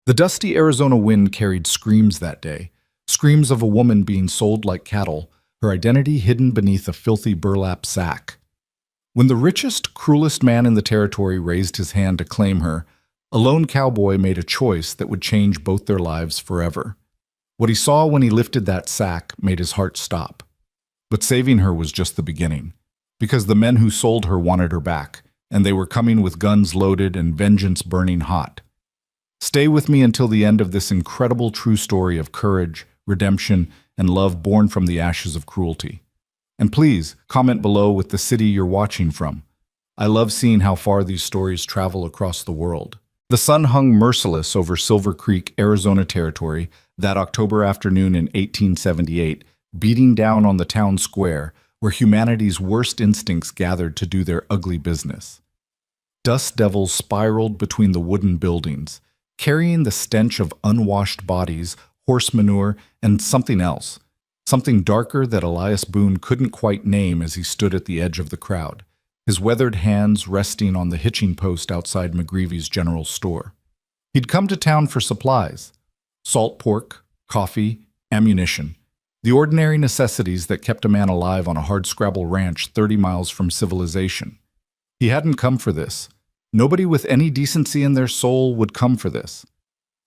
The dusty Arizona wind carried screams that day, screams of a woman being sold like cattle, her identity hidden beneath a filthy burlap sack. When the richest, cruelest man in the territory raised his hand to claim her, a lone cowboy made a choice that would change both their lives forever. What he saw when he lifted that sack made his heart stop. But saving her was just the beginning, because the men who sold her wanted her back, and they were coming with guns loaded and vengeance burning hot. Stay with me until the end of this incredible true story of courage, redemption, and love born from the ashes of cruelty. And please, comment below with the city you're watching from. I love seeing how far these stories travel across the world. The sun hung merciless over Silver Creek, Arizona territory that October afternoon in 1878, beating down on the town square where humanity's worst instincts gathered to do their ugly business. Dust devils spiraled between the wooden buildings, carrying the stench of unwashed bodies, horse manure, and something else, something darker that Elias Boone couldn't quite name as he stood at the edge of the crowd, his weathered hands resting on the hitching post outside McGreevy's general store. He'd come to town for supplies: salt pork, coffee, ammunition, the ordinary necessities that kept a man alive on a hardscrabble ranch 30 miles from civilization. He hadn't come for this. Nobody with any decency in their soul would come for this.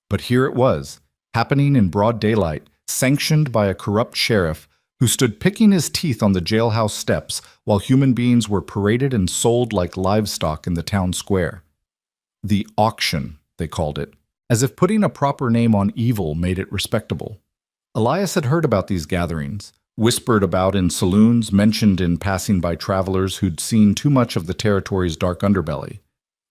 But here it was, happening in broad daylight, sanctioned by a corrupt sheriff who stood picking his teeth on the jailhouse steps while human beings were paraded and sold like livestock in the town square. The auction, they called it, as if putting a proper name on evil made it respectable. Elias had heard about these gatherings, whispered about in saloons, mentioned in passing by travelers who'd seen too much of the territory's dark underbelly.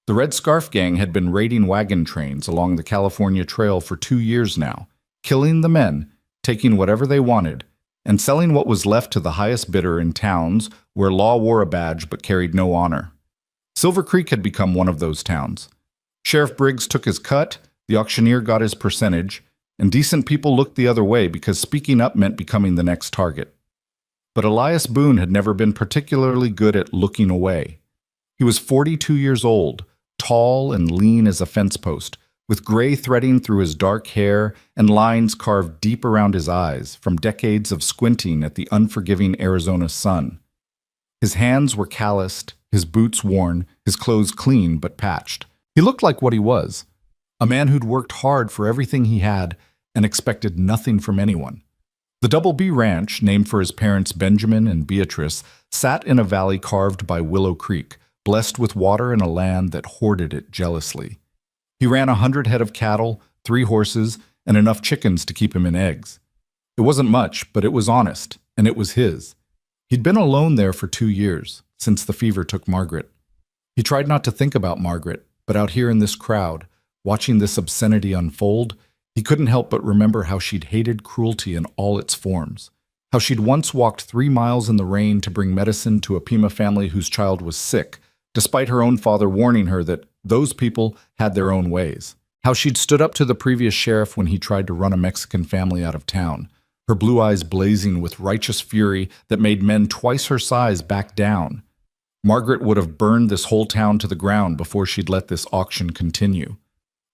The Red Scarf Gang had been raiding wagon trains along the California Trail for 2 years now, killing the men, taking whatever they wanted, and selling what was left to the highest bidder in towns where law wore a badge but carried no honor. Silver Creek had become one of those towns. Sheriff Briggs took his cut, the auctioneer got his percentage, and decent people looked the other way because speaking up meant becoming the next target. But Elias Boone had never been particularly good at looking away. He was 42 years old, tall and lean as a fence post, with gray threading through his dark hair and lines carved deep around his eyes from decades of squinting at the unforgiving Arizona sun. His hands were calloused, his boots worn, his clothes clean but patched. He looked like what he was, a man who'd worked hard for everything he had and expected nothing from anyone. The Double B Ranch, named for his parents Benjamin and Beatrice, sat in a valley carved by Willow Creek, blessed with water and a land that hoarded it jealously. He ran 100 head of cattle, 3 horses, and enough chickens to keep him in eggs. It wasn't much, but it was honest, and it was his. He'd been alone there for 2 years, since the fever took Margaret. He tried not to think about Margaret, but out here in this crowd, watching this obscenity unfold, he couldn't help but remember how she'd hated cruelty in all its forms, how she'd once walked 3 miles in the rain to bring medicine to a Pima family whose child was sick, despite her own father warning her that those people had their own ways. How she'd stood up to the previous sheriff when he tried to run a Mexican family out of town, her blue eyes blazing with righteous fury that made men twice her size back down. Margaret would have burned this whole town to the ground before she'd let this auction continue.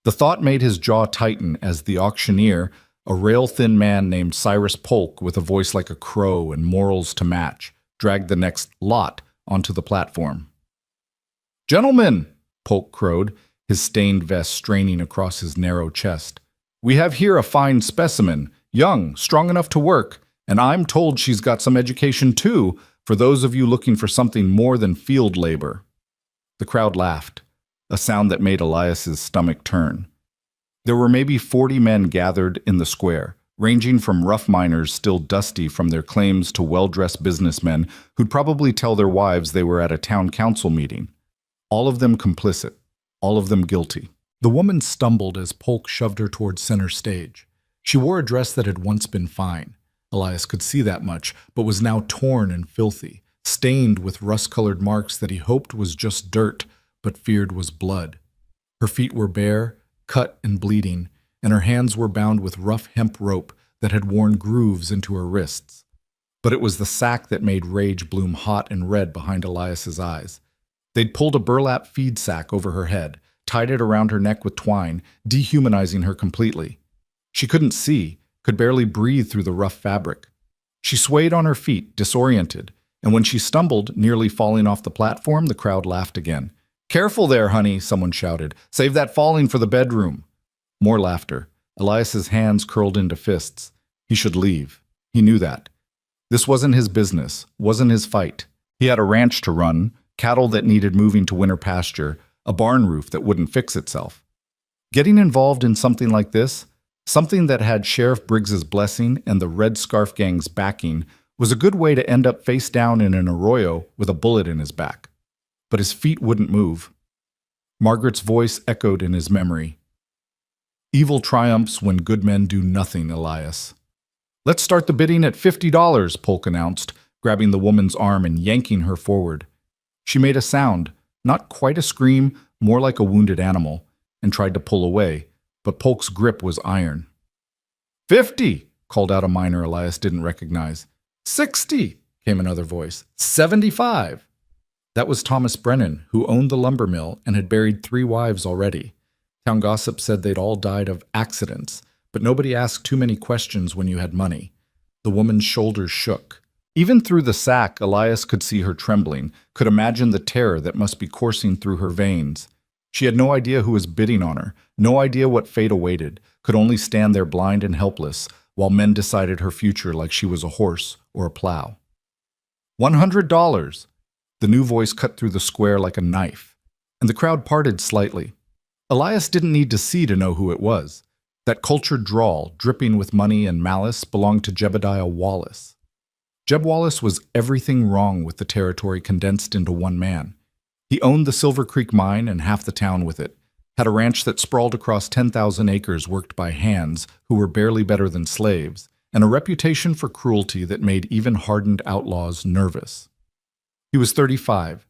The thought made his jaw tighten as the auctioneer, a rail-thin man named Cyrus Polk with a voice like a crow and morals to match, dragged the next lot onto the platform. "Gentlemen," Polk crowed, his stained vest straining across his narrow chest, "we have here a fine specimen, young, strong enough to work, and I'm told she's got some education too, for those of you looking for something more than field labor." The crowd laughed, a sound that made Elias's stomach turn. There were maybe 40 men gathered in the square, ranging from rough miners still dusty from their claims to well-dressed businessmen who'd probably tell their wives they were at a town council meeting. All of them complicit, all of them guilty. The woman stumbled as Polk shoved her toward center stage. She wore a dress that had once been fine. Elias could see that much, but was now torn and filthy, stained with rust-colored marks that he hoped was just dirt, but feared was blood. Her feet were bare, cut and bleeding, and her hands were bound with rough hemp rope that had worn grooves into her wrists. But it was the sack that made rage bloom hot and red behind Elias's eyes. They'd pulled a burlap feed sack over her head, tied it around her neck with twine, dehumanizing her completely. She couldn't see, could barely breathe through the rough fabric. She swayed on her feet, disoriented, and when she stumbled, nearly falling off the platform, the crowd laughed again. "Careful there, honey," someone shouted. "Save that falling for the bedroom." More laughter. Elias's hands curled into fists. He should leave. He knew that. This wasn't his business, wasn't his fight. He had a ranch to run, cattle that needed moving to winter pasture, a barn roof that wouldn't fix itself. Getting involved in something like this, something that had Sheriff Briggs's blessing and the Red Scarf Gang's backing, was a good way to end up face down in an arroyo with a bullet in his back. But his feet wouldn't move. Margaret's voice echoed in his memory. "Evil triumphs when good men do nothing, Elias." "Let's start the bidding at $50, Polk announced, grabbing the woman's arm and yanking her forward. She made a sound, not quite a scream, more like a wounded animal, and tried to pull away, but Polk's grip was iron. "50, called out a miner Elias didn't recognize. "60, came another voice. "75. That was Thomas Brennan, who owned the lumber mill and had buried 3 wives already. Town gossip said they'd all died of accidents, but nobody asked too many questions when you had money. The woman's shoulders shook. Even through the sack, Elias could see her trembling, could imagine the terror that must be coursing through her veins. She had no idea who was bidding on her, no idea what fate awaited, could only stand there blind and helpless, while men decided her future like she was a horse or a plow. $100! The new voice cut through the square like a knife, and the crowd parted slightly. Elias didn't need to see to know who it was. That cultured drawl, dripping with money and malice, belonged to Jebediah Wallace. Jeb Wallace was everything wrong with the territory condensed into one man. He owned the Silver Creek mine and half the town with it, had a ranch that sprawled across 10,000 acres worked by hands who were barely better than slaves, and a reputation for cruelty that made even hardened outlaws nervous. He was 35,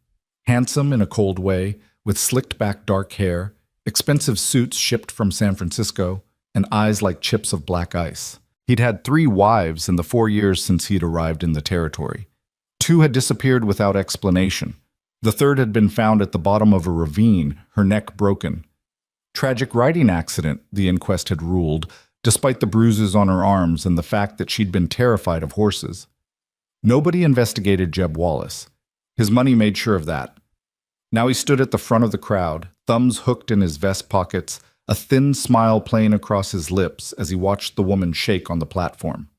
handsome in a cold way, with slicked-back dark hair, expensive suits shipped from San Francisco, and eyes like chips of black ice. He'd had 3 wives in the 4 years since he'd arrived in the territory. 2 had disappeared without explanation. The third had been found at the bottom of a ravine, her neck broken. Tragic riding accident, the inquest had ruled, despite the bruises on her arms and the fact that she'd been terrified of horses. Nobody investigated Jeb Wallace. His money made sure of that. Now he stood at the front of the crowd, thumbs hooked in his vest pockets, a thin smile playing across his lips as he watched the woman shake on the platform.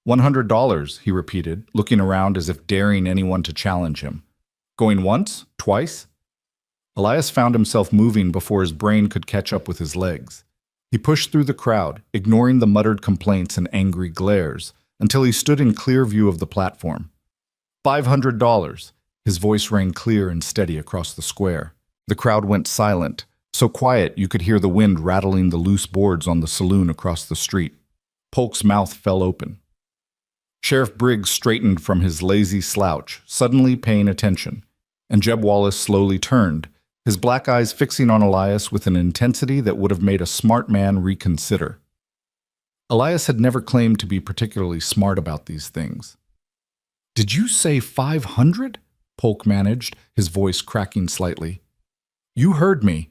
$100, he repeated, looking around as if daring anyone to challenge him. Going once? Twice? Elias found himself moving before his brain could catch up with his legs. He pushed through the crowd, ignoring the muttered complaints and angry glares, until he stood in clear view of the platform. $500. His voice rang clear and steady across the square. The crowd went silent, so quiet you could hear the wind rattling the loose boards on the saloon across the street. Polk's mouth fell open. Sheriff Briggs straightened from his lazy slouch, suddenly paying attention, and Jeb Wallace slowly turned, his black eyes fixing on Elias with an intensity that would have made a smart man reconsider. Elias had never claimed to be particularly smart about these things. "Did you say 500? Polk managed, his voice cracking slightly. "You heard me."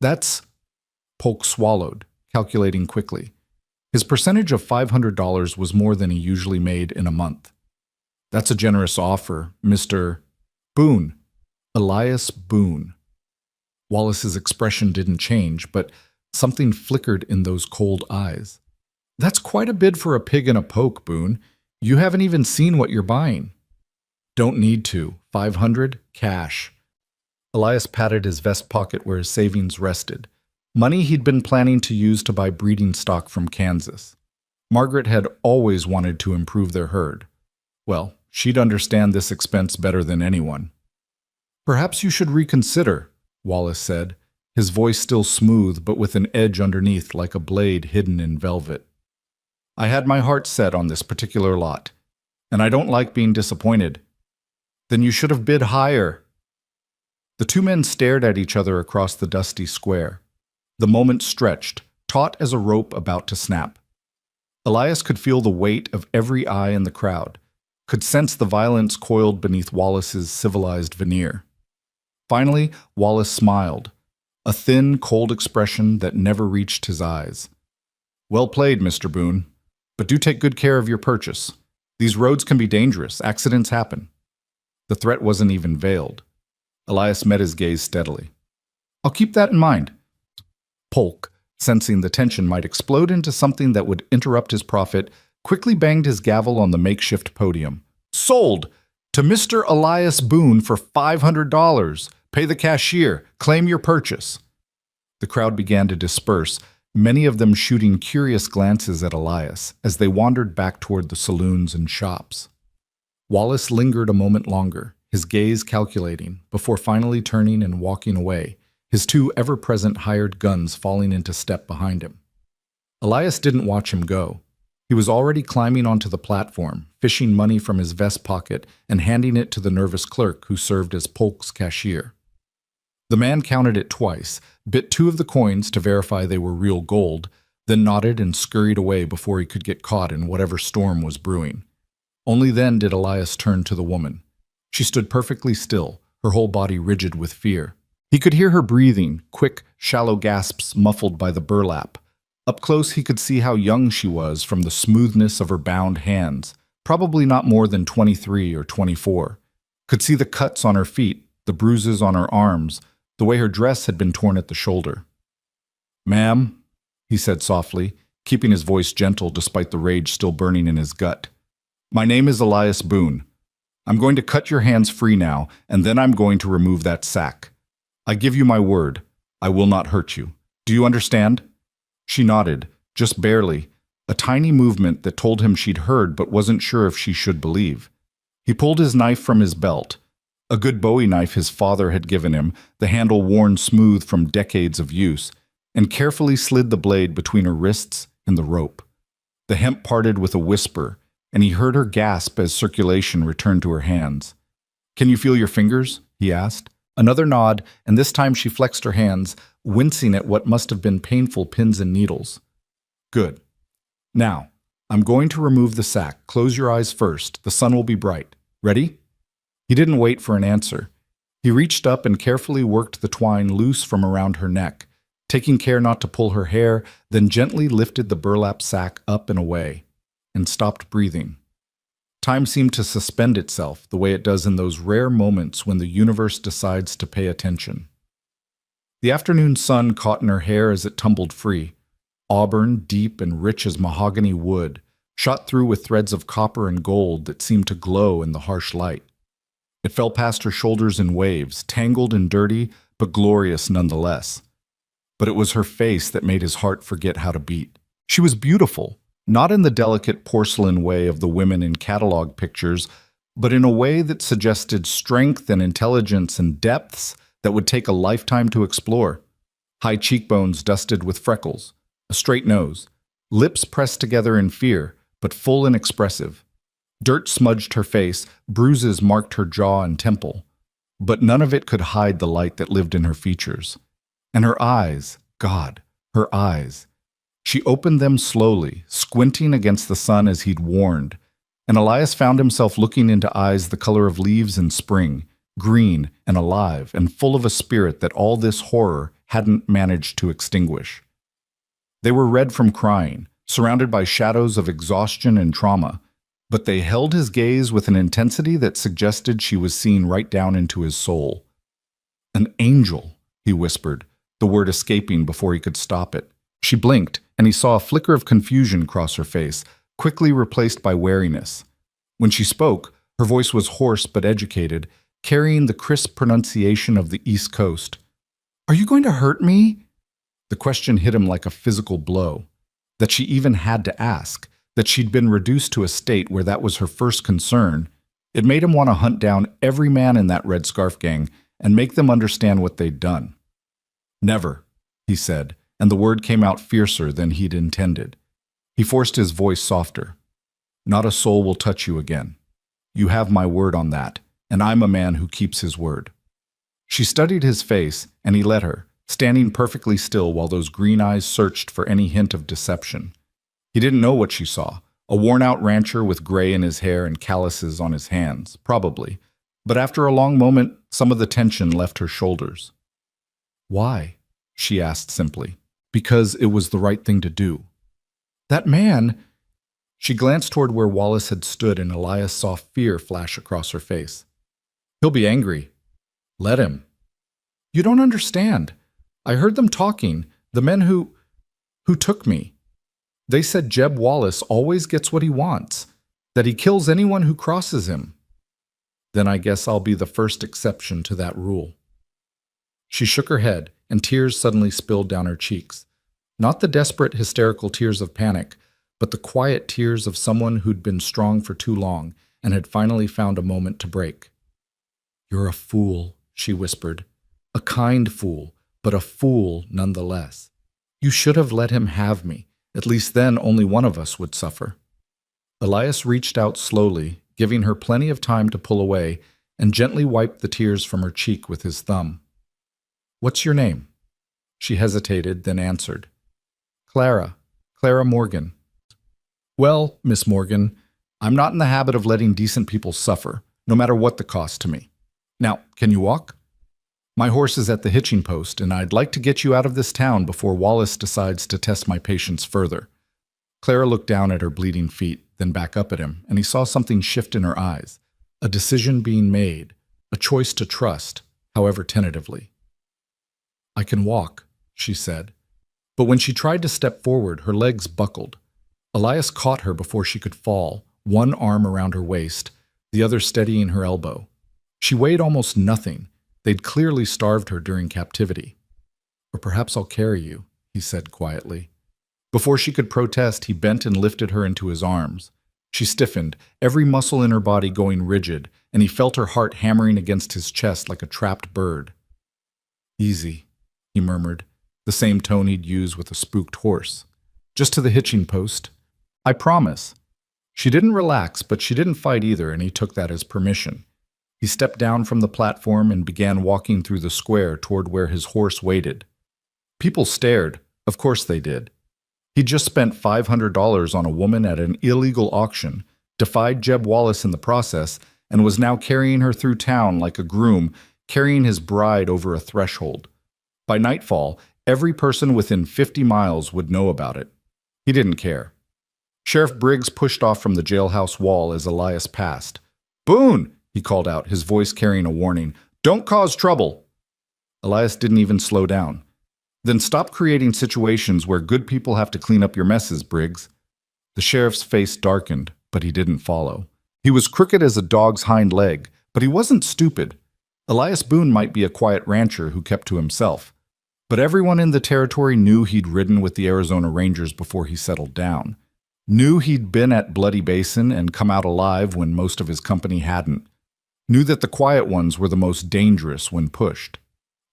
"That's—" Polk swallowed, calculating quickly. His percentage of $500 was more than he usually made in a month. "That's a generous offer, Mr. Boone." Elias Boone. Wallace's expression didn't change, but something flickered in those cold eyes. "That's quite a bid for a pig in a poke, Boone. You haven't even seen what you're buying." "Don't need to. 500, cash." Elias patted his vest pocket where his savings rested. Money he'd been planning to use to buy breeding stock from Kansas. Margaret had always wanted to improve their herd. Well, she'd understand this expense better than anyone. "Perhaps you should reconsider," Wallace said, his voice still smooth but with an edge underneath like a blade hidden in velvet. "I had my heart set on this particular lot, and I don't like being disappointed." "Then you should have bid higher." The 2 men stared at each other across the dusty square. The moment stretched, taut as a rope about to snap. Elias could feel the weight of every eye in the crowd, could sense the violence coiled beneath Wallace's civilized veneer. Finally, Wallace smiled, a thin, cold expression that never reached his eyes. "Well played, Mr. Boone. But do take good care of your purchase. These roads can be dangerous. Accidents happen." The threat wasn't even veiled. Elias met his gaze steadily. "I'll keep that in mind." Polk, sensing the tension might explode into something that would interrupt his profit, quickly banged his gavel on the makeshift podium. "Sold! To Mr. Elias Boone for $500. Pay the cashier. Claim your purchase." The crowd began to disperse, many of them shooting curious glances at Elias as they wandered back toward the saloons and shops. Wallace lingered a moment longer, his gaze calculating, before finally turning and walking away, his two ever-present hired guns falling into step behind him. Elias didn't watch him go. He was already climbing onto the platform, fishing money from his vest pocket and handing it to the nervous clerk who served as Polk's cashier. The man counted it twice, bit two of the coins to verify they were real gold, then nodded and scurried away before he could get caught in whatever storm was brewing. Only then did Elias turn to the woman. She stood perfectly still, her whole body rigid with fear. He could hear her breathing, quick, shallow gasps muffled by the burlap. Up close he could see how young she was from the smoothness of her bound hands, probably not more than 23 or 24. Could see the cuts on her feet, the bruises on her arms, the way her dress had been torn at the shoulder. "Ma'am," he said softly, keeping his voice gentle despite the rage still burning in his gut. "My name is Elias Boone. I'm going to cut your hands free now, and then I'm going to remove that sack. I give you my word, I will not hurt you. Do you understand?" She nodded, just barely, a tiny movement that told him she'd heard but wasn't sure if she should believe. He pulled his knife from his belt, a good Bowie knife his father had given him, the handle worn smooth from decades of use, and carefully slid the blade between her wrists and the rope. The hemp parted with a whisper, and he heard her gasp as circulation returned to her hands. "Can you feel your fingers?" he asked. Another nod, and this time she flexed her hands, wincing at what must have been painful pins and needles. "Good. Now, I'm going to remove the sack. Close your eyes first. The sun will be bright. Ready?" He didn't wait for an answer. He reached up and carefully worked the twine loose from around her neck, taking care not to pull her hair, then gently lifted the burlap sack up and away, and stopped breathing. Time seemed to suspend itself the way it does in those rare moments when the universe decides to pay attention. The afternoon sun caught in her hair as it tumbled free, auburn, deep and rich as mahogany wood, shot through with threads of copper and gold that seemed to glow in the harsh light. It fell past her shoulders in waves, tangled and dirty, but glorious nonetheless. But it was her face that made his heart forget how to beat. She was beautiful, not in the delicate porcelain way of the women in catalog pictures, but in a way that suggested strength and intelligence and depths that would take a lifetime to explore. High cheekbones dusted with freckles, a straight nose, lips pressed together in fear, but full and expressive. Dirt smudged her face, bruises marked her jaw and temple, but none of it could hide the light that lived in her features. And her eyes, God, her eyes. She opened them slowly, squinting against the sun as he'd warned, and Elias found himself looking into eyes the color of leaves in spring, green and alive and full of a spirit that all this horror hadn't managed to extinguish. They were red from crying, surrounded by shadows of exhaustion and trauma, but they held his gaze with an intensity that suggested she was seeing right down into his soul. "An angel," he whispered, the word escaping before he could stop it. She blinked, and he saw a flicker of confusion cross her face, quickly replaced by wariness. When she spoke, her voice was hoarse but educated, carrying the crisp pronunciation of the East Coast. "Are you going to hurt me?" The question hit him like a physical blow. That she even had to ask, that she'd been reduced to a state where that was her first concern, it made him want to hunt down every man in that Red Scarf gang and make them understand what they'd done. "Never," he said, and the word came out fiercer than he'd intended. He forced his voice softer. "Not a soul will touch you again. You have my word on that, and I'm a man who keeps his word." She studied his face, and he let her, standing perfectly still while those green eyes searched for any hint of deception. He didn't know what she saw, a worn-out rancher with gray in his hair and calluses on his hands, probably, but after a long moment, some of the tension left her shoulders. "Why?" she asked simply. Because it was the right thing to do. That man... She glanced toward where Wallace had stood and Elias saw fear flash across her face. He'll be angry. Let him. You don't understand. I heard them talking, the men who took me. They said Jeb Wallace always gets what he wants, that he kills anyone who crosses him. Then I guess I'll be the first exception to that rule. She shook her head, and tears suddenly spilled down her cheeks. Not the desperate, hysterical tears of panic, but the quiet tears of someone who'd been strong for too long and had finally found a moment to break. You're a fool, she whispered. A kind fool, but a fool nonetheless. You should have let him have me. At least then only one of us would suffer. Elias reached out slowly, giving her plenty of time to pull away, and gently wiped the tears from her cheek with his thumb. What's your name? She hesitated, then answered. Clara Morgan. Well, Miss Morgan, I'm not in the habit of letting decent people suffer, no matter what the cost to me. Now, can you walk? My horse is at the hitching post, and I'd like to get you out of this town before Wallace decides to test my patience further. Clara looked down at her bleeding feet, then back up at him, and he saw something shift in her eyes. A decision being made, a choice to trust, however tentatively. I can walk, she said. But when she tried to step forward, her legs buckled. Elias caught her before she could fall, one arm around her waist, the other steadying her elbow. She weighed almost nothing. They'd clearly starved her during captivity. Or perhaps I'll carry you, he said quietly. Before she could protest, he bent and lifted her into his arms. She stiffened, every muscle in her body going rigid, and he felt her heart hammering against his chest like a trapped bird. Easy, he murmured, the same tone he'd use with a spooked horse. Just to the hitching post. I promise. She didn't relax, but she didn't fight either, and he took that as permission. He stepped down from the platform and began walking through the square toward where his horse waited. People stared. Of course they did. He'd just spent $500 on a woman at an illegal auction, defied Jeb Wallace in the process, and was now carrying her through town like a groom, carrying his bride over a threshold. By nightfall, every person within 50 miles would know about it. He didn't care. Sheriff Briggs pushed off from the jailhouse wall as Elias passed. Boone! He called out, his voice carrying a warning. Don't cause trouble! Elias didn't even slow down. Then stop creating situations where good people have to clean up your messes, Briggs. The sheriff's face darkened, but he didn't follow. He was crooked as a dog's hind leg, but he wasn't stupid. Elias Boone might be a quiet rancher who kept to himself. But everyone in the territory knew he'd ridden with the Arizona Rangers before he settled down. Knew he'd been at Bloody Basin and come out alive when most of his company hadn't. Knew that the quiet ones were the most dangerous when pushed.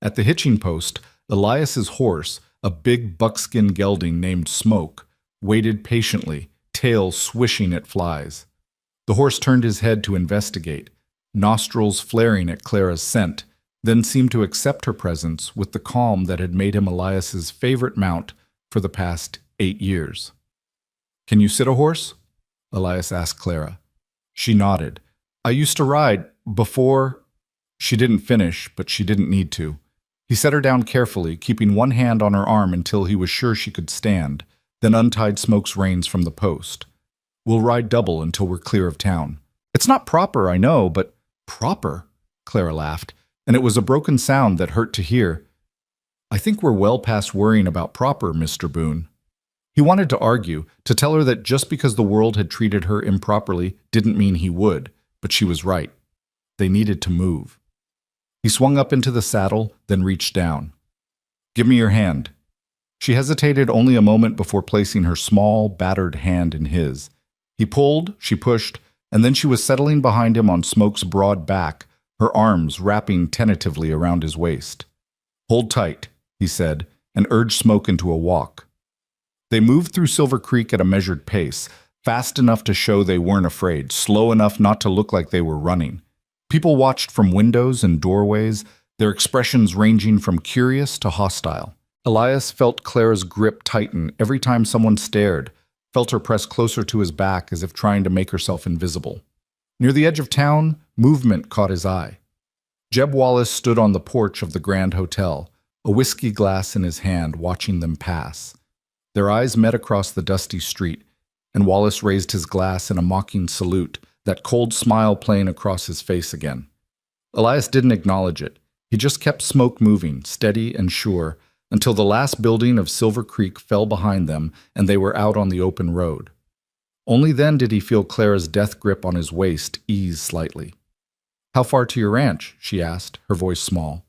At the hitching post, Elias's horse, a big buckskin gelding named Smoke, waited patiently, tail swishing at flies. The horse turned his head to investigate, nostrils flaring at Clara's scent, then seemed to accept her presence with the calm that had made him Elias's favorite mount for the past 8 years. Can you sit a horse? Elias asked Clara. She nodded. I used to ride before... She didn't finish, but she didn't need to. He set her down carefully, keeping one hand on her arm until he was sure she could stand, then untied Smoke's reins from the post. We'll ride double until we're clear of town. It's not proper, I know, but... Proper? Clara laughed, and it was a broken sound that hurt to hear. I think we're well past worrying about proper, Mr. Boone. He wanted to argue, to tell her that just because the world had treated her improperly didn't mean he would, but she was right. They needed to move. He swung up into the saddle, then reached down. Give me your hand. She hesitated only a moment before placing her small, battered hand in his. He pulled, she pushed, and then she was settling behind him on Smoke's broad back, her arms wrapping tentatively around his waist. Hold tight, he said, and urged Smoke into a walk. They moved through Silver Creek at a measured pace, fast enough to show they weren't afraid, slow enough not to look like they were running. People watched from windows and doorways, their expressions ranging from curious to hostile. Elias felt Clara's grip tighten every time someone stared, felt her press closer to his back as if trying to make herself invisible. Near the edge of town, movement caught his eye. Jeb Wallace stood on the porch of the Grand Hotel, a whiskey glass in his hand, watching them pass. Their eyes met across the dusty street, and Wallace raised his glass in a mocking salute, that cold smile playing across his face again. Elias didn't acknowledge it. He just kept smoke moving, steady and sure, until the last building of Silver Creek fell behind them and they were out on the open road. Only then did he feel Clara's death grip on his waist ease slightly. "How far to your ranch?" she asked, her voice small.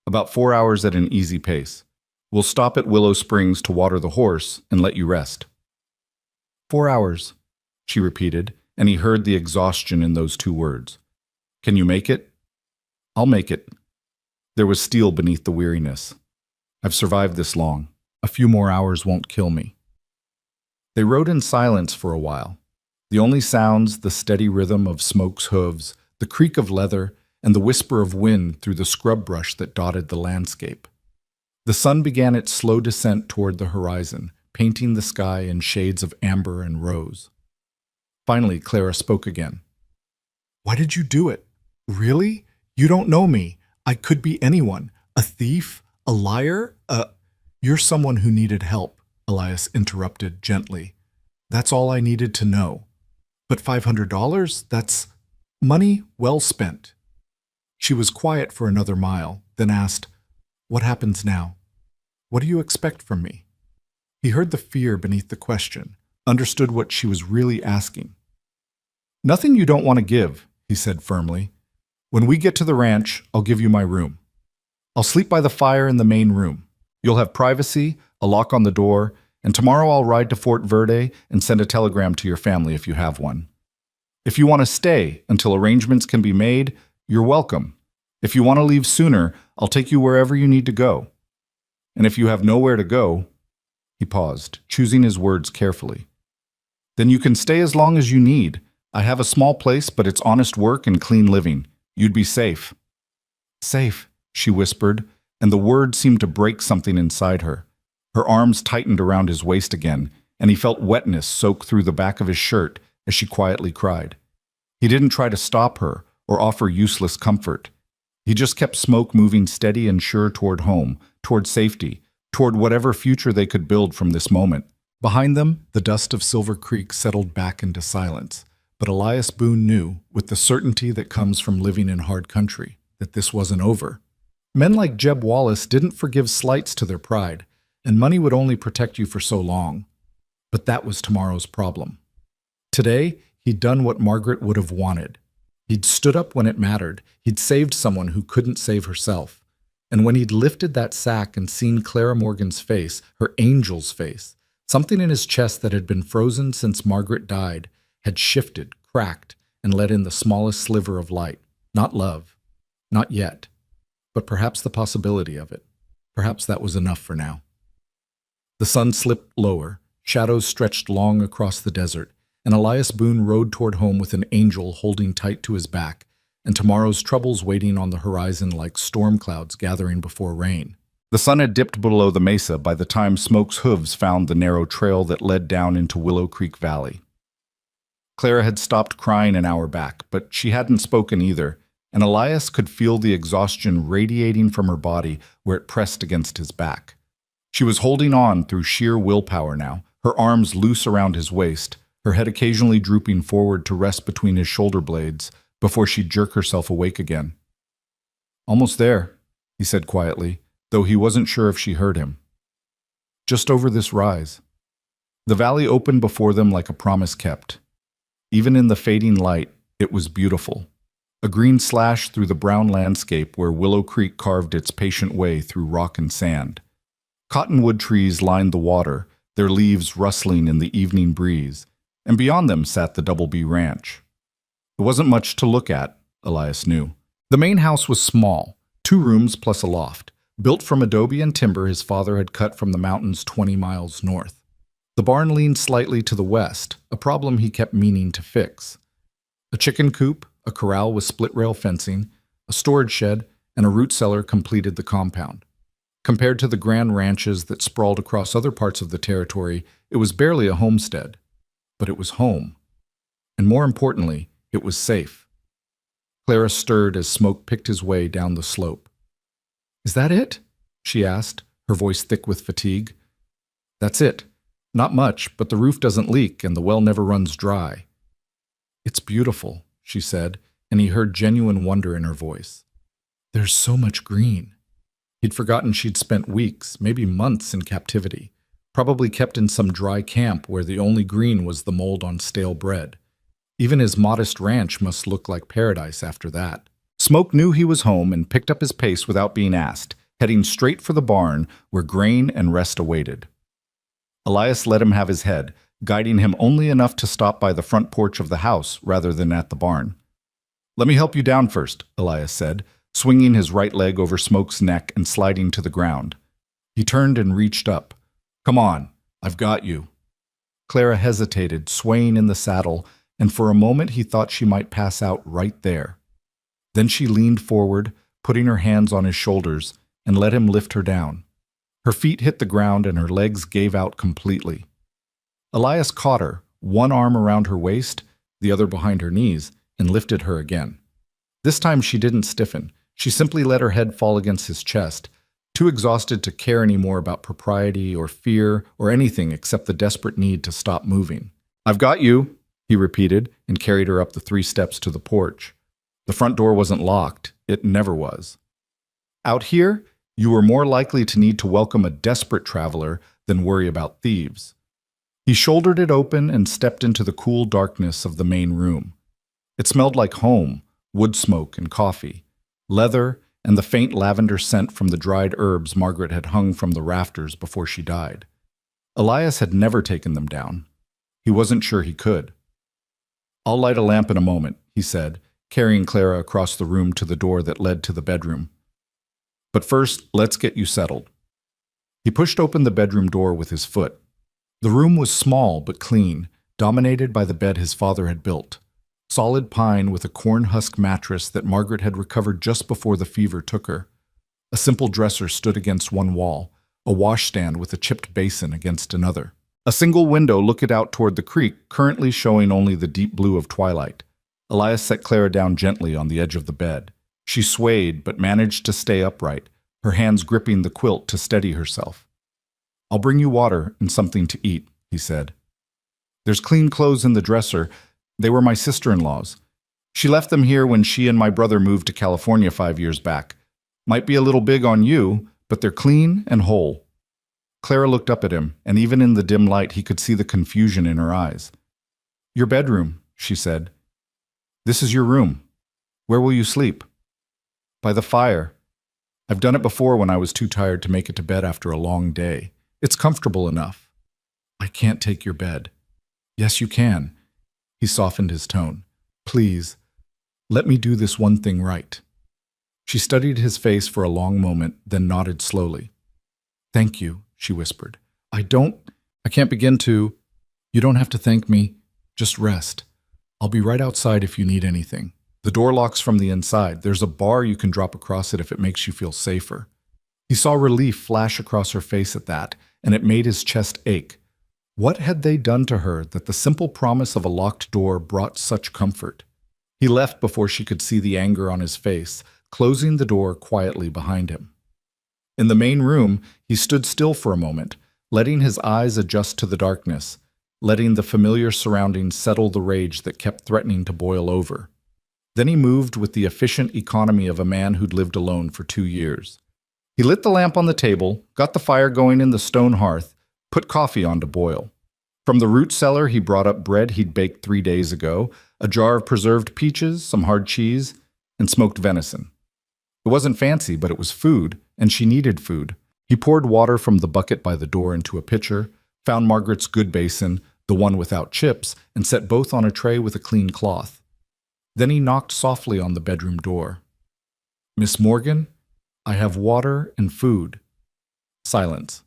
"About 4 hours at an easy pace. We'll stop at Willow Springs to water the horse and let you rest." 4 hours, she repeated, and he heard the exhaustion in those 2 words. "Can you make it?" "I'll make it." There was steel beneath the weariness. "I've survived this long. A few more hours won't kill me." They rode in silence for a while. The only sounds, the steady rhythm of Smoke's hooves, the creak of leather, and the whisper of wind through the scrub brush that dotted the landscape. The sun began its slow descent toward the horizon, painting the sky in shades of amber and rose. Finally, Clara spoke again. "Why did you do it? Really? You don't know me. I could be anyone. A thief? A liar? You're someone who needed help," Elias interrupted gently. "That's all I needed to know. But $500? That's money well spent." She was quiet for another mile, then asked, "What happens now? What do you expect from me?" He heard the fear beneath the question, understood what she was really asking. "Nothing you don't want to give," he said firmly. "When we get to the ranch, I'll give you my room. I'll sleep by the fire in the main room. You'll have privacy, a lock on the door, and tomorrow I'll ride to Fort Verde and send a telegram to your family if you have one. If you want to stay until arrangements can be made, you're welcome. If you want to leave sooner, I'll take you wherever you need to go. And if you have nowhere to go," he paused, choosing his words carefully, "then you can stay as long as you need. I have a small place, but it's honest work and clean living. You'd be safe." "Safe," she whispered, and the word seemed to break something inside her. Her arms tightened around his waist again, and he felt wetness soak through the back of his shirt as she quietly cried. He didn't try to stop her or offer useless comfort. He just kept Smoke moving steady and sure toward home, toward safety, toward whatever future they could build from this moment. Behind them, the dust of Silver Creek settled back into silence, but Elias Boone knew, with the certainty that comes from living in hard country, that this wasn't over. Men like Jeb Wallace didn't forgive slights to their pride, and money would only protect you for so long. But that was tomorrow's problem. Today, he'd done what Margaret would have wanted. He'd stood up when it mattered. He'd saved someone who couldn't save herself. And when he'd lifted that sack and seen Clara Morgan's face, her angel's face, something in his chest that had been frozen since Margaret died had shifted, cracked, and let in the smallest sliver of light. Not love. Not yet. But perhaps the possibility of it. Perhaps that was enough for now. The sun slipped lower. Shadows stretched long across the desert, and Elias Boone rode toward home with an angel holding tight to his back, and tomorrow's troubles waiting on the horizon like storm clouds gathering before rain. The sun had dipped below the mesa by the time Smoke's hooves found the narrow trail that led down into Willow Creek Valley. Clara had stopped crying an hour back, but she hadn't spoken either, and Elias could feel the exhaustion radiating from her body where it pressed against his back. She was holding on through sheer willpower now, her arms loose around his waist, her head occasionally drooping forward to rest between his shoulder blades before she'd jerk herself awake again. "Almost there," he said quietly, though he wasn't sure if she heard him. "Just over this rise." The valley opened before them like a promise kept. Even in the fading light, it was beautiful. A green slash through the brown landscape where Willow Creek carved its patient way through rock and sand. Cottonwood trees lined the water, their leaves rustling in the evening breeze, and beyond them sat the Double B Ranch. It wasn't much to look at, Elias knew. The main house was small, 2 rooms plus a loft, built from adobe and timber his father had cut from the mountains 20 miles north. The barn leaned slightly to the west, a problem he kept meaning to fix. A chicken coop, a corral with split-rail fencing, a storage shed, and a root cellar completed the compound. Compared to the grand ranches that sprawled across other parts of the territory, it was barely a homestead. But it was home. And more importantly, it was safe. Clara stirred as Smoke picked his way down the slope. "Is that it?" she asked, her voice thick with fatigue. That's it. Not much, but the roof doesn't leak and the well never runs dry. It's beautiful, she said, and he heard genuine wonder in her voice. There's so much green. He'd forgotten she'd spent weeks, maybe months in captivity, probably kept in some dry camp where the only green was the mold on stale bread. Even his modest ranch must look like paradise after that. Smoke knew he was home and picked up his pace without being asked, heading straight for the barn where grain and rest awaited. Elias let him have his head, guiding him only enough to stop by the front porch of the house rather than at the barn. Let me help you down first, Elias said, swinging his right leg over Smoke's neck and sliding to the ground. He turned and reached up. Come on, I've got you. Clara hesitated, swaying in the saddle, and for a moment he thought she might pass out right there. Then she leaned forward, putting her hands on his shoulders, and let him lift her down. Her feet hit the ground and her legs gave out completely. Elias caught her, one arm around her waist, the other behind her knees, and lifted her again. This time she didn't stiffen. She simply let her head fall against his chest, too exhausted to care any more about propriety or fear or anything except the desperate need to stop moving. I've got you, he repeated, and carried her up the 3 steps to the porch. The front door wasn't locked. It never was. Out here, you were more likely to need to welcome a desperate traveler than worry about thieves. He shouldered it open and stepped into the cool darkness of the main room. It smelled like home, wood smoke and coffee, leather, and the faint lavender scent from the dried herbs Margaret had hung from the rafters before she died. Elias had never taken them down. He wasn't sure he could. I'll light a lamp in a moment, he said, carrying Clara across the room to the door that led to the bedroom. But first, let's get you settled. He pushed open the bedroom door with his foot. The room was small but clean, dominated by the bed his father had built. Solid pine with a corn husk mattress that Margaret had recovered just before the fever took her. A simple dresser stood against one wall, a washstand with a chipped basin against another. A single window looked out toward the creek, currently showing only the deep blue of twilight. Elias set Clara down gently on the edge of the bed. She swayed but managed to stay upright, her hands gripping the quilt to steady herself. I'll bring you water and something to eat, he said. There's clean clothes in the dresser. They were my sister-in-law's. She left them here when she and my brother moved to California 5 years back. Might be a little big on you, but they're clean and whole. Clara looked up at him, and even in the dim light he could see the confusion in her eyes. Your bedroom, she said. This is your room. Where will you sleep? By the fire. I've done it before when I was too tired to make it to bed after a long day. It's comfortable enough. I can't take your bed. Yes, you can. He softened his tone. Please, let me do this one thing right. She studied his face for a long moment, then nodded slowly. Thank you, she whispered. I can't begin to. You don't have to thank me. Just rest. I'll be right outside if you need anything. The door locks from the inside. There's a bar you can drop across it if it makes you feel safer. He saw relief flash across her face at that, and it made his chest ache. What had they done to her that the simple promise of a locked door brought such comfort? He left before she could see the anger on his face, closing the door quietly behind him. In the main room, he stood still for a moment, letting his eyes adjust to the darkness, letting the familiar surroundings settle the rage that kept threatening to boil over. Then he moved with the efficient economy of a man who'd lived alone for 2 years. He lit the lamp on the table, got the fire going in the stone hearth, put coffee on to boil. From the root cellar, he brought up bread he'd baked 3 days ago, a jar of preserved peaches, some hard cheese, and smoked venison. It wasn't fancy, but it was food, and she needed food. He poured water from the bucket by the door into a pitcher, found Margaret's good basin, the one without chips, and set both on a tray with a clean cloth. Then he knocked softly on the bedroom door. Miss Morgan, I have water and food. Silence.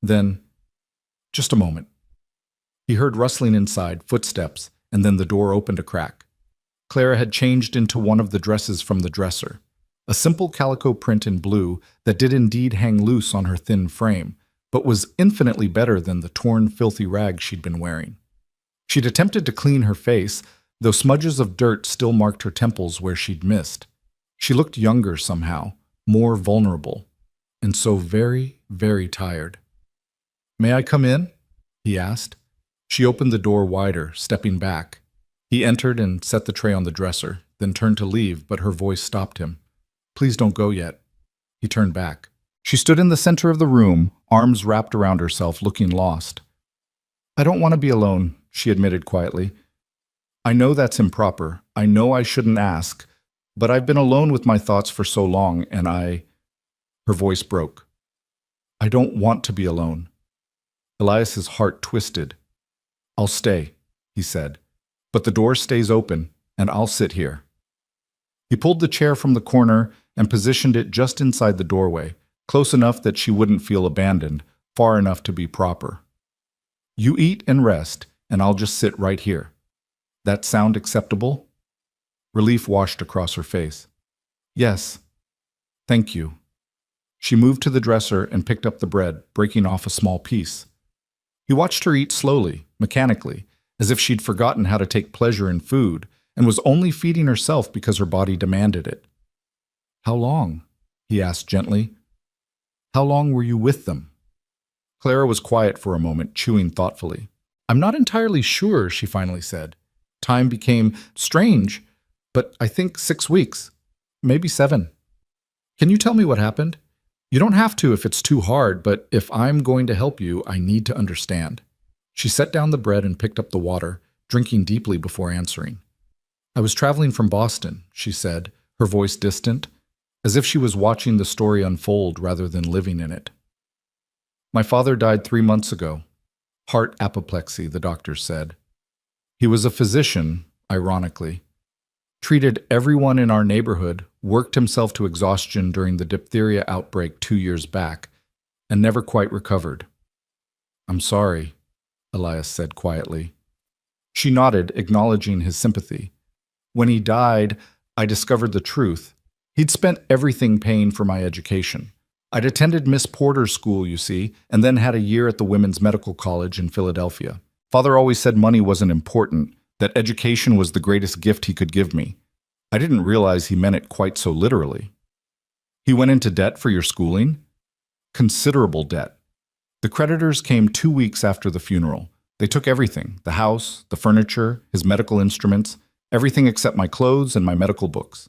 Then, just a moment. He heard rustling inside, footsteps, and then the door opened a crack. Clara had changed into one of the dresses from the dresser, a simple calico print in blue that did indeed hang loose on her thin frame, but was infinitely better than the torn, filthy rag she'd been wearing. She'd attempted to clean her face, though smudges of dirt still marked her temples where she'd missed. She looked younger somehow, more vulnerable. and so very, very tired. "May I come in?" he asked. She opened the door wider, stepping back. He entered and set the tray on the dresser, then turned to leave, but her voice stopped him. "Please don't go yet." He turned back. She stood in the center of the room, arms wrapped around herself, looking lost. "I don't want to be alone," she admitted quietly. "I know that's improper. I know I shouldn't ask, but I've been alone with my thoughts for so long, and Her voice broke. "I don't want to be alone." Elias's heart twisted. "I'll stay," he said, "but the door stays open, and I'll sit here." He pulled the chair from the corner and positioned it just inside the doorway, close enough that she wouldn't feel abandoned, far enough to be proper. "You eat and rest, and I'll just sit right here. That sound acceptable?" Relief washed across her face. "Yes. Thank you." She moved to the dresser and picked up the bread, breaking off a small piece. He watched her eat slowly, mechanically, as if she'd forgotten how to take pleasure in food and was only feeding herself because her body demanded it. "How long?" he asked gently. "How long were you with them?" Clara was quiet for a moment, chewing thoughtfully. "I'm not entirely sure," she finally said. "Time became strange, but I think 6 weeks, maybe 7. Can you tell me what happened? You don't have to if it's too hard, but if I'm going to help you, I need to understand." She set down the bread and picked up the water, drinking deeply before answering. "I was traveling from Boston," she said, her voice distant, as if she was watching the story unfold rather than living in it. "My father died 3 months ago. Heart apoplexy, the doctors said. He was a physician, ironically. Treated everyone in our neighborhood, worked himself to exhaustion during the diphtheria outbreak 2 years back, and never quite recovered." "I'm sorry," Elias said quietly. She nodded, acknowledging his sympathy. "When he died, I discovered the truth. He'd spent everything paying for my education. I'd attended Miss Porter's school, you see, and then had a year at the Women's Medical College in Philadelphia. Father always said money wasn't important, that education was the greatest gift he could give me. I didn't realize he meant it quite so literally." "He went into debt for your schooling?" "Considerable debt. The creditors came 2 weeks after the funeral. They took everything, the house, the furniture, his medical instruments, everything except my clothes and my medical books.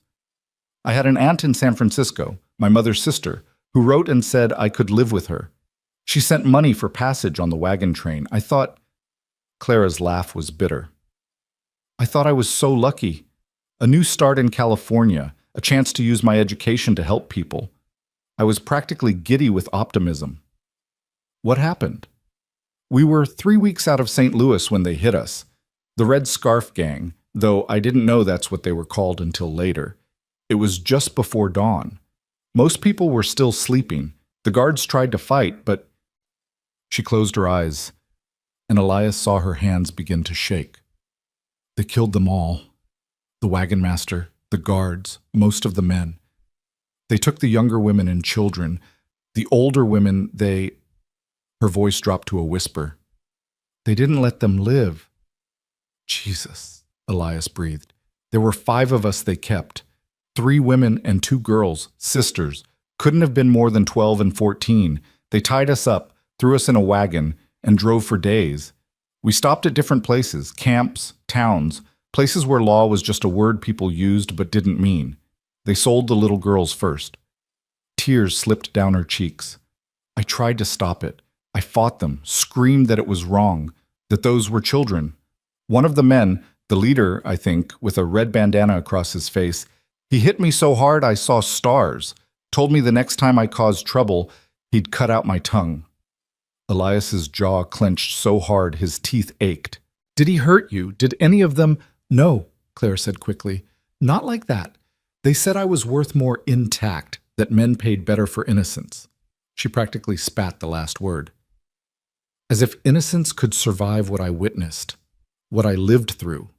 I had an aunt in San Francisco, my mother's sister, who wrote and said I could live with her. She sent money for passage on the wagon train. I thought—" Clara's laugh was bitter. "I thought I was so lucky. A new start in California, a chance to use my education to help people. I was practically giddy with optimism. What happened? We were 3 weeks out of St. Louis when they hit us. The Red Scarf Gang, though I didn't know that's what they were called until later. It was just before dawn. Most people were still sleeping. The guards tried to fight, but—" She closed her eyes, and Elias saw her hands begin to shake. "They killed them all. The wagon master, the guards, most of the men. They took the younger women and children. The older women, they—" Her voice dropped to a whisper. "They didn't let them live." "Jesus," Elias breathed. "There were 5 of us they kept. 3 women and 2 girls, sisters. Couldn't have been more than 12 and 14. They tied us up, threw us in a wagon, and drove for days. We stopped at different places, camps, towns, places where law was just a word people used but didn't mean. They sold the little girls first." Tears slipped down her cheeks. "I tried to stop it. I fought them, screamed that it was wrong, that those were children. One of the men, the leader, I think, with a red bandana across his face, he hit me so hard I saw stars, told me the next time I caused trouble, he'd cut out my tongue." Elias's jaw clenched so hard his teeth ached. "Did he hurt you? Did any of them—" "No," Claire said quickly. "Not like that. They said I was worth more intact, that men paid better for innocence." She practically spat the last word. "As if innocence could survive what I witnessed, what I lived through."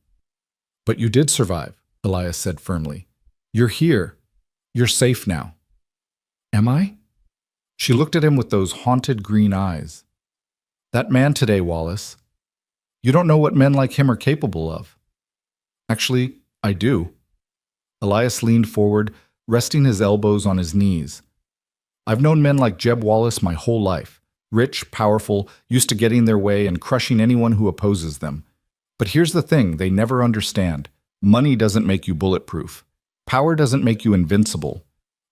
"But you did survive," Elias said firmly. "You're here. You're safe now." "Am I?" She looked at him with those haunted green eyes. "That man today, Wallace. You don't know what men like him are capable of." "Actually, I do." Elias leaned forward, resting his elbows on his knees. I've known men like Jeb Wallace my whole life. Rich, powerful, used to getting their way and crushing anyone who opposes them. But here's the thing they never understand. Money doesn't make you bulletproof. Power doesn't make you invincible.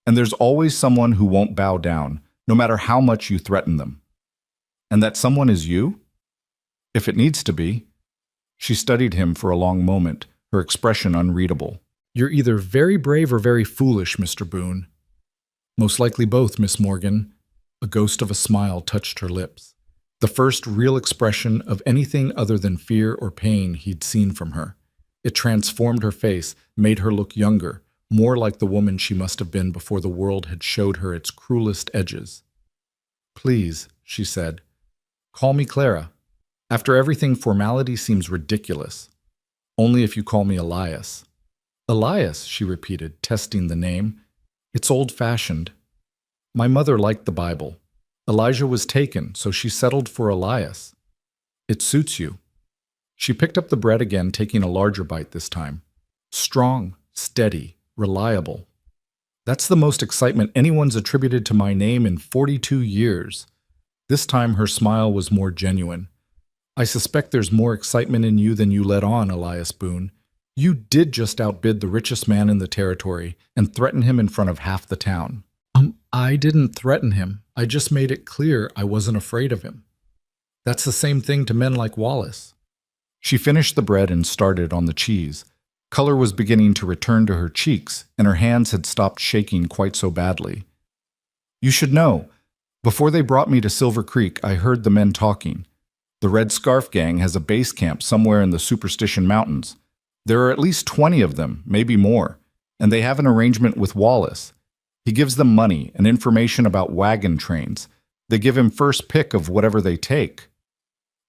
And there's always someone who won't bow down, no matter how much you threaten them. And that someone is you? If it needs to be. She studied him for a long moment, her expression unreadable. You're either very brave or very foolish, Mr. Boone. Most likely both, Miss Morgan. A ghost of a smile touched her lips. The first real expression of anything other than fear or pain he'd seen from her. It transformed her face, made her look younger, more like the woman she must have been before the world had showed her its cruelest edges. Please, she said, call me Clara. After everything, formality seems ridiculous. Only if you call me Elias. Elias, she repeated, testing the name. It's old-fashioned. My mother liked the Bible. Elijah was taken, so she settled for Elias. It suits you. She picked up the bread again, taking a larger bite this time. Strong, steady, reliable. That's the most excitement anyone's attributed to my name in 42 years. This time her smile was more genuine. I suspect there's more excitement in you than you let on, Elias Boone. You did just outbid the richest man in the territory and threaten him in front of half the town. I didn't threaten him. I just made it clear I wasn't afraid of him. That's the same thing to men like Wallace. She finished the bread and started on the cheese. Color was beginning to return to her cheeks, and her hands had stopped shaking quite so badly. You should know, before they brought me to Silver Creek, I heard the men talking. The Red Scarf Gang has a base camp somewhere in the Superstition Mountains. There are at least 20 of them, maybe more, and they have an arrangement with Wallace. He gives them money and information about wagon trains. They give him first pick of whatever they take.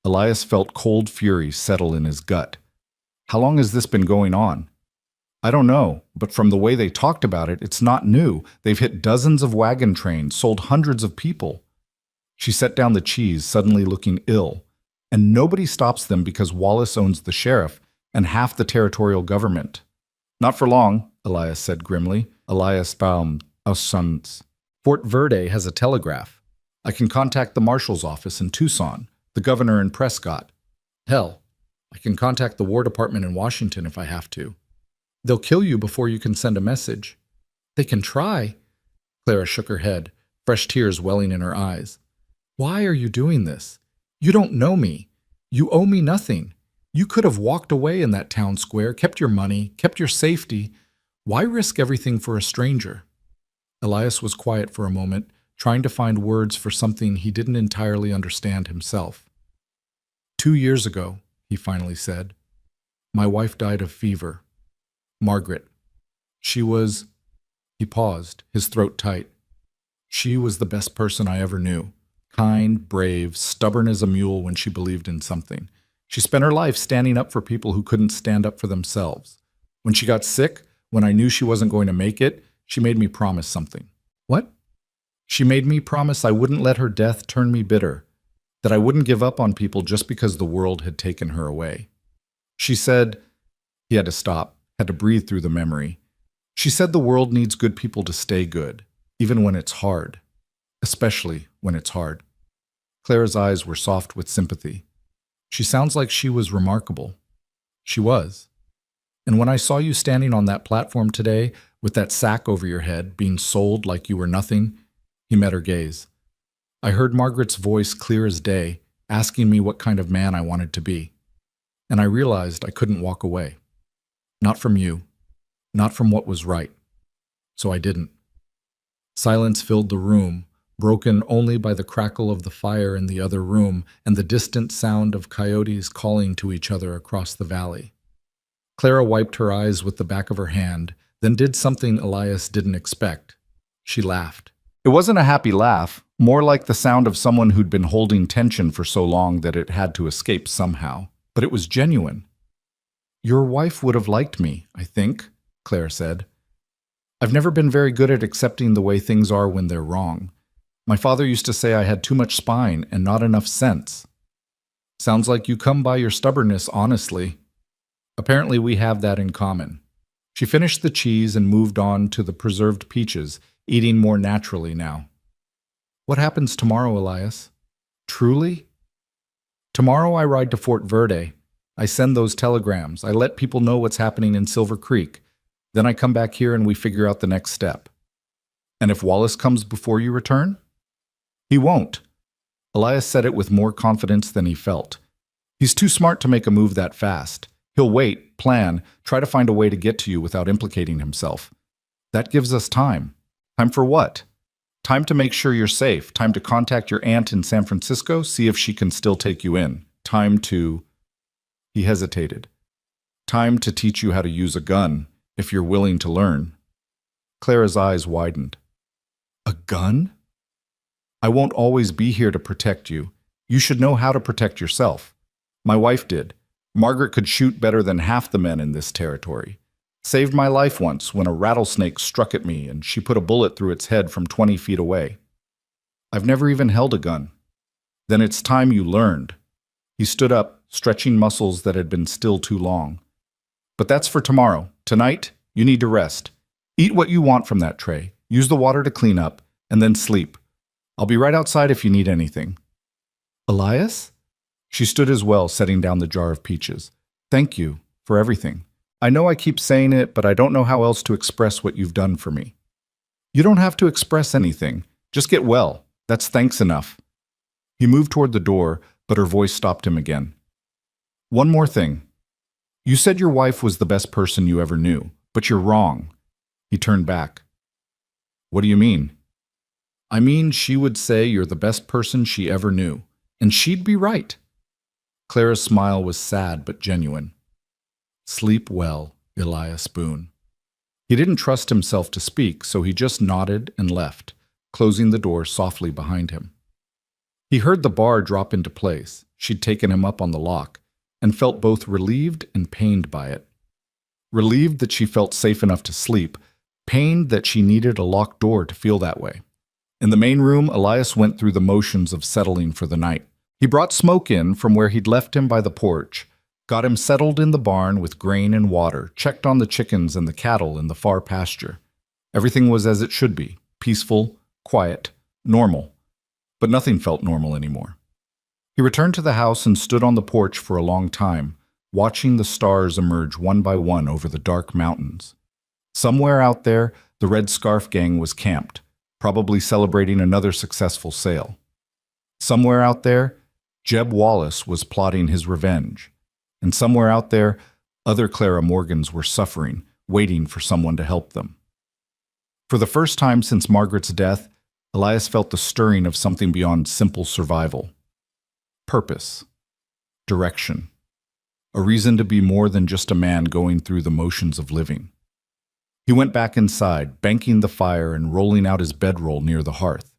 Elias felt cold fury settle in his gut. How long has this been going on? I don't know, but from the way they talked about it, it's not new. They've hit dozens of wagon trains, sold hundreds of people. She set down the cheese, suddenly looking ill. And nobody stops them because Wallace owns the sheriff and half the territorial government. Not for long, Elias said grimly. Elias found us sons. Fort Verde has a telegraph. I can contact the marshal's office in Tucson, the governor in Prescott. Hell, I can contact the War Department in Washington if I have to. They'll kill you before you can send a message. They can try. Clara shook her head, fresh tears welling in her eyes. Why are you doing this? You don't know me. You owe me nothing. You could have walked away in that town square, kept your money, kept your safety. Why risk everything for a stranger? Elias was quiet for a moment, trying to find words for something he didn't entirely understand himself. 2 years ago, he finally said, my wife died of fever. Margaret. She was... He paused, his throat tight. She was the best person I ever knew. Kind, brave, stubborn as a mule when she believed in something. She spent her life standing up for people who couldn't stand up for themselves. When she got sick, when I knew she wasn't going to make it, she made me promise something. What? She made me promise I wouldn't let her death turn me bitter, that I wouldn't give up on people just because the world had taken her away. She said, he had to stop, had to breathe through the memory. She said the world needs good people to stay good, even when it's hard, especially when it's hard. Clara's eyes were soft with sympathy. She sounds like she was remarkable. She was. And when I saw you standing on that platform today, with that sack over your head, being sold like you were nothing, he met her gaze. I heard Margaret's voice clear as day, asking me what kind of man I wanted to be. And I realized I couldn't walk away. Not from you. Not from what was right. So I didn't. Silence filled the room, broken only by the crackle of the fire in the other room and the distant sound of coyotes calling to each other across the valley. Clara wiped her eyes with the back of her hand, then did something Elias didn't expect. She laughed. It wasn't a happy laugh, more like the sound of someone who'd been holding tension for so long that it had to escape somehow. But it was genuine. Your wife would have liked me, I think, Clara said. I've never been very good at accepting the way things are when they're wrong. My father used to say I had too much spine and not enough sense. Sounds like you come by your stubbornness honestly. Apparently we have that in common. She finished the cheese and moved on to the preserved peaches, eating more naturally now. What happens tomorrow, Elias? Truly? Tomorrow I ride to Fort Verde. I send those telegrams. I let people know what's happening in Silver Creek. Then I come back here and we figure out the next step. And if Wallace comes before you return? He won't. Elias said it with more confidence than he felt. He's too smart to make a move that fast. He'll wait, plan, try to find a way to get to you without implicating himself. That gives us time. Time for what? Time to make sure you're safe. Time to contact your aunt in San Francisco, see if she can still take you in. Time to... He hesitated. Time to teach you how to use a gun, if you're willing to learn. Clara's eyes widened. A gun? I won't always be here to protect you. You should know how to protect yourself. My wife did. Margaret could shoot better than half the men in this territory. Saved my life once when a rattlesnake struck at me and she put a bullet through its head from 20 feet away. I've never even held a gun. Then it's time you learned. He stood up, stretching muscles that had been still too long. But that's for tomorrow. Tonight, you need to rest. Eat what you want from that tray. Use the water to clean up, and then sleep. I'll be right outside if you need anything. Elias? She stood as well, setting down the jar of peaches. Thank you for everything. I know I keep saying it, but I don't know how else to express what you've done for me. You don't have to express anything. Just get well. That's thanks enough. He moved toward the door, but her voice stopped him again. One more thing. You said your wife was the best person you ever knew, but you're wrong. He turned back. What do you mean? I mean, she would say you're the best person she ever knew, and she'd be right. Clara's smile was sad but genuine. Sleep well, Elias Boone. He didn't trust himself to speak, so he just nodded and left, closing the door softly behind him. He heard the bar drop into place. She'd taken him up on the lock, and felt both relieved and pained by it. Relieved that she felt safe enough to sleep, pained that she needed a locked door to feel that way. In the main room, Elias went through the motions of settling for the night. He brought Smoke in from where he'd left him by the porch, got him settled in the barn with grain and water, checked on the chickens and the cattle in the far pasture. Everything was as it should be, peaceful, quiet, normal. But nothing felt normal anymore. He returned to the house and stood on the porch for a long time, watching the stars emerge one by one over the dark mountains. Somewhere out there, the Red Scarf Gang was camped, probably celebrating another successful sale. Somewhere out there, Jeb Wallace was plotting his revenge. And somewhere out there, other Clara Morgans were suffering, waiting for someone to help them. For the first time since Margaret's death, Elias felt the stirring of something beyond simple survival. Purpose. Direction. A reason to be more than just a man going through the motions of living. He went back inside, banking the fire and rolling out his bedroll near the hearth.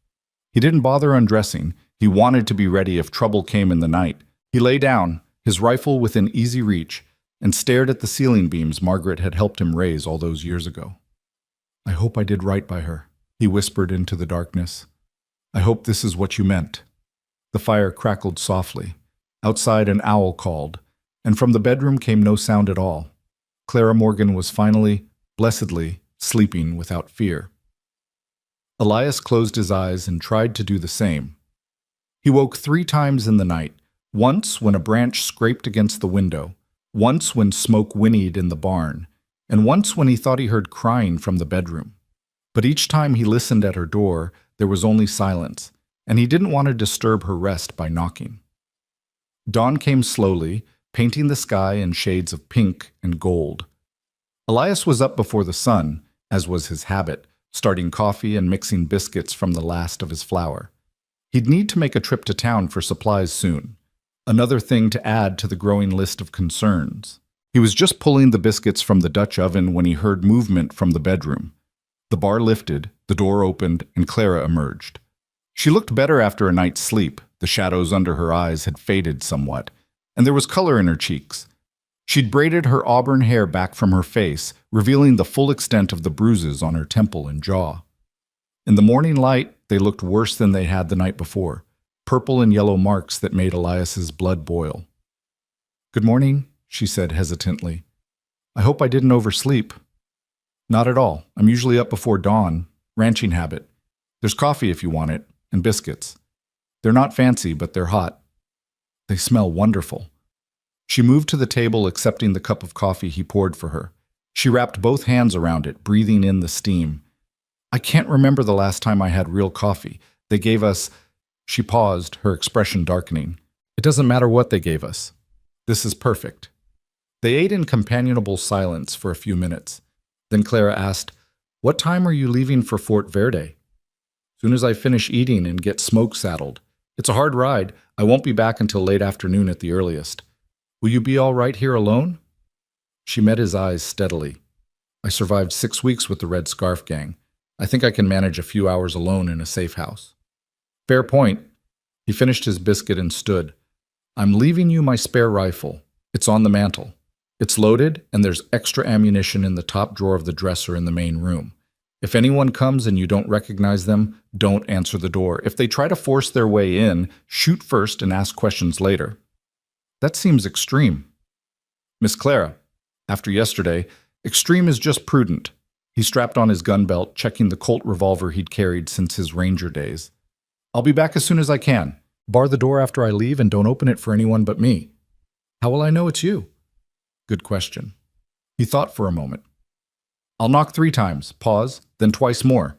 He didn't bother undressing. He wanted to be ready if trouble came in the night. He lay down, his rifle within easy reach, and stared at the ceiling beams Margaret had helped him raise all those years ago. I hope I did right by her, he whispered into the darkness. I hope this is what you meant. The fire crackled softly. Outside an owl called, and from the bedroom came no sound at all. Clara Morgan was finally, blessedly, sleeping without fear. Elias closed his eyes and tried to do the same. He woke 3 times in the night, once when a branch scraped against the window, once when Smoke whinnied in the barn, and once when he thought he heard crying from the bedroom. But each time he listened at her door, there was only silence, and he didn't want to disturb her rest by knocking. Dawn came slowly, painting the sky in shades of pink and gold. Elias was up before the sun, as was his habit, starting coffee and mixing biscuits from the last of his flour. He'd need to make a trip to town for supplies soon. Another thing to add to the growing list of concerns. He was just pulling the biscuits from the Dutch oven when he heard movement from the bedroom. The bar lifted, the door opened, and Clara emerged. She looked better after a night's sleep. The shadows under her eyes had faded somewhat, and there was color in her cheeks. She'd braided her auburn hair back from her face, revealing the full extent of the bruises on her temple and jaw. In the morning light, they looked worse than they had the night before, purple and yellow marks that made Elias's blood boil. Good morning, she said hesitantly. I hope I didn't oversleep. Not at all. I'm usually up before dawn. Ranching habit. There's coffee if you want it, and biscuits. They're not fancy, but they're hot. They smell wonderful. She moved to the table, accepting the cup of coffee he poured for her. She wrapped both hands around it, breathing in the steam. I can't remember the last time I had real coffee. They gave us... She paused, her expression darkening. It doesn't matter what they gave us. This is perfect. They ate in companionable silence for a few minutes. Then Clara asked, "What time are you leaving for Fort Verde?" "Soon as I finish eating and get smoke saddled. It's a hard ride. I won't be back until late afternoon at the earliest. Will you be all right here alone?" She met his eyes steadily. "I survived 6 weeks with the Red Scarf Gang. I think I can manage a few hours alone in a safe house." "Fair point." He finished his biscuit and stood. "I'm leaving you my spare rifle. It's on the mantel. It's loaded, and there's extra ammunition in the top drawer of the dresser in the main room. If anyone comes and you don't recognize them, don't answer the door. If they try to force their way in, shoot first and ask questions later." "That seems extreme." "Miss Clara, after yesterday, extreme is just prudent." He strapped on his gun belt, checking the Colt revolver he'd carried since his Ranger days. "I'll be back as soon as I can. Bar the door after I leave and don't open it for anyone but me." "How will I know it's you?" "Good question." He thought for a moment. "I'll knock 3 times, pause, then twice more.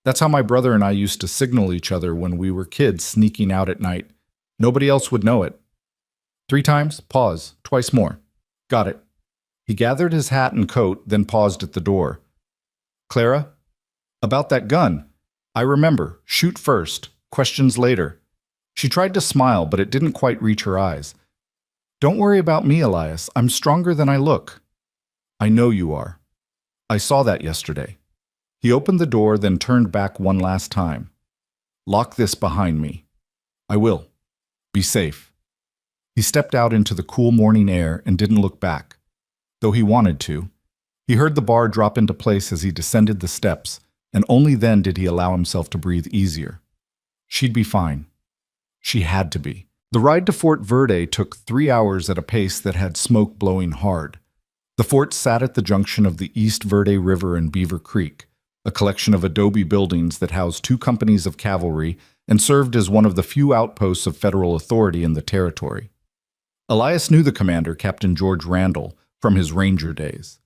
That's how my brother and I used to signal each other when we were kids sneaking out at night. Nobody else would know it. 3 times, pause, twice more. Got it." He gathered his hat and coat, then paused at the door. "Clara, about that gun. I remember. Shoot first, questions later." She tried to smile, but it didn't quite reach her eyes. "Don't worry about me, Elias. I'm stronger than I look." "I know you are. I saw that yesterday." He opened the door, then turned back one last time. "Lock this behind me." "I will. Be safe." He stepped out into the cool morning air and didn't look back, though he wanted to. He heard the bar drop into place as he descended the steps, and only then did he allow himself to breathe easier. She'd be fine. She had to be. The ride to Fort Verde took 3 hours at a pace that had smoke blowing hard. The fort sat at the junction of the East Verde River and Beaver Creek, a collection of adobe buildings that housed 2 companies of cavalry and served as one of the few outposts of federal authority in the territory. Elias knew the commander, Captain George Randall, from his Ranger days.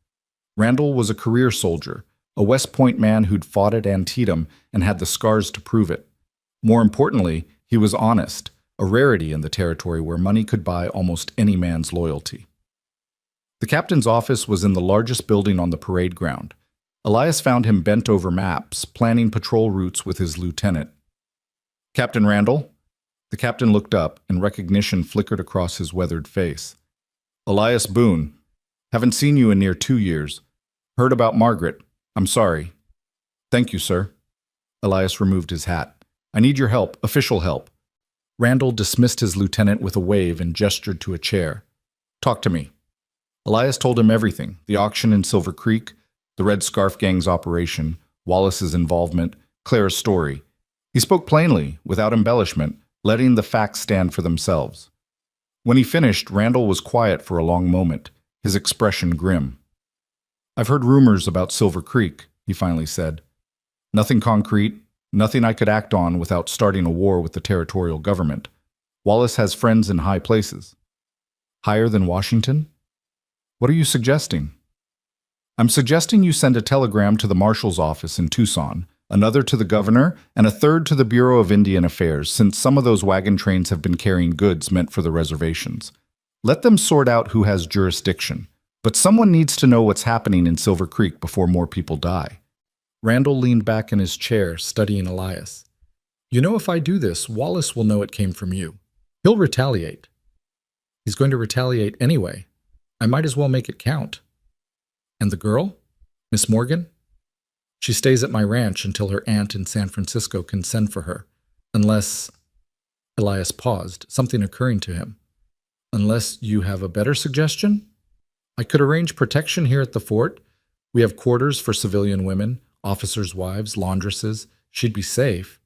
Randall was a career soldier, a West Point man who'd fought at Antietam and had the scars to prove it. More importantly, he was honest, a rarity in the territory where money could buy almost any man's loyalty. The captain's office was in the largest building on the parade ground. Elias found him bent over maps, planning patrol routes with his lieutenant. "Captain Randall?" The captain looked up, and recognition flickered across his weathered face. "Elias Boone. Haven't seen you in near 2 years. Heard about Margaret. I'm sorry." "Thank you, sir." Elias removed his hat. "I need your help, official help." Randall dismissed his lieutenant with a wave and gestured to a chair. "Talk to me." Elias told him everything: the auction in Silver Creek, the Red Scarf Gang's operation, Wallace's involvement, Clara's story. He spoke plainly, without embellishment, letting the facts stand for themselves. When he finished, Randall was quiet for a long moment, his expression grim. "I've heard rumors about Silver Creek," he finally said. "Nothing concrete, nothing I could act on without starting a war with the territorial government. Wallace has friends in high places." "Higher than Washington?" "What are you suggesting?" "I'm suggesting you send a telegram to the marshal's office in Tucson, another to the governor, and a third to the Bureau of Indian Affairs, since some of those wagon trains have been carrying goods meant for the reservations. Let them sort out who has jurisdiction. But someone needs to know what's happening in Silver Creek before more people die." Randall leaned back in his chair, studying Elias. "You know, if I do this, Wallace will know it came from you. He'll retaliate." "He's going to retaliate anyway. I might as well make it count." "And the girl? Miss Morgan?" "She stays at my ranch until her aunt in San Francisco can send for her. Unless—" Elias paused, something occurring to him. "Unless you have a better suggestion?" "I could arrange protection here at the fort. We have quarters for civilian women, officers' wives, laundresses. She'd be safe."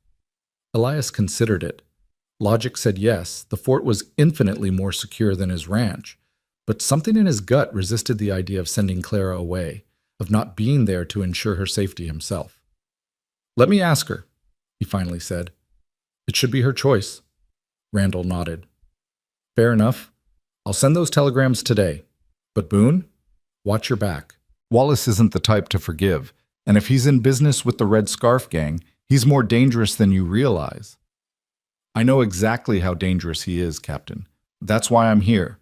Elias considered it. Logic said yes, the fort was infinitely more secure than his ranch. But something in his gut resisted the idea of sending Clara away, of not being there to ensure her safety himself. "Let me ask her," he finally said. It should be her choice. Randall nodded. Fair enough. I'll send those telegrams today. But Boone, watch your back. Wallace isn't the type to forgive, and if he's in business with the Red Scarf Gang, he's more dangerous than you realize. I know exactly how dangerous he is, Captain. That's why I'm here.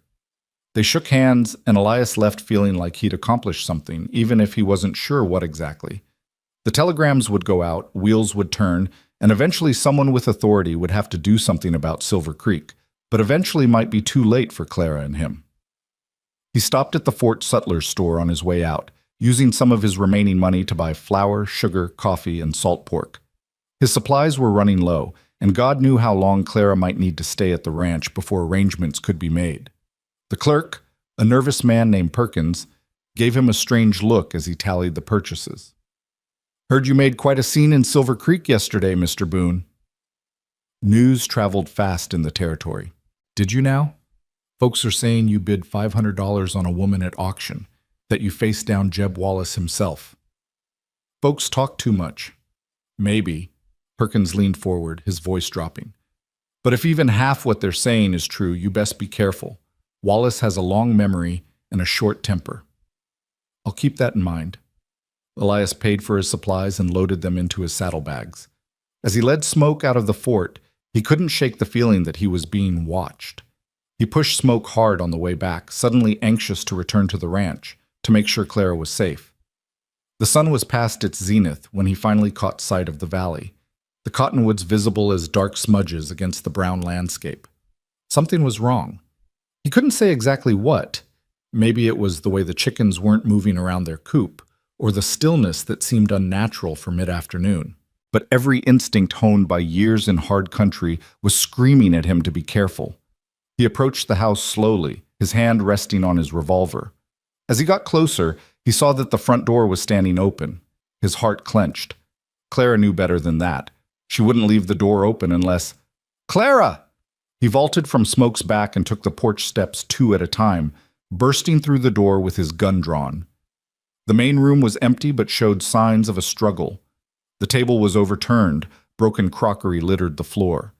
They shook hands, and Elias left feeling like he'd accomplished something, even if he wasn't sure what exactly. The telegrams would go out, wheels would turn, and eventually someone with authority would have to do something about Silver Creek, but eventually might be too late for Clara and him. He stopped at the Fort Sutler's store on his way out, using some of his remaining money to buy flour, sugar, coffee, and salt pork. His supplies were running low, and God knew how long Clara might need to stay at the ranch before arrangements could be made. The clerk, a nervous man named Perkins, gave him a strange look as he tallied the purchases. Heard you made quite a scene in Silver Creek yesterday, Mr. Boone. News traveled fast in the territory. Did you now? Folks are saying you bid $500 on a woman at auction, that you faced down Jeb Wallace himself. Folks talk too much. Maybe. Perkins leaned forward, his voice dropping. But if even half what they're saying is true, you best be careful. Wallace has a long memory and a short temper. I'll keep that in mind. Elias paid for his supplies and loaded them into his saddlebags. As he led Smoke out of the fort, he couldn't shake the feeling that he was being watched. He pushed Smoke hard on the way back, suddenly anxious to return to the ranch, to make sure Clara was safe. The sun was past its zenith when he finally caught sight of the valley, the cottonwoods visible as dark smudges against the brown landscape. Something was wrong. He couldn't say exactly what. Maybe it was the way the chickens weren't moving around their coop, or the stillness that seemed unnatural for mid-afternoon. But every instinct honed by years in hard country was screaming at him to be careful. He approached the house slowly, his hand resting on his revolver. As he got closer, he saw that the front door was standing open. His heart clenched. Clara knew better than that. She wouldn't leave the door open unless... Clara! He vaulted from Smoke's back and took the porch steps 2 at a time, bursting through the door with his gun drawn. The main room was empty but showed signs of a struggle. The table was overturned, broken crockery littered the floor.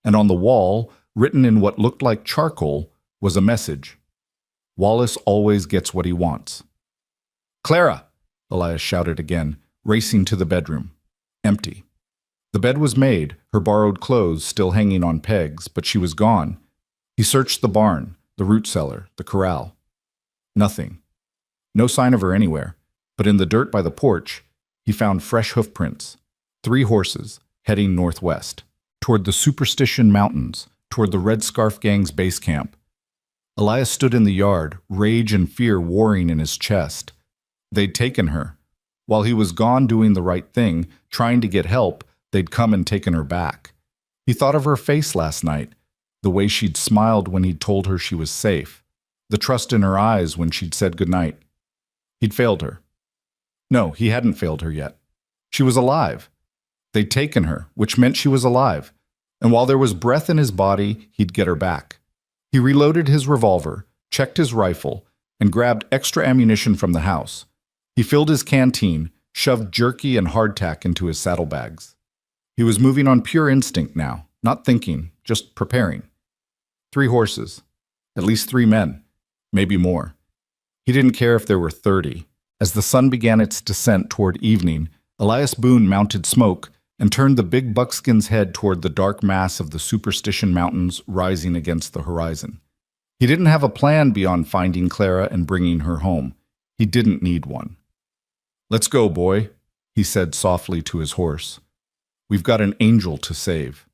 And on the wall, written in what looked like charcoal, was a message. Wallace always gets what he wants. Clara! Elias shouted again, racing to the bedroom. Empty. The bed was made, her borrowed clothes still hanging on pegs, but she was gone. He searched the barn, the root cellar, the corral. Nothing. No sign of her anywhere, but in the dirt by the porch, he found fresh hoofprints. 3 horses, heading northwest, toward the Superstition Mountains, toward the Red Scarf Gang's base camp. Elias stood in the yard, rage and fear warring in his chest. They'd taken her. While he was gone doing the right thing, trying to get help, they'd come and taken her back. He thought of her face last night, the way she'd smiled when he'd told her she was safe, the trust in her eyes when she'd said goodnight. He'd failed her. No, he hadn't failed her yet. She was alive. They'd taken her, which meant she was alive, and while there was breath in his body, he'd get her back. He reloaded his revolver, checked his rifle, and grabbed extra ammunition from the house. He filled his canteen, shoved jerky and hardtack into his saddlebags. He was moving on pure instinct now, not thinking, just preparing. 3 horses, at least 3 men, maybe more. He didn't care if there were 30. As the sun began its descent toward evening, Elias Boone mounted Smoke and turned the big buckskin's head toward the dark mass of the Superstition Mountains rising against the horizon. He didn't have a plan beyond finding Clara and bringing her home. He didn't need one. Let's go, boy, he said softly to his horse. We've got an angel to save.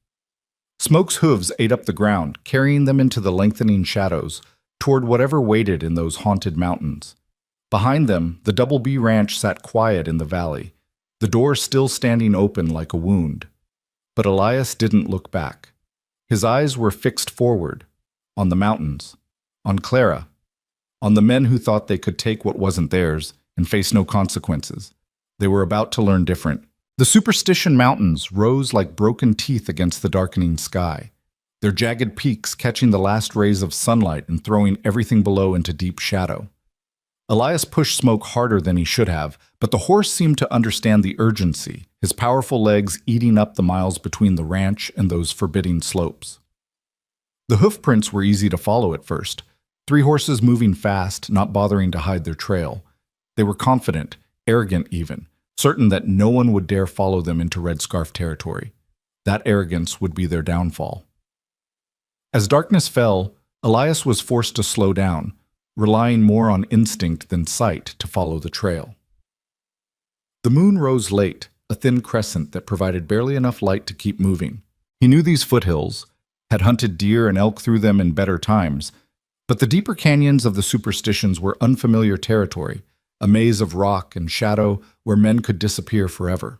Smoke's hooves ate up the ground, carrying them into the lengthening shadows, toward whatever waited in those haunted mountains. Behind them, the Double B Ranch sat quiet in the valley, the door still standing open like a wound. But Elias didn't look back. His eyes were fixed forward, on the mountains, on Clara, on the men who thought they could take what wasn't theirs and face no consequences. They were about to learn different. The Superstition Mountains rose like broken teeth against the darkening sky, their jagged peaks catching the last rays of sunlight and throwing everything below into deep shadow. Elias pushed Smoke harder than he should have, but the horse seemed to understand the urgency, his powerful legs eating up the miles between the ranch and those forbidding slopes. The hoofprints were easy to follow at first, 3 horses moving fast, not bothering to hide their trail. They were confident, arrogant even, certain that no one would dare follow them into Red Scarf territory. That arrogance would be their downfall. As darkness fell, Elias was forced to slow down, relying more on instinct than sight to follow the trail. The moon rose late, a thin crescent that provided barely enough light to keep moving. He knew these foothills, had hunted deer and elk through them in better times, but the deeper canyons of the superstitions were unfamiliar territory, a maze of rock and shadow where men could disappear forever.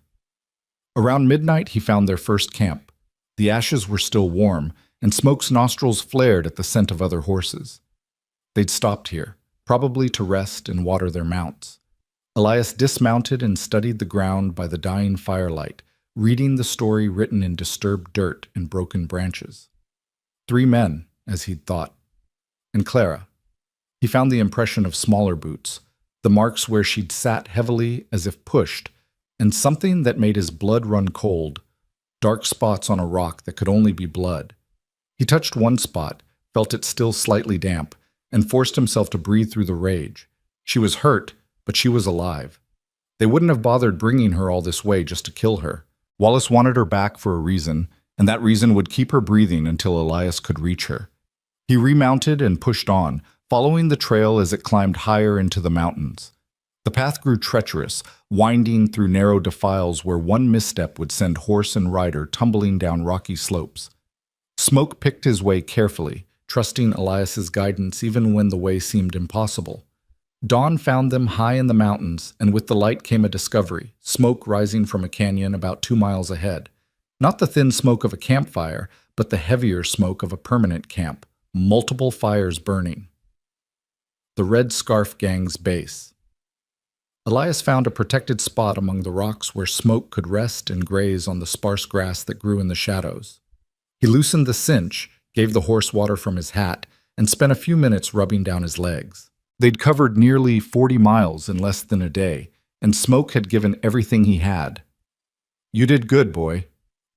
Around midnight he found their first camp. The ashes were still warm, and Smoke's nostrils flared at the scent of other horses. They'd stopped here, probably to rest and water their mounts. Elias dismounted and studied the ground by the dying firelight, reading the story written in disturbed dirt and broken branches. 3 men, as he'd thought. And Clara. He found the impression of smaller boots, the marks where she'd sat heavily as if pushed, and something that made his blood run cold, dark spots on a rock that could only be blood. He touched one spot, felt it still slightly damp, and forced himself to breathe through the rage. She was hurt, but she was alive. They wouldn't have bothered bringing her all this way just to kill her. Wallace wanted her back for a reason, and that reason would keep her breathing until Elias could reach her. He remounted and pushed on, following the trail as it climbed higher into the mountains. The path grew treacherous, winding through narrow defiles where one misstep would send horse and rider tumbling down rocky slopes. Smoke picked his way carefully, trusting Elias's guidance even when the way seemed impossible. Dawn found them high in the mountains, and with the light came a discovery, smoke rising from a canyon about 2 miles ahead. Not the thin smoke of a campfire, but the heavier smoke of a permanent camp, multiple fires burning. The Red Scarf Gang's base. Elias found a protected spot among the rocks where Smoke could rest and graze on the sparse grass that grew in the shadows. He loosened the cinch, gave the horse water from his hat, and spent a few minutes rubbing down his legs. They'd covered nearly 40 miles in less than a day, and Smoke had given everything he had. "You did good, boy,"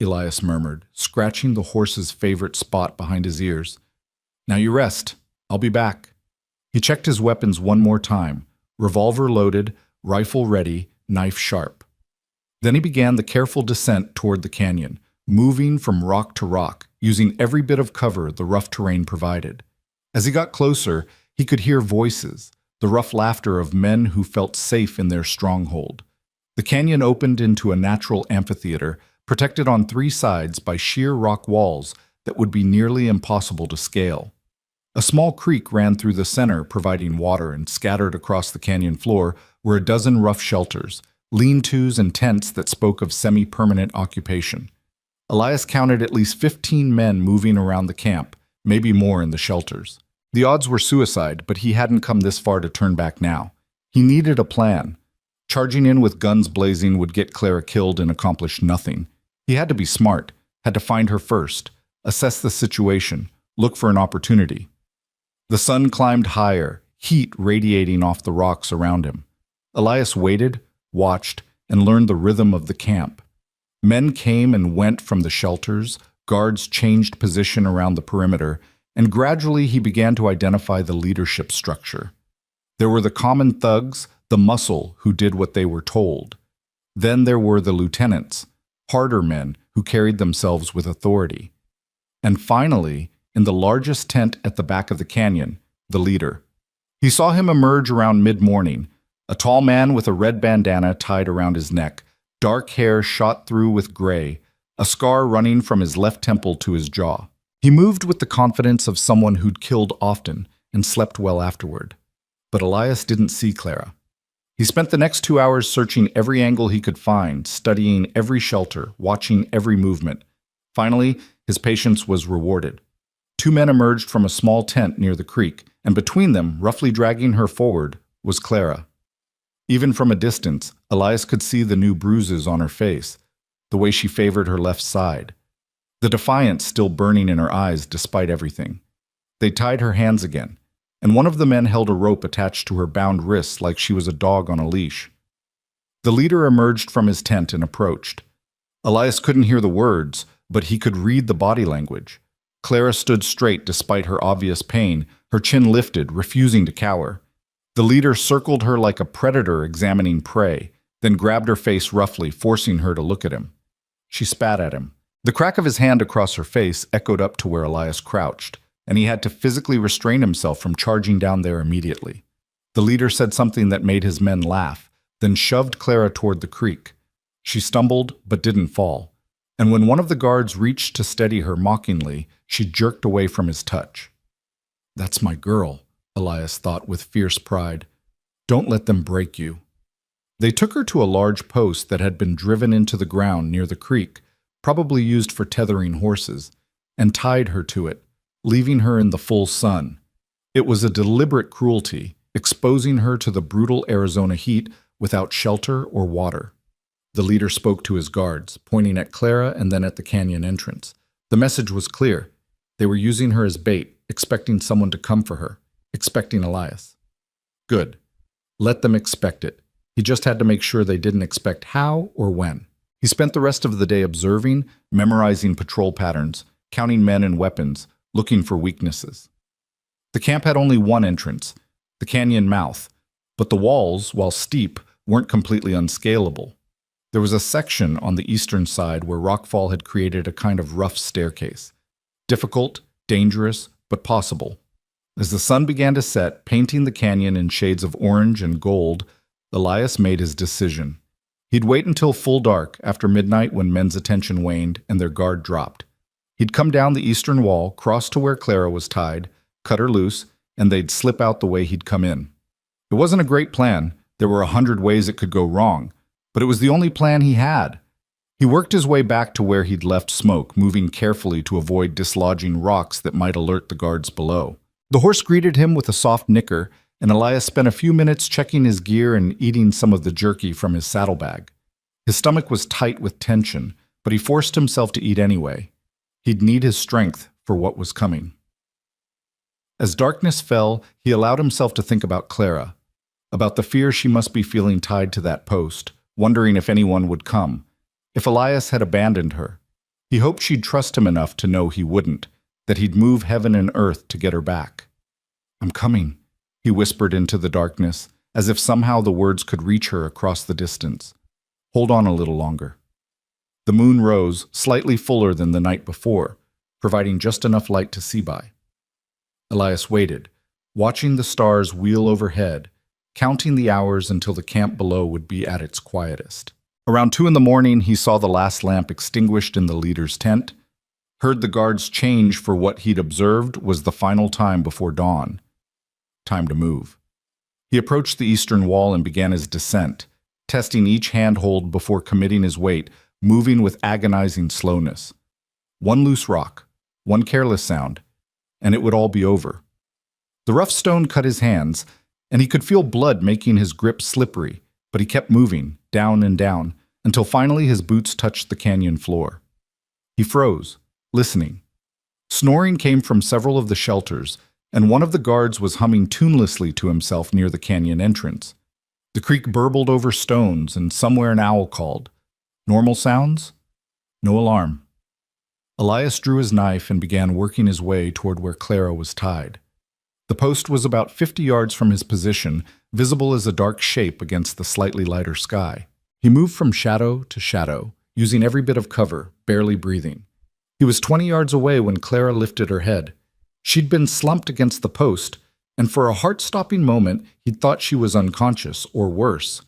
Elias murmured, scratching the horse's favorite spot behind his ears. "Now you rest. I'll be back." He checked his weapons one more time, revolver loaded, rifle ready, knife sharp. Then he began the careful descent toward the canyon, moving from rock to rock, using every bit of cover the rough terrain provided. As he got closer, he could hear voices, the rough laughter of men who felt safe in their stronghold. The canyon opened into a natural amphitheater, protected on 3 sides by sheer rock walls that would be nearly impossible to scale. A small creek ran through the center, providing water, and scattered across the canyon floor were a dozen rough shelters, lean-tos and tents that spoke of semi-permanent occupation. Elias counted at least 15 men moving around the camp, maybe more in the shelters. The odds were suicide, but he hadn't come this far to turn back now. He needed a plan. Charging in with guns blazing would get Clara killed and accomplish nothing. He had to be smart, had to find her first, assess the situation, look for an opportunity. The sun climbed higher, heat radiating off the rocks around him. Elias waited, watched, and learned the rhythm of the camp. Men came and went from the shelters, guards changed position around the perimeter, and gradually he began to identify the leadership structure. There were the common thugs, the muscle who did what they were told. Then there were the lieutenants, harder men who carried themselves with authority. And finally, in the largest tent at the back of the canyon, the leader. He saw him emerge around mid-morning, a tall man with a red bandana tied around his neck, dark hair shot through with gray, a scar running from his left temple to his jaw. He moved with the confidence of someone who'd killed often and slept well afterward. But Elias didn't see Clara. He spent the next 2 hours searching every angle he could find, studying every shelter, watching every movement. Finally, his patience was rewarded. 2 men emerged from a small tent near the creek, and between them, roughly dragging her forward, was Clara. Even from a distance, Elias could see the new bruises on her face, the way she favored her left side, the defiance still burning in her eyes despite everything. They tied her hands again, and one of the men held a rope attached to her bound wrists like she was a dog on a leash. The leader emerged from his tent and approached. Elias couldn't hear the words, but he could read the body language. Clara stood straight despite her obvious pain, her chin lifted, refusing to cower. The leader circled her like a predator examining prey, then grabbed her face roughly, forcing her to look at him. She spat at him. The crack of his hand across her face echoed up to where Elias crouched, and he had to physically restrain himself from charging down there immediately. The leader said something that made his men laugh, then shoved Clara toward the creek. She stumbled, but didn't fall, and when one of the guards reached to steady her mockingly, she jerked away from his touch. "That's my girl," Elias thought with fierce pride. "Don't let them break you." They took her to a large post that had been driven into the ground near the creek, probably used for tethering horses, and tied her to it, leaving her in the full sun. It was a deliberate cruelty, exposing her to the brutal Arizona heat without shelter or water. The leader spoke to his guards, pointing at Clara and then at the canyon entrance. The message was clear. They were using her as bait, expecting someone to come for her, expecting Elias. Good. Let them expect it. He just had to make sure they didn't expect how or when. He spent the rest of the day observing, memorizing patrol patterns, counting men and weapons, looking for weaknesses. The camp had only one entrance, the canyon mouth, but the walls, while steep, weren't completely unscalable. There was a section on the eastern side where rockfall had created a kind of rough staircase. Difficult, dangerous, but possible. As the sun began to set, painting the canyon in shades of orange and gold, Elias made his decision. He'd wait until full dark, after midnight when men's attention waned and their guard dropped. He'd come down the eastern wall, cross to where Clara was tied, cut her loose, and they'd slip out the way he'd come in. It wasn't a great plan. There were 100 ways it could go wrong, but it was the only plan he had. He worked his way back to where he'd left Smoke, moving carefully to avoid dislodging rocks that might alert the guards below. The horse greeted him with a soft nicker, and Elias spent a few minutes checking his gear and eating some of the jerky from his saddlebag. His stomach was tight with tension, but he forced himself to eat anyway. He'd need his strength for what was coming. As darkness fell, he allowed himself to think about Clara, about the fear she must be feeling tied to that post, wondering if anyone would come, if Elias had abandoned her. He hoped she'd trust him enough to know he wouldn't, that he'd move heaven and earth to get her back. "I'm coming," he whispered into the darkness, as if somehow the words could reach her across the distance. "Hold on a little longer." The moon rose, slightly fuller than the night before, providing just enough light to see by. Elias waited, watching the stars wheel overhead, counting the hours until the camp below would be at its quietest. Around 2 a.m, he saw the last lamp extinguished in the leader's tent, heard the guards change for what he'd observed was the final time before dawn. Time to move. He approached the eastern wall and began his descent, testing each handhold before committing his weight, moving with agonizing slowness. One loose rock, one careless sound, and it would all be over. The rough stone cut his hands, and he could feel blood making his grip slippery, but he kept moving, down and down, until finally his boots touched the canyon floor. He froze, listening. Snoring came from several of the shelters, and one of the guards was humming tunelessly to himself near the canyon entrance. The creek burbled over stones, and somewhere an owl called. Normal sounds? No alarm. Elias drew his knife and began working his way toward where Clara was tied. The post was about 50 yards from his position, visible as a dark shape against the slightly lighter sky. He moved from shadow to shadow, using every bit of cover, barely breathing. He was 20 yards away when Clara lifted her head. She'd been slumped against the post, and for a heart-stopping moment, he'd thought she was unconscious, or worse.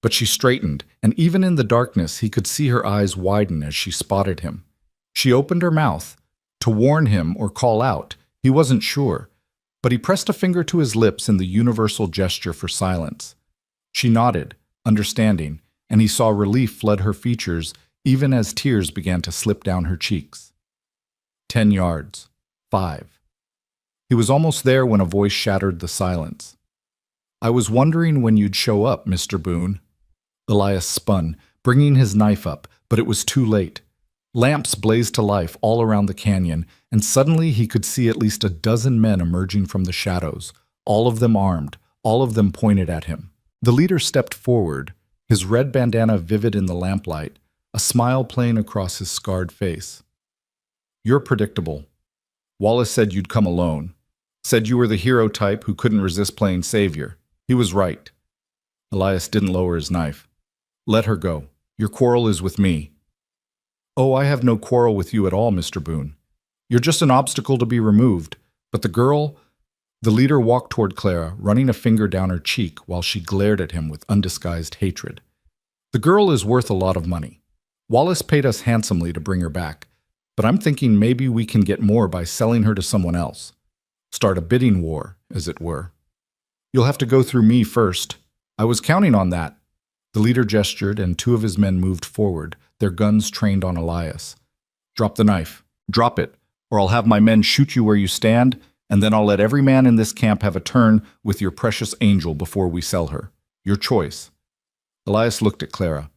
But she straightened, and even in the darkness, he could see her eyes widen as she spotted him. She opened her mouth, to warn him or call out. He wasn't sure, but he pressed a finger to his lips in the universal gesture for silence. She nodded, understanding, and he saw relief flood her features even as tears began to slip down her cheeks. 10 yards. 5. He was almost there when a voice shattered the silence. "I was wondering when you'd show up, Mr. Boone." Elias spun, bringing his knife up, but it was too late. Lamps blazed to life all around the canyon, and suddenly he could see at least a dozen men emerging from the shadows, all of them armed, all of them pointed at him. The leader stepped forward, his red bandana vivid in the lamplight, a smile playing across his scarred face. "You're predictable. Wallace said you'd come alone. Said you were the hero type who couldn't resist playing savior. He was right." Elias didn't lower his knife. "Let her go. Your quarrel is with me." "Oh, I have no quarrel with you at all, Mr. Boone. You're just an obstacle to be removed. But the girl—" The leader walked toward Clara, running a finger down her cheek while she glared at him with undisguised hatred. "The girl is worth a lot of money. Wallace paid us handsomely to bring her back, but I'm thinking maybe we can get more by selling her to someone else. Start a bidding war, as it were. You'll have to go through me first. I was counting on that." The leader gestured, and two of his men moved forward, their guns trained on Elias. "Drop the knife. Drop it, or I'll have my men shoot you where you stand, and then I'll let every man in this camp have a turn with your precious angel before we sell her. Your choice." Elias looked at Clara.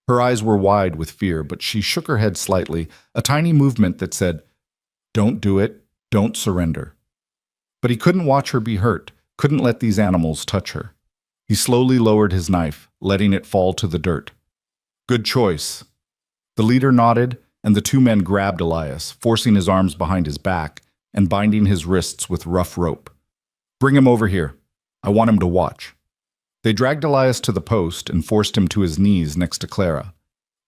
Her eyes were wide with fear, but she shook her head slightly, a tiny movement that said, "Don't do it. Don't surrender." But he couldn't watch her be hurt, couldn't let these animals touch her. He slowly lowered his knife, letting it fall to the dirt. "Good choice." The leader nodded, and the two men grabbed Elias, forcing his arms behind his back and binding his wrists with rough rope. "Bring him over here. I want him to watch." They dragged Elias to the post and forced him to his knees next to Clara.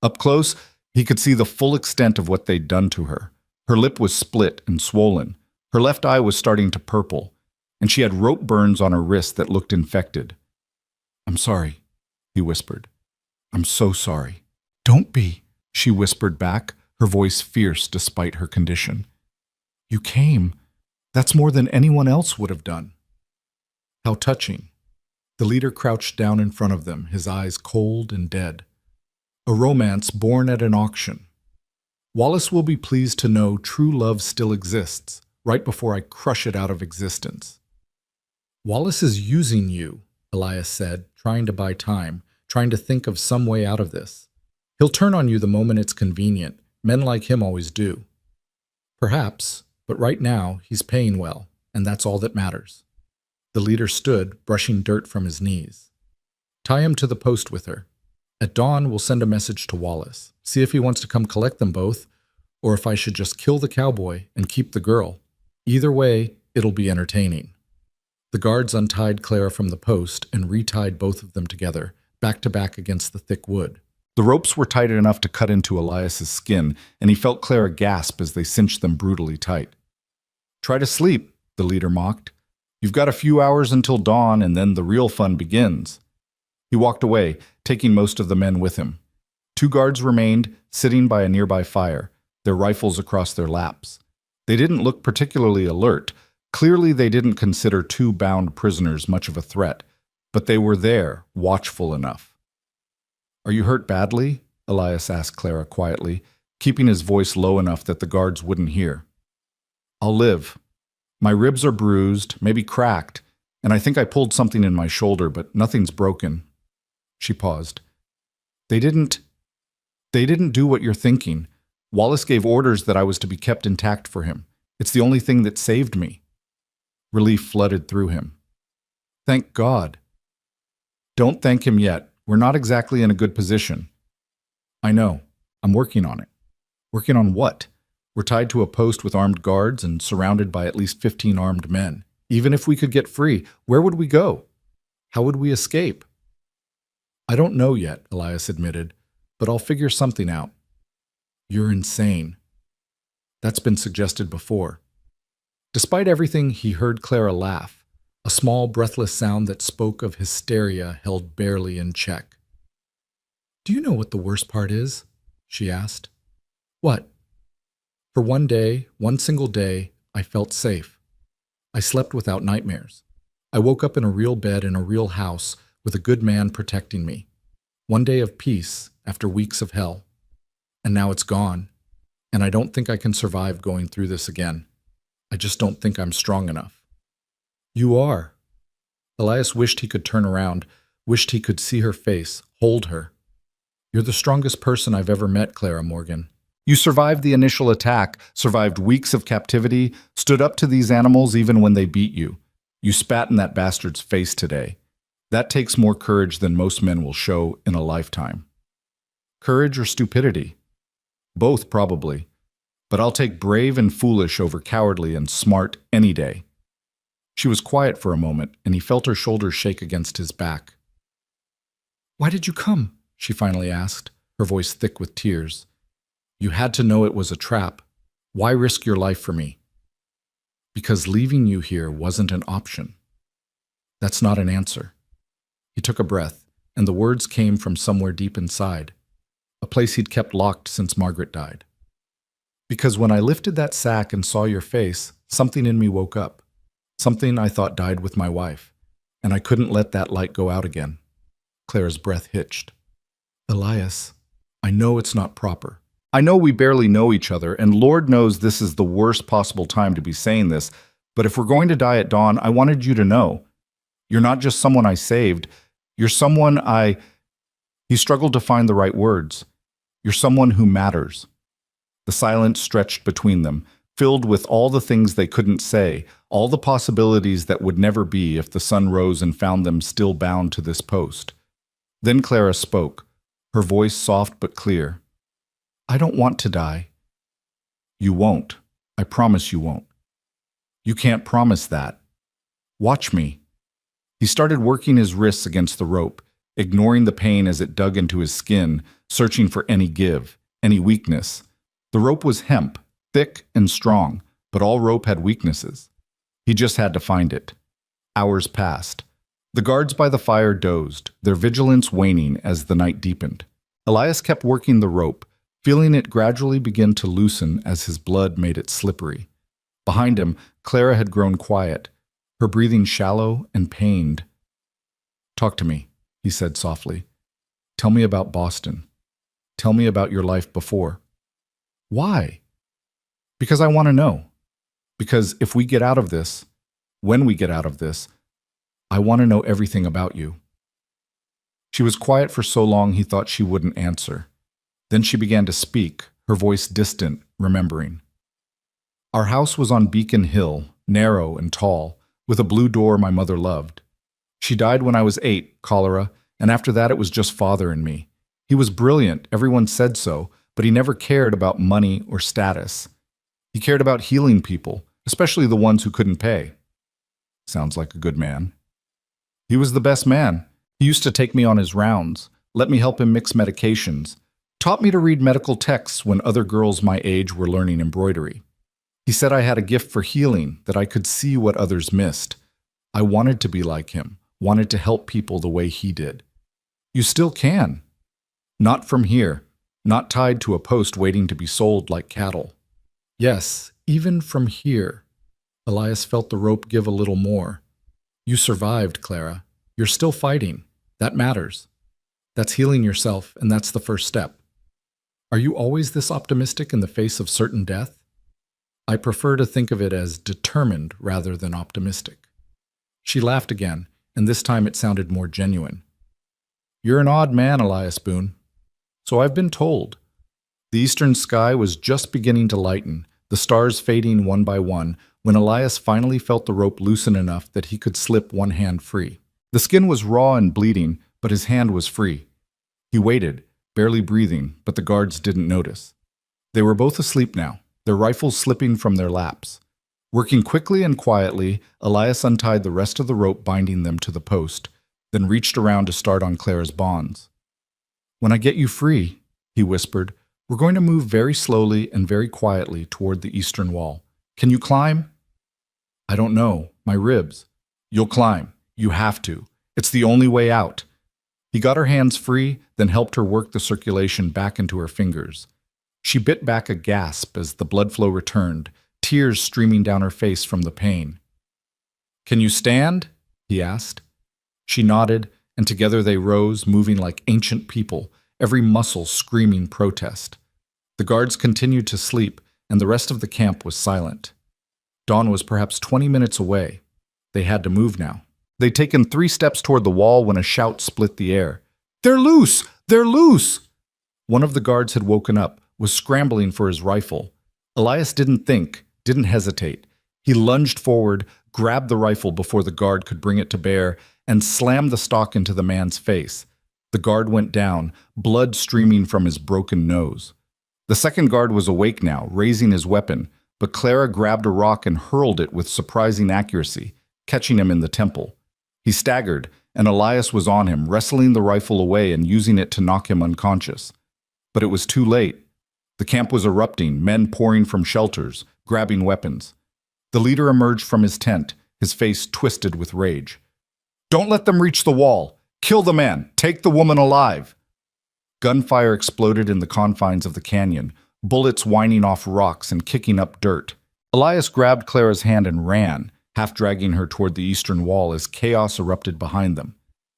Up close, he could see the full extent of what they'd done to her. Her lip was split and swollen. Her left eye was starting to purple, and she had rope burns on her wrist that looked infected. "I'm sorry," he whispered. "I'm so sorry." "Don't be," she whispered back, her voice fierce despite her condition. "You came. That's more than anyone else would have done." How touching. The leader crouched down in front of them, his eyes cold and dead. A romance born at an auction. "Wallace will be pleased to know true love still exists, right before I crush it out of existence." "Wallace is using you," Elias said, trying to buy time, trying to think of some way out of this. "He'll turn on you the moment it's convenient. Men like him always do." "Perhaps, but right now he's paying well, and that's all that matters." The leader stood, brushing dirt from his knees. "Tie him to the post with her. At dawn, we'll send a message to Wallace, see if he wants to come collect them both, or if I should just kill the cowboy and keep the girl. Either way, it'll be entertaining." The guards untied Clara from the post and retied both of them together, back to back against the thick wood. The ropes were tight enough to cut into Elias's skin, and he felt Clara gasp as they cinched them brutally tight. "Try to sleep," the leader mocked. "You've got a few hours until dawn, and then the real fun begins." He walked away, taking most of the men with him. Two guards remained, sitting by a nearby fire, their rifles across their laps. They didn't look particularly alert. Clearly they didn't consider two bound prisoners much of a threat, but they were there, watchful enough. "Are you hurt badly?" Elias asked Clara quietly, keeping his voice low enough that the guards wouldn't hear. "I'll live. My ribs are bruised, maybe cracked, and I think I pulled something in my shoulder, but nothing's broken." She paused. They didn't do what you're thinking. Wallace gave orders that I was to be kept intact for him. It's the only thing that saved me." Relief flooded through him. "Thank God." "Don't thank him yet. We're not exactly in a good position." "I know. I'm working on it." "Working on what?" "We're tied to a post with armed guards and surrounded by at least 15 armed men. Even if we could get free, where would we go? How would we escape?" "I don't know yet," Elias admitted, "but I'll figure something out." "You're insane." That's been suggested before. Despite everything, he heard Clara laugh, a small, breathless sound that spoke of hysteria held barely in check. "Do you know what the worst part is?" she asked. "What?" "For one day, one single day, I felt safe. I slept without nightmares. I woke up in a real bed in a real house with a good man protecting me. One day of peace after weeks of hell. And now it's gone, and I don't think I can survive going through this again. I just don't think I'm strong enough." "You are." Elias wished he could turn around, wished he could see her face, hold her. "You're the strongest person I've ever met, Clara Morgan. You survived the initial attack, survived weeks of captivity, stood up to these animals even when they beat you. You spat in that bastard's face today. That takes more courage than most men will show in a lifetime. Courage or stupidity? Both, probably. But I'll take brave and foolish over cowardly and smart any day. She was quiet for a moment, and he felt her shoulders shake against his back. "Why did you come?" she finally asked, her voice thick with tears. "You had to know it was a trap. Why risk your life for me?" "Because leaving you here wasn't an option." "That's not an answer." He took a breath, and the words came from somewhere deep inside, a place he'd kept locked since Margaret died. "Because when I lifted that sack and saw your face, something in me woke up. Something I thought died with my wife, and I couldn't let that light go out again." Clara's breath hitched. "Elias, I know it's not proper. I know we barely know each other, and Lord knows this is the worst possible time to be saying this, but if we're going to die at dawn, I wanted you to know. You're not just someone I saved. You're someone I—" He struggled to find the right words. "You're someone who matters." The silence stretched between them, filled with all the things they couldn't say, all the possibilities that would never be if the sun rose and found them still bound to this post. Then Clara spoke, her voice soft but clear. "I don't want to die." "You won't. I promise you won't." "You can't promise that. Watch me." He started working his wrists against the rope, ignoring the pain as it dug into his skin, searching for any give, any weakness. The rope was hemp, thick and strong, but all rope had weaknesses. He just had to find it. Hours passed. The guards by the fire dozed, their vigilance waning as the night deepened. Elias kept working the rope, feeling it gradually begin to loosen as his blood made it slippery. Behind him, Clara had grown quiet, her breathing shallow and pained. "Talk to me," he said softly. "Tell me about Boston. Tell me about your life before." "Why?" "Because I want to know. Because if we get out of this, when we get out of this, I want to know everything about you." She was quiet for so long he thought she wouldn't answer. Then she began to speak, her voice distant, remembering. "Our house was on Beacon Hill, narrow and tall, with a blue door my mother loved. She died when I was 8, cholera, and after that it was just Father and me. He was brilliant, everyone said so, but he never cared about money or status. He cared about healing people, especially the ones who couldn't pay." Sounds like a good man. "He was the best man. He used to take me on his rounds, let me help him mix medications, taught me to read medical texts when other girls my age were learning embroidery. He said I had a gift for healing, that I could see what others missed. I wanted to be like him, wanted to help people the way he did. You still can. Not from here, not tied to a post waiting to be sold like cattle." "Yes, even from here." Elias felt the rope give a little more. "You survived, Clara. You're still fighting. That matters. That's healing yourself, and that's the first step. Are you always this optimistic in the face of certain death?" "I prefer to think of it as determined rather than optimistic." She laughed again, and this time it sounded more genuine. "You're an odd man, Elias Boone." "So I've been told." The eastern sky was just beginning to lighten, the stars fading one by one, when Elias finally felt the rope loosen enough that he could slip one hand free. The skin was raw and bleeding, but his hand was free. He waited, barely breathing, but the guards didn't notice. They were both asleep now, their rifles slipping from their laps. Working quickly and quietly, Elias untied the rest of the rope binding them to the post, then reached around to start on Clara's bonds. "When I get you free," he whispered, "we're going to move very slowly and very quietly toward the eastern wall. Can you climb?" "I don't know. My ribs." "You'll climb. You have to. It's the only way out." He got her hands free, then helped her work the circulation back into her fingers. She bit back a gasp as the blood flow returned, tears streaming down her face from the pain. "Can you stand?" he asked. She nodded, and together they rose, moving like ancient people, every muscle screaming protest. The guards continued to sleep, and the rest of the camp was silent. Dawn was perhaps 20 minutes away. They had to move now. They'd taken 3 steps toward the wall when a shout split the air. "They're loose! They're loose!" One of the guards had woken up, was scrambling for his rifle. Elias didn't think, didn't hesitate. He lunged forward, grabbed the rifle before the guard could bring it to bear, and slammed the stock into the man's face. The guard went down, blood streaming from his broken nose. The second guard was awake now, raising his weapon, but Clara grabbed a rock and hurled it with surprising accuracy, catching him in the temple. He staggered, and Elias was on him, wrestling the rifle away and using it to knock him unconscious. But it was too late. The camp was erupting, men pouring from shelters, grabbing weapons. The leader emerged from his tent, his face twisted with rage. "Don't let them reach the wall! Kill the man! Take the woman alive!" Gunfire exploded in the confines of the canyon, bullets whining off rocks and kicking up dirt. Elias grabbed Clara's hand and ran, half dragging her toward the eastern wall as chaos erupted behind them.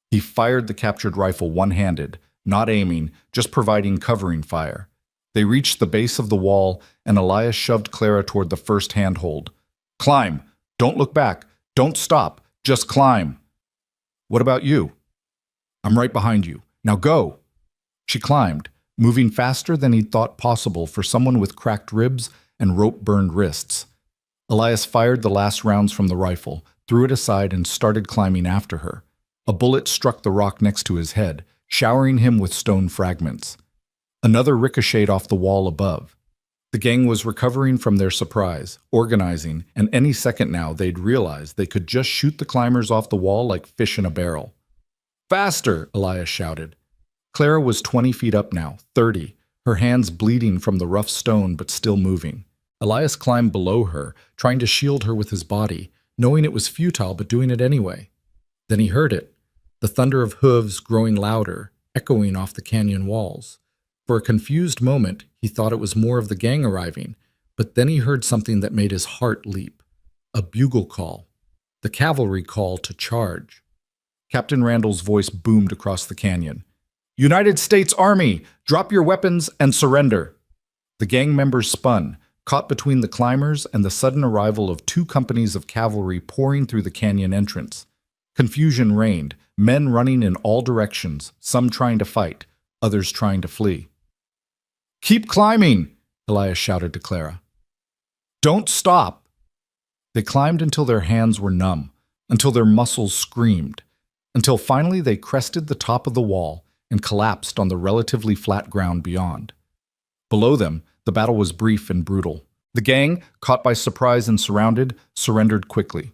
He fired the captured rifle one-handed, not aiming, just providing covering fire. They reached the base of the wall, and Elias shoved Clara toward the first handhold. "Climb! Don't look back! Don't stop! Just climb!" "What about you?" "I'm right behind you. Now go!" She climbed, moving faster than he'd thought possible for someone with cracked ribs and rope-burned wrists. Elias fired the last rounds from the rifle, threw it aside, and started climbing after her. A bullet struck the rock next to his head, showering him with stone fragments. Another ricocheted off the wall above. The gang was recovering from their surprise, organizing, and any second now they'd realize they could just shoot the climbers off the wall like fish in a barrel. "Faster!" Elias shouted. Clara was 20 feet up now, 30, her hands bleeding from the rough stone but still moving. Elias climbed below her, trying to shield her with his body, knowing it was futile but doing it anyway. Then he heard it, the thunder of hooves growing louder, echoing off the canyon walls. For a confused moment, he thought it was more of the gang arriving, but then he heard something that made his heart leap. A bugle call. The cavalry call to charge. Captain Randall's voice boomed across the canyon. "United States Army! Drop your weapons and surrender!" The gang members spun, caught between the climbers and the sudden arrival of 2 companies of cavalry pouring through the canyon entrance. Confusion reigned, men running in all directions, some trying to fight, others trying to flee. "Keep climbing!" Elias shouted to Clara. "Don't stop!" They climbed until their hands were numb, until their muscles screamed, until finally they crested the top of the wall and collapsed on the relatively flat ground beyond. Below them, the battle was brief and brutal. The gang, caught by surprise and surrounded, surrendered quickly.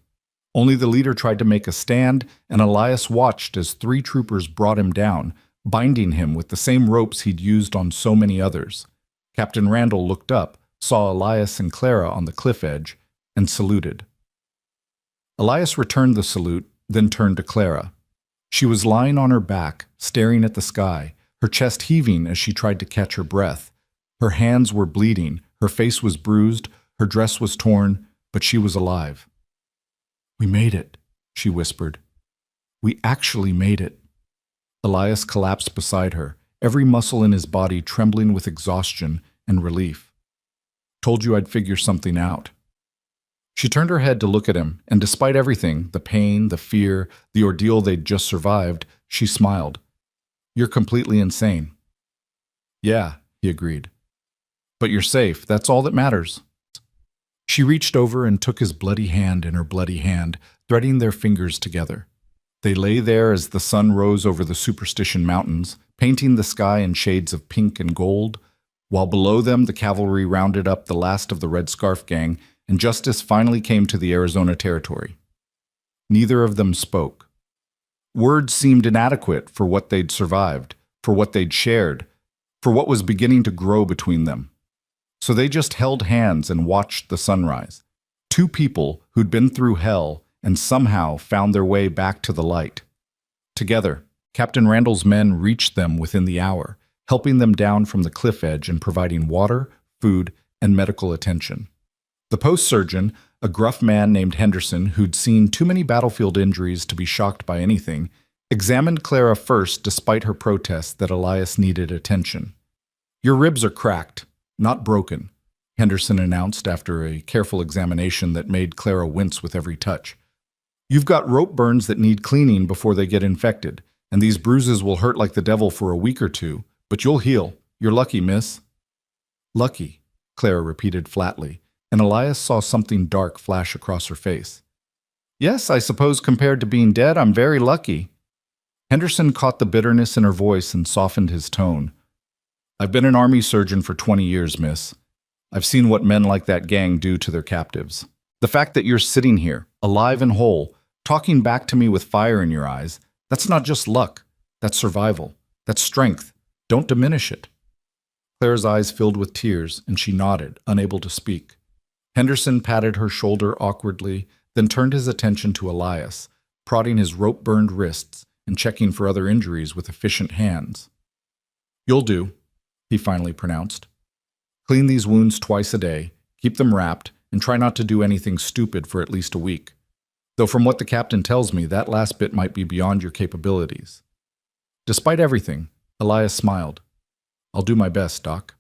Only the leader tried to make a stand, and Elias watched as 3 troopers brought him down, binding him with the same ropes he'd used on so many others. Captain Randall looked up, saw Elias and Clara on the cliff edge, and saluted. Elias returned the salute, then turned to Clara. She was lying on her back, staring at the sky, her chest heaving as she tried to catch her breath. Her hands were bleeding, her face was bruised, her dress was torn, but she was alive. "We made it," she whispered. "We actually made it." Elias collapsed beside her, every muscle in his body trembling with exhaustion and relief. "Told you I'd figure something out." She turned her head to look at him, and despite everything, the pain, the fear, the ordeal they'd just survived, she smiled. "You're completely insane." "Yeah," he agreed. "But you're safe. That's all that matters." She reached over and took his bloody hand in her bloody hand, threading their fingers together. They lay there as the sun rose over the Superstition Mountains, painting the sky in shades of pink and gold, while below them the cavalry rounded up the last of the Red Scarf Gang, and justice finally came to the Arizona Territory. Neither of them spoke. Words seemed inadequate for what they'd survived, for what they'd shared, for what was beginning to grow between them. So they just held hands and watched the sunrise. 2 people who'd been through hell and somehow found their way back to the light. Together, Captain Randall's men reached them within the hour, helping them down from the cliff edge and providing water, food, and medical attention. The post surgeon, a gruff man named Henderson who'd seen too many battlefield injuries to be shocked by anything, examined Clara first despite her protest that Elias needed attention. "Your ribs are cracked, not broken," Henderson announced after a careful examination that made Clara wince with every touch. "You've got rope burns that need cleaning before they get infected, and these bruises will hurt like the devil for a week or 2, but you'll heal. You're lucky, miss." "Lucky," Clara repeated flatly, and Elias saw something dark flash across her face. Yes, I suppose compared to being dead, I'm very lucky. Henderson caught the bitterness in her voice and softened his tone. I've been an army surgeon for 20 years, miss. I've seen what men like that gang do to their captives. The fact that you're sitting here, alive and whole, talking back to me with fire in your eyes, that's not just luck. That's survival. That's strength. Don't diminish it. Claire's eyes filled with tears, and she nodded, unable to speak. Henderson patted her shoulder awkwardly, then turned his attention to Elias, prodding his rope-burned wrists and checking for other injuries with efficient hands. You'll do, he finally pronounced. Clean these wounds twice a day, keep them wrapped, and try not to do anything stupid for at least a week. Though from what the captain tells me, that last bit might be beyond your capabilities. Despite everything, Elias smiled. I'll do my best, Doc.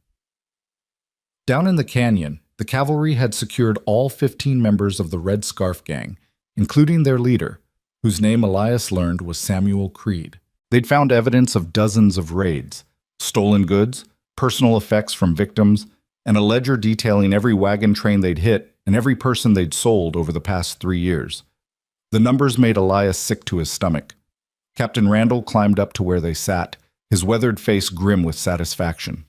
Down in the canyon, the cavalry had secured all 15 members of the Red Scarf Gang, including their leader, whose name Elias learned was Samuel Creed. They'd found evidence of dozens of raids, stolen goods, personal effects from victims, and a ledger detailing every wagon train they'd hit and every person they'd sold over the past 3 years. The numbers made Elias sick to his stomach. Captain Randall climbed up to where they sat, his weathered face grim with satisfaction.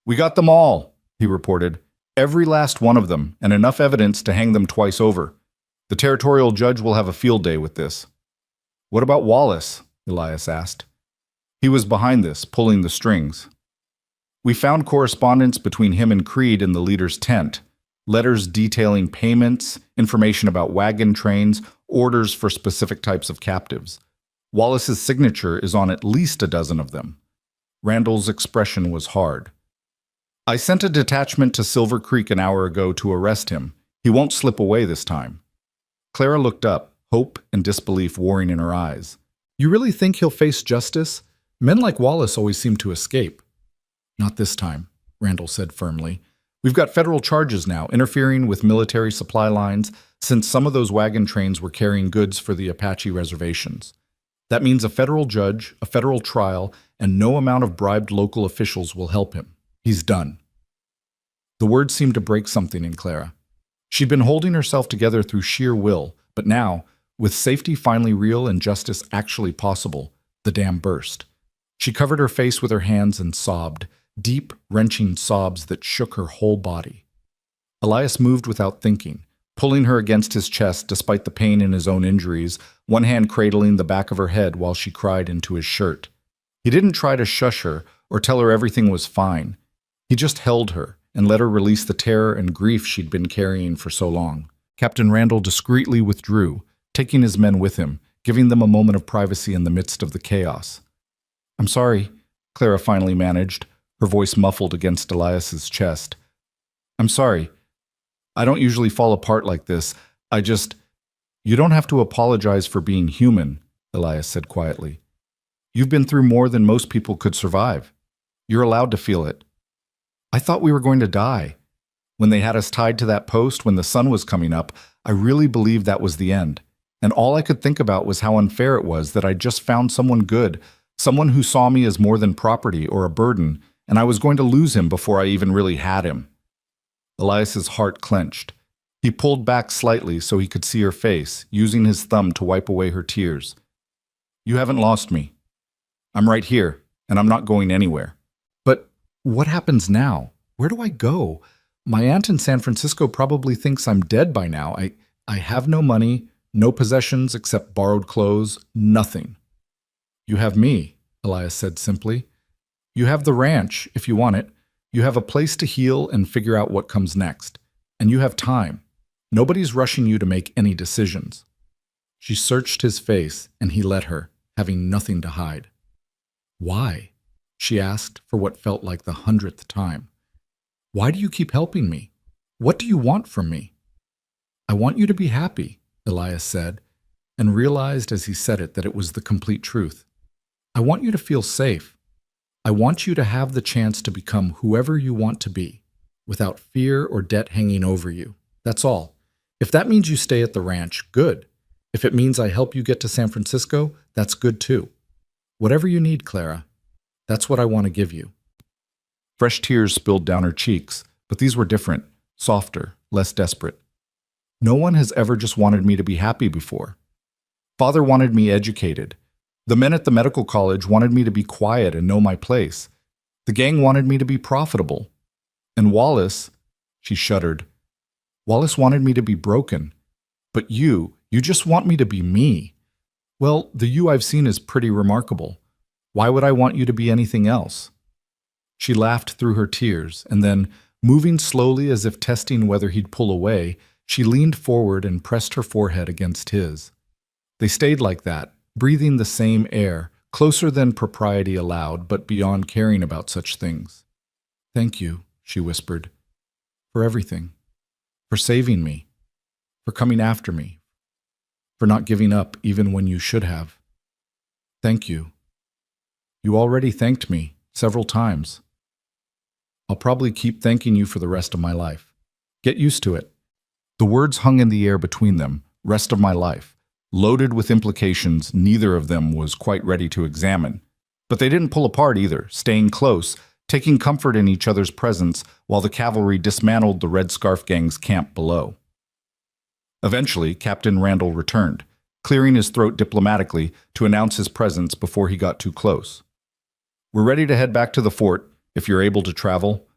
We got them all, he reported. Every last one of them, and enough evidence to hang them twice over. The territorial judge will have a field day with this. What about Lawless? Elias asked. He was behind this, pulling the strings. We found correspondence between him and Creed in the leader's tent. Letters detailing payments, information about wagon trains, orders for specific types of captives. Wallace's signature is on at least a dozen of them. Randall's expression was hard. I sent a detachment to Silver Creek an hour ago to arrest him. He won't slip away this time. Clara looked up, hope and disbelief warring in her eyes. You really think he'll face justice? Men like Wallace always seem to escape. Not this time, Randall said firmly. We've got federal charges now, interfering with military supply lines, since some of those wagon trains were carrying goods for the Apache reservations. That means a federal judge, a federal trial, and no amount of bribed local officials will help him. He's done. The words seemed to break something in Clara. She'd been holding herself together through sheer will, but now, with safety finally real and justice actually possible, the dam burst. She covered her face with her hands and sobbed, deep, wrenching sobs that shook her whole body. Elias moved without thinking, pulling her against his chest despite the pain in his own injuries, one hand cradling the back of her head while she cried into his shirt. He didn't try to shush her or tell her everything was fine. He just held her and let her release the terror and grief she'd been carrying for so long. Captain Randall discreetly withdrew, taking his men with him, giving them a moment of privacy in the midst of the chaos. I'm sorry, Clara finally managed, her voice muffled against Elias's chest. I'm sorry. I don't usually fall apart like this. You don't have to apologize for being human, Elias said quietly. You've been through more than most people could survive. You're allowed to feel it. I thought we were going to die. When they had us tied to that post when the sun was coming up, I really believed that was the end. And all I could think about was how unfair it was that I just found someone good, someone who saw me as more than property or a burden, and I was going to lose him before I even really had him. Elias's heart clenched. He pulled back slightly so he could see her face, using his thumb to wipe away her tears. You haven't lost me. I'm right here, and I'm not going anywhere. But what happens now? Where do I go? My aunt in San Francisco probably thinks I'm dead by now. I have no money, no possessions except borrowed clothes, nothing. You have me, Elias said simply. You have the ranch, if you want it. You have a place to heal and figure out what comes next. And you have time. Nobody's rushing you to make any decisions. She searched his face, and he let her, having nothing to hide. Why? She asked for what felt like the 100th time. Why do you keep helping me? What do you want from me? I want you to be happy, Elias said, and realized as he said it that it was the complete truth. I want you to feel safe. I want you to have the chance to become whoever you want to be, without fear or debt hanging over you. That's all. If that means you stay at the ranch, good. If it means I help you get to San Francisco, that's good too. Whatever you need, Clara, that's what I want to give you. Fresh tears spilled down her cheeks, but these were different, softer, less desperate. No one has ever just wanted me to be happy before. Father wanted me educated. The men at the medical college wanted me to be quiet and know my place. The gang wanted me to be profitable. And Wallace, she shuddered, Wallace wanted me to be broken. But you just want me to be me. Well, the you I've seen is pretty remarkable. Why would I want you to be anything else? She laughed through her tears, and then, moving slowly as if testing whether he'd pull away, she leaned forward and pressed her forehead against his. They stayed like that, breathing the same air, closer than propriety allowed, but beyond caring about such things. "Thank you," she whispered, "for everything. For saving me. For coming after me. For not giving up even when you should have. Thank you. You already thanked me several times. I'll probably keep thanking you for the rest of my life. Get used to it." The words hung in the air between them, rest of my life, loaded with implications neither of them was quite ready to examine. But they didn't pull apart either, staying close, taking comfort in each other's presence while the cavalry dismantled the Red Scarf Gang's camp below. Eventually, Captain Randall returned, clearing his throat diplomatically to announce his presence before he got too close. "We're ready to head back to the fort, if you're able to travel.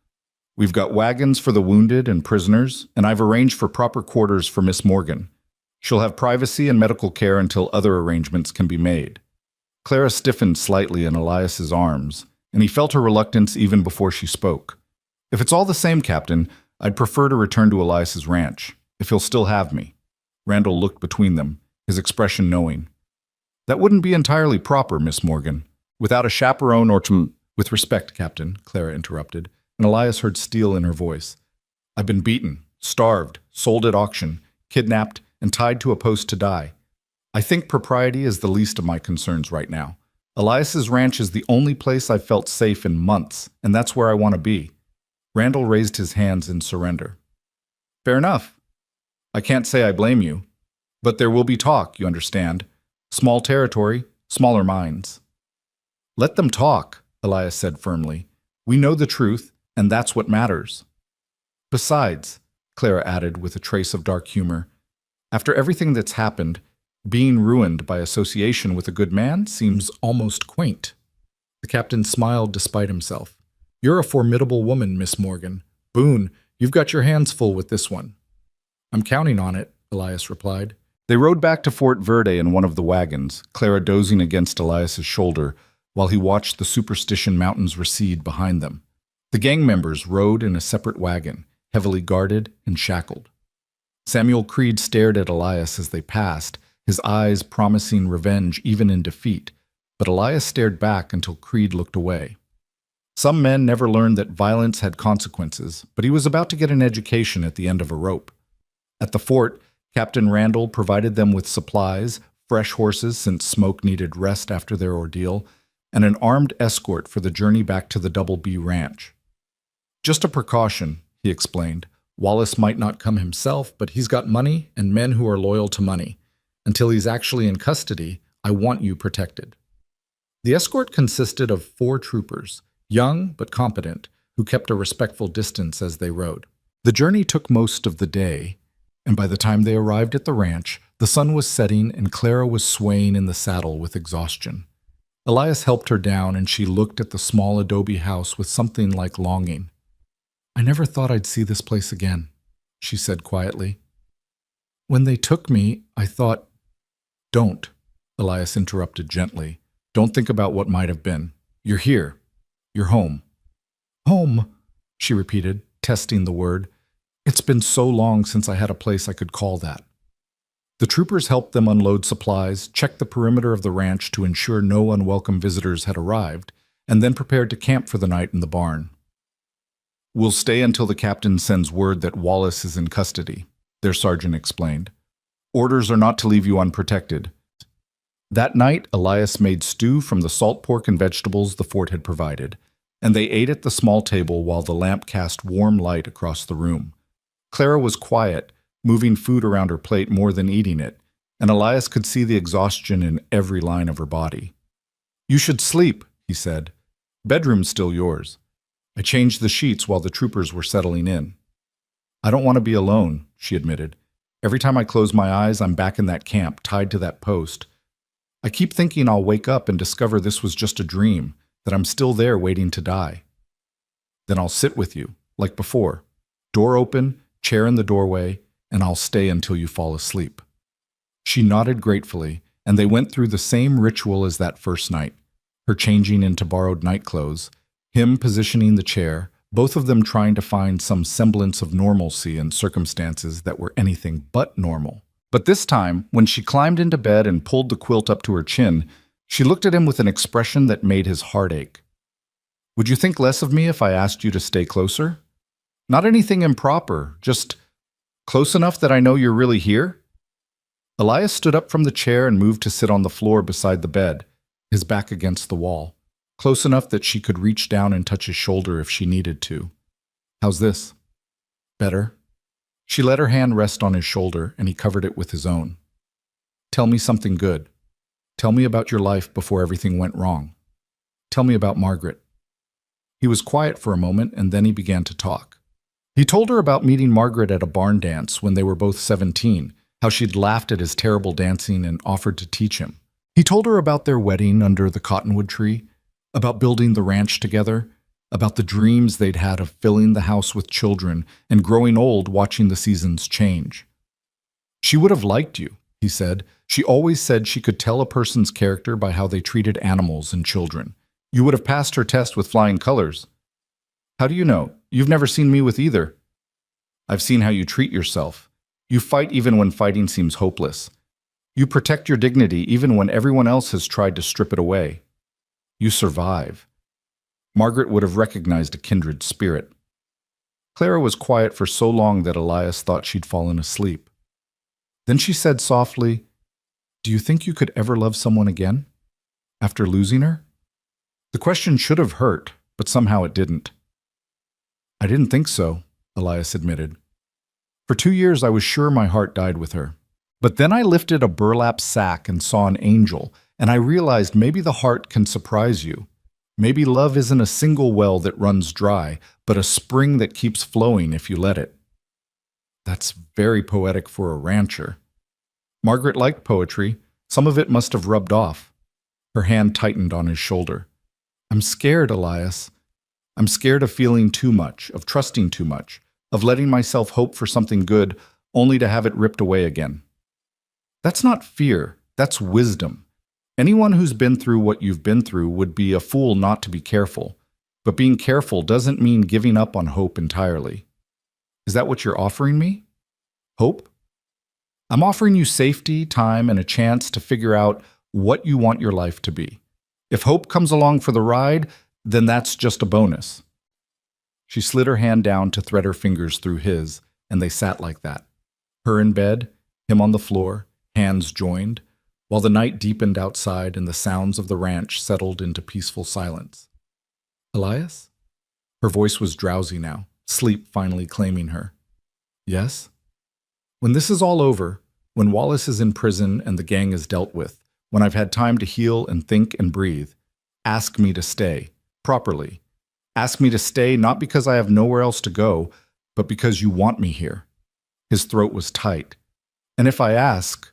We've got wagons for the wounded and prisoners, and I've arranged for proper quarters for Miss Morgan. She'll have privacy and medical care until other arrangements can be made." Clara stiffened slightly in Elias's arms, and he felt her reluctance even before she spoke. "If it's all the same, Captain, I'd prefer to return to Elias's ranch, if he'll still have me." Randall looked between them, his expression knowing. "That wouldn't be entirely proper, Miss Morgan. Without a chaperone or to—" "With respect, Captain," Clara interrupted, and Elias heard steel in her voice. "I've been beaten, starved, sold at auction, kidnapped, and tied to a post to die. I think propriety is the least of my concerns right now. Elias's ranch is the only place I've felt safe in months, and that's where I want to be." Randall raised his hands in surrender. "Fair enough. I can't say I blame you. But there will be talk, you understand. Small territory, smaller minds." "Let them talk," Elias said firmly. "We know the truth, and that's what matters." "Besides," Clara added with a trace of dark humor, "after everything that's happened, being ruined by association with a good man seems almost quaint." The captain smiled despite himself. "You're a formidable woman, Miss Morgan. Boone, you've got your hands full with this one." "I'm counting on it," Elias replied. They rode back to Fort Verde in one of the wagons, Clara dozing against Elias's shoulder, while he watched the Superstition Mountains recede behind them. The gang members rode in a separate wagon, heavily guarded and shackled. Samuel Creed stared at Elias as they passed, his eyes promising revenge even in defeat, but Elias stared back until Creed looked away. Some men never learned that violence had consequences, but he was about to get an education at the end of a rope. At the fort, Captain Randall provided them with supplies, fresh horses since Smoke needed rest after their ordeal, and an armed escort for the journey back to the Double B Ranch. "Just a precaution," he explained. "Wallace might not come himself, but he's got money and men who are loyal to money. Until he's actually in custody, I want you protected." The escort consisted of 4 troopers, young but competent, who kept a respectful distance as they rode. The journey took most of the day, and by the time they arrived at the ranch, the sun was setting and Clara was swaying in the saddle with exhaustion. Elias helped her down, and she looked at the small adobe house with something like longing. "I never thought I'd see this place again," she said quietly. "When they took me, I thought—" "Don't," Elias interrupted gently. "Don't think about what might have been. You're here. You're home." "Home," she repeated, testing the word. "It's been so long since I had a place I could call that." The troopers helped them unload supplies, checked the perimeter of the ranch to ensure no unwelcome visitors had arrived, and then prepared to camp for the night in the barn. "We'll stay until the captain sends word that Wallace is in custody," their sergeant explained. "Orders are not to leave you unprotected." That night, Elias made stew from the salt pork and vegetables the fort had provided, and they ate at the small table while the lamp cast warm light across the room. Clara was quiet, moving food around her plate more than eating it, and Elias could see the exhaustion in every line of her body. "You should sleep," he said. "Bedroom's still yours. I changed the sheets while the troopers were settling in." "I don't want to be alone," she admitted. Every time I close my eyes, I'm back in that camp, tied to that post. I keep thinking I'll wake up and discover this was just a dream, that I'm still there waiting to die. Then I'll sit with you, like before. Door open, chair in the doorway, and I'll stay until you fall asleep." She nodded gratefully, and they went through the same ritual as that first night. Her changing into borrowed night clothes, him positioning the chair, both of them trying to find some semblance of normalcy in circumstances that were anything but normal. But this time, when she climbed into bed and pulled the quilt up to her chin, she looked at him with an expression that made his heart ache. "Would you think less of me if I asked you to stay closer? Not anything improper, just close enough that I know you're really here?" Elias stood up from the chair and moved to sit on the floor beside the bed, his back against the wall, close enough that she could reach down and touch his shoulder if she needed to. "How's this? Better?" She let her hand rest on his shoulder, and he covered it with his own. "Tell me something good. Tell me about your life before everything went wrong. Tell me about Margaret." He was quiet for a moment, and then he began to talk. He told her about meeting Margaret at a barn dance when they were both 17, how she'd laughed at his terrible dancing and offered to teach him. He told her about their wedding under the cottonwood tree, about building the ranch together, about the dreams they'd had of filling the house with children and growing old watching the seasons change. "She would have liked you," he said. "She always said she could tell a person's character by how they treated animals and children. You would have passed her test with flying colors." "How do you know? You've never seen me with either." "I've seen how you treat yourself. You fight even when fighting seems hopeless. You protect your dignity even when everyone else has tried to strip it away. You survive." Margaret would have recognized a kindred spirit. Clara was quiet for so long that Elias thought she'd fallen asleep. Then she said softly, "Do you think you could ever love someone again? After losing her?" The question should have hurt, but somehow it didn't. "I didn't think so," Elias admitted. "For 2 years I was sure my heart died with her. But then I lifted a burlap sack and saw an angel, and I realized maybe the heart can surprise you. Maybe love isn't a single well that runs dry, but a spring that keeps flowing if you let it." That's very poetic for a rancher. Margaret liked poetry. Some of it must have rubbed off. Her hand tightened on his shoulder. "I'm scared, Elias. I'm scared of feeling too much, of trusting too much, of letting myself hope for something good only to have it ripped away again." That's not fear, that's wisdom. Anyone who's been through what you've been through would be a fool not to be careful. But being careful doesn't mean giving up on hope entirely. Is that what you're offering me? Hope? I'm offering you safety, time, and a chance to figure out what you want your life to be. If hope comes along for the ride, then that's just a bonus. She slid her hand down to thread her fingers through his, and they sat like that. Her in bed, him on the floor, hands joined, while the night deepened outside and the sounds of the ranch settled into peaceful silence. "Elias?" Her voice was drowsy now, sleep finally claiming her. "Yes?" "When this is all over, when Wallace is in prison and the gang is dealt with, when I've had time to heal and think and breathe, ask me to stay, properly. Ask me to stay not because I have nowhere else to go, but because you want me here." His throat was tight. "And if I ask,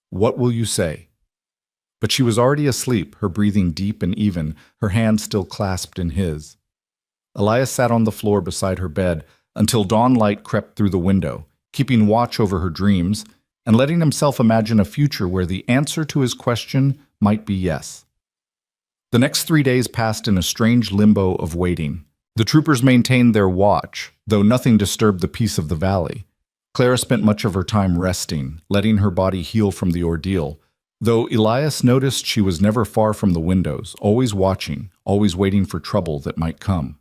what will you say?" But she was already asleep, her breathing deep and even, her hand still clasped in his. Elias sat on the floor beside her bed until dawn light crept through the window, keeping watch over her dreams and letting himself imagine a future where the answer to his question might be yes. The next 3 days passed in a strange limbo of waiting. The troopers maintained their watch, though nothing disturbed the peace of the valley. Clara spent much of her time resting, letting her body heal from the ordeal, though Elias noticed she was never far from the windows, always watching, always waiting for trouble that might come.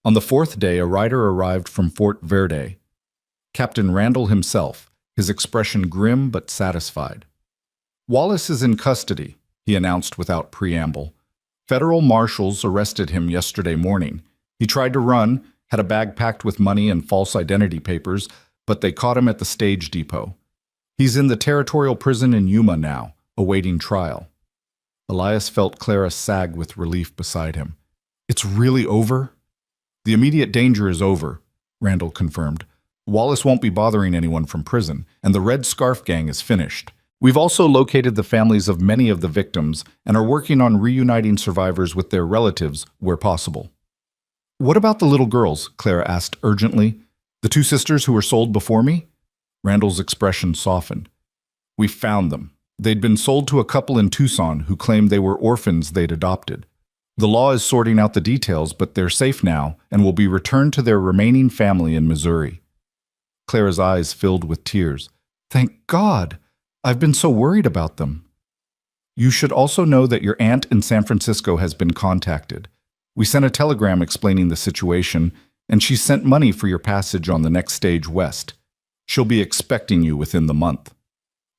On the 4th day, a rider arrived from Fort Verde. Captain Randall himself, his expression grim but satisfied. "Wallace is in custody," he announced without preamble. "Federal marshals arrested him yesterday morning. He tried to run, had a bag packed with money and false identity papers, but they caught him at the stage depot. He's in the territorial prison in Yuma now, awaiting trial." Elias felt Clara sag with relief beside him. "It's really over?" "The immediate danger is over," Randall confirmed. Wallace won't be bothering anyone from prison, and the Red Scarf Gang is finished. We've also located the families of many of the victims and are working on reuniting survivors with their relatives where possible. What about the little girls? Clara asked urgently. The two sisters who were sold before me? Randall's expression softened. We found them. They'd been sold to a couple in Tucson who claimed they were orphans they'd adopted. The law is sorting out the details, but they're safe now and will be returned to their remaining family in Missouri. Clara's eyes filled with tears. Thank God! I've been so worried about them. You should also know that your aunt in San Francisco has been contacted. We sent a telegram explaining the situation, and she sent money for your passage on the next stage west. She'll be expecting you within the month.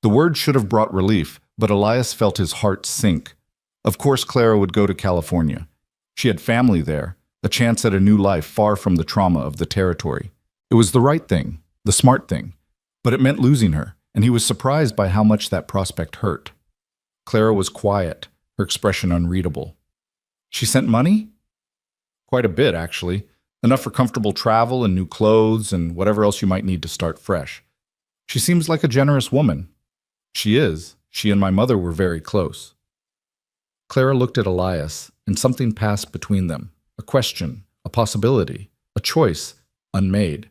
The word should have brought relief, but Elias felt his heart sink. Of course Clara would go to California. She had family there, a chance at a new life far from the trauma of the territory. It was the right thing, the smart thing, but it meant losing her, and he was surprised by how much that prospect hurt. Clara was quiet, her expression unreadable. She sent money? Quite a bit, actually. Enough for comfortable travel and new clothes and whatever else you might need to start fresh. She seems like a generous woman. She is. She and my mother were very close. Clara looked at Elias, and something passed between them. A question, a possibility, a choice, unmade.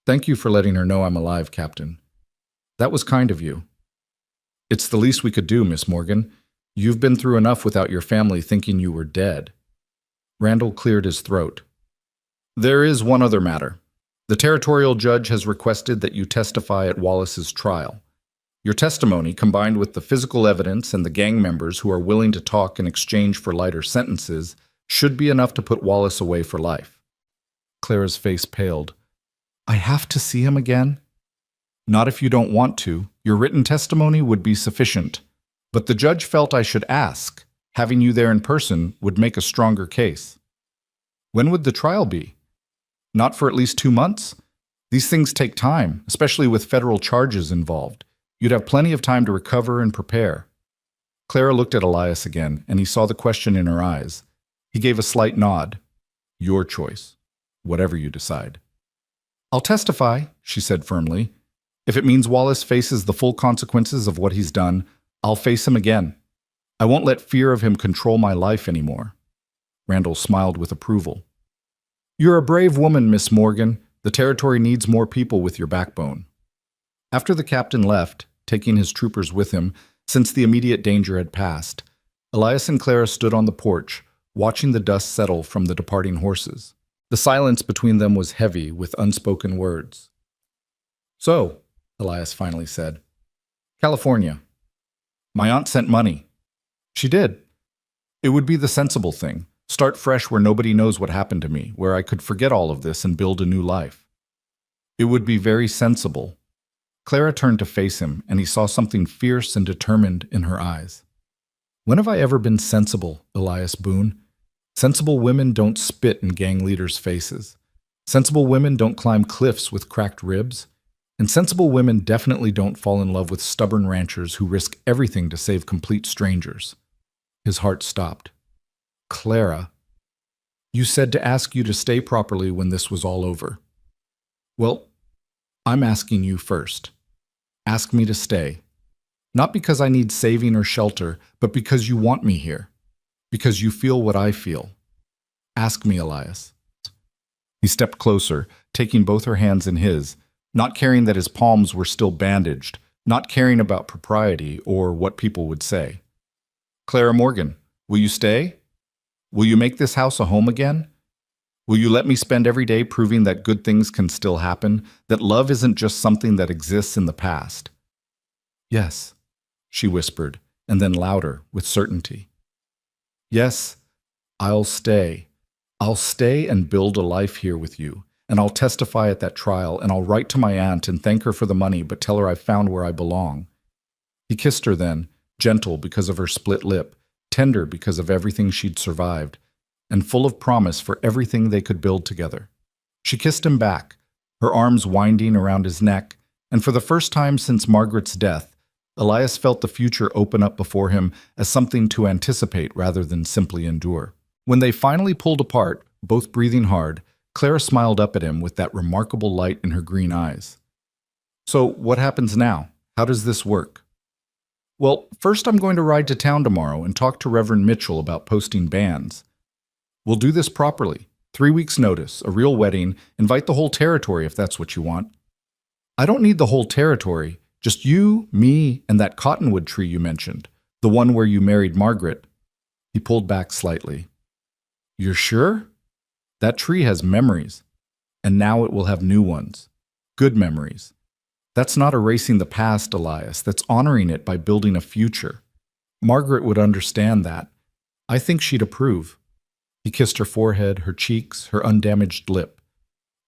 Thank you for letting her know I'm alive, Captain. That was kind of you. It's the least we could do, Miss Morgan. You've been through enough without your family thinking you were dead. Randall cleared his throat. There is one other matter. The territorial judge has requested that you testify at Wallace's trial. Your testimony, combined with the physical evidence and the gang members who are willing to talk in exchange for lighter sentences, should be enough to put Wallace away for life. Clara's face paled. I have to see him again? Not if you don't want to. Your written testimony would be sufficient. But the judge felt I should ask. Having you there in person would make a stronger case. When would the trial be? Not for at least 2 months? These things take time, especially with federal charges involved. You'd have plenty of time to recover and prepare. Clara looked at Elias again, and he saw the question in her eyes. He gave a slight nod. Your choice. Whatever you decide. I'll testify, she said firmly. If it means Wallace faces the full consequences of what he's done, I'll face him again. I won't let fear of him control my life anymore. Randall smiled with approval. You're a brave woman, Miss Morgan. The territory needs more people with your backbone. After the captain left, taking his troopers with him, since the immediate danger had passed, Elias and Clara stood on the porch, watching the dust settle from the departing horses. The silence between them was heavy with unspoken words. So, Elias finally said, California. My aunt sent money. She did. It would be the sensible thing. Start fresh where nobody knows what happened to me, where I could forget all of this and build a new life. It would be very sensible. Clara turned to face him, and he saw something fierce and determined in her eyes. When have I ever been sensible, Elias Boone? Sensible women don't spit in gang leaders' faces. Sensible women don't climb cliffs with cracked ribs. And sensible women definitely don't fall in love with stubborn ranchers who risk everything to save complete strangers. His heart stopped. Clara, you said to ask you to stay properly when this was all over. Well, I'm asking you first. Ask me to stay. Not because I need saving or shelter, but because you want me here. Because you feel what I feel. Ask me, Elias. He stepped closer, taking both her hands in his, not caring that his palms were still bandaged, not caring about propriety or what people would say. Clara Morgan, will you stay? Will you make this house a home again? Will you let me spend every day proving that good things can still happen, that love isn't just something that exists in the past? Yes, she whispered, and then louder, with certainty. Yes, I'll stay. I'll stay and build a life here with you, and I'll testify at that trial, and I'll write to my aunt and thank her for the money, but tell her I've found where I belong. He kissed her then, gentle because of her split lip, tender because of everything she'd survived, and full of promise for everything they could build together. She kissed him back, her arms winding around his neck, and for the first time since Margaret's death, Elias felt the future open up before him as something to anticipate rather than simply endure. When they finally pulled apart, both breathing hard, Clara smiled up at him with that remarkable light in her green eyes. So, what happens now? How does this work? Well, first I'm going to ride to town tomorrow and talk to Reverend Mitchell about posting banns. We'll do this properly. 3 weeks' notice, a real wedding, invite the whole territory if that's what you want. I don't need the whole territory, just you, me, and that cottonwood tree you mentioned, the one where you married Margaret. He pulled back slightly. You're sure? That tree has memories, and now it will have new ones. Good memories. That's not erasing the past, Elias. That's honoring it by building a future. Margaret would understand that. I think she'd approve. He kissed her forehead, her cheeks, her undamaged lip.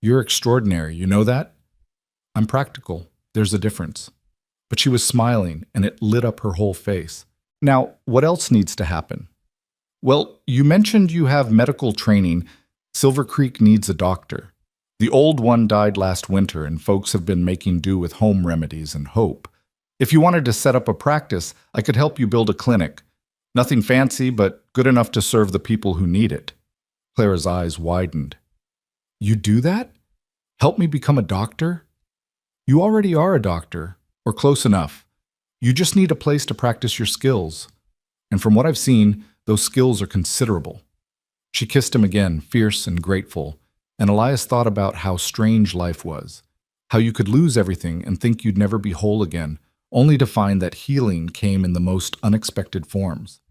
You're extraordinary, you know that? I'm practical. There's a difference. But she was smiling, and it lit up her whole face. Now, what else needs to happen? Well, you mentioned you have medical training. Silver Creek needs a doctor. The old one died last winter, and folks have been making do with home remedies and hope. If you wanted to set up a practice, I could help you build a clinic. Nothing fancy, but good enough to serve the people who need it. Clara's eyes widened. You do that? Help me become a doctor? You already are a doctor, or close enough. You just need a place to practice your skills. And from what I've seen, those skills are considerable. She kissed him again, fierce and grateful, and Elias thought about how strange life was, how you could lose everything and think you'd never be whole again, only to find that healing came in the most unexpected forms.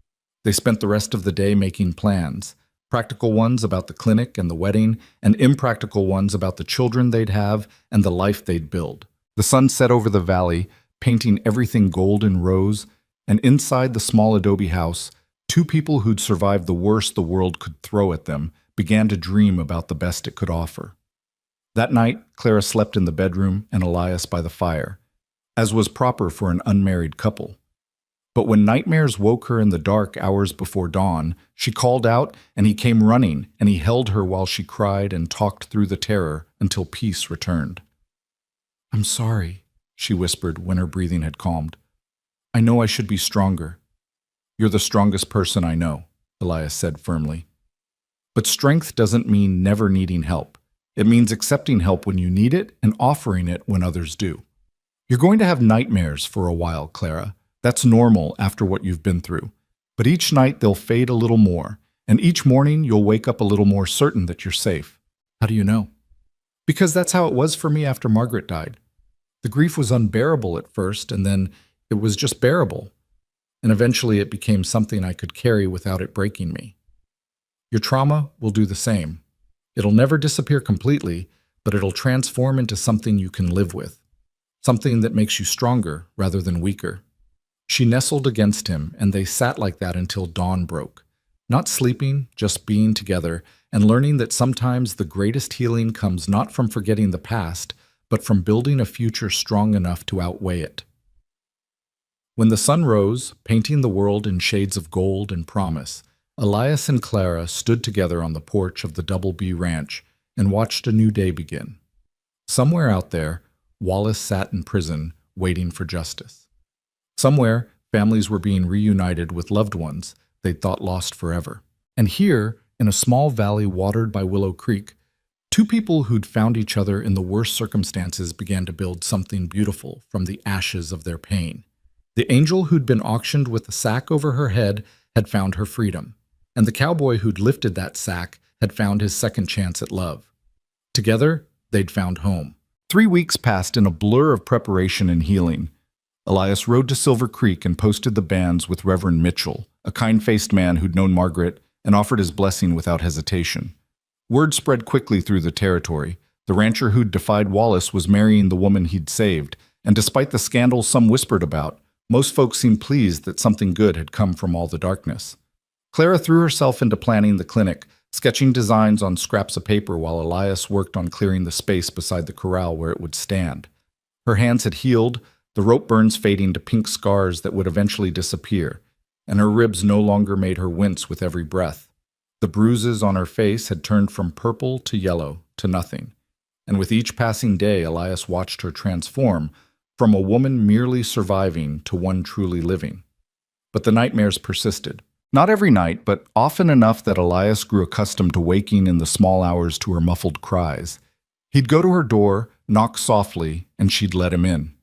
They spent the rest of the day making plans, practical ones about the clinic and the wedding, and impractical ones about the children they'd have and the life they'd build. The sun set over the valley, painting everything gold and rose, and inside the small adobe house, two people who'd survived the worst the world could throw at them began to dream about the best it could offer. That night, Clara slept in the bedroom and Elias by the fire, as was proper for an unmarried couple. But when nightmares woke her in the dark hours before dawn, she called out and he came running, and he held her while she cried and talked through the terror until peace returned. I'm sorry, she whispered when her breathing had calmed. I know I should be stronger. You're the strongest person I know, Elias said firmly. But strength doesn't mean never needing help. It means accepting help when you need it and offering it when others do. You're going to have nightmares for a while, Clara. That's normal after what you've been through. But each night they'll fade a little more, and each morning you'll wake up a little more certain that you're safe. How do you know? Because that's how it was for me after Margaret died. The grief was unbearable at first, and then it was just bearable. And eventually it became something I could carry without it breaking me. Your trauma will do the same. It'll never disappear completely, but it'll transform into something you can live with. Something that makes you stronger rather than weaker. She nestled against him, and they sat like that until dawn broke. Not sleeping, just being together, and learning that sometimes the greatest healing comes not from forgetting the past, but from building a future strong enough to outweigh it. When the sun rose, painting the world in shades of gold and promise, Elias and Clara stood together on the porch of the Double B Ranch and watched a new day begin. Somewhere out there, Wallace sat in prison, waiting for justice. Somewhere, families were being reunited with loved ones they'd thought lost forever. And here, in a small valley watered by Willow Creek, two people who'd found each other in the worst circumstances began to build something beautiful from the ashes of their pain. The angel who'd been auctioned with a sack over her head had found her freedom, and the cowboy who'd lifted that sack had found his second chance at love. Together, they'd found home. 3 weeks passed in a blur of preparation and healing. Elias rode to Silver Creek and posted the banns with Reverend Mitchell, a kind-faced man who'd known Margaret and offered his blessing without hesitation. Word spread quickly through the territory. The rancher who'd defied Wallace was marrying the woman he'd saved, and despite the scandal some whispered about, most folks seemed pleased that something good had come from all the darkness. Clara threw herself into planning the clinic, sketching designs on scraps of paper while Elias worked on clearing the space beside the corral where it would stand. Her hands had healed, the rope burns fading to pink scars that would eventually disappear, and her ribs no longer made her wince with every breath. The bruises on her face had turned from purple to yellow to nothing, and with each passing day Elias watched her transform from a woman merely surviving to one truly living. But the nightmares persisted. Not every night, but often enough that Elias grew accustomed to waking in the small hours to her muffled cries. He'd go to her door, knock softly, and she'd let him in.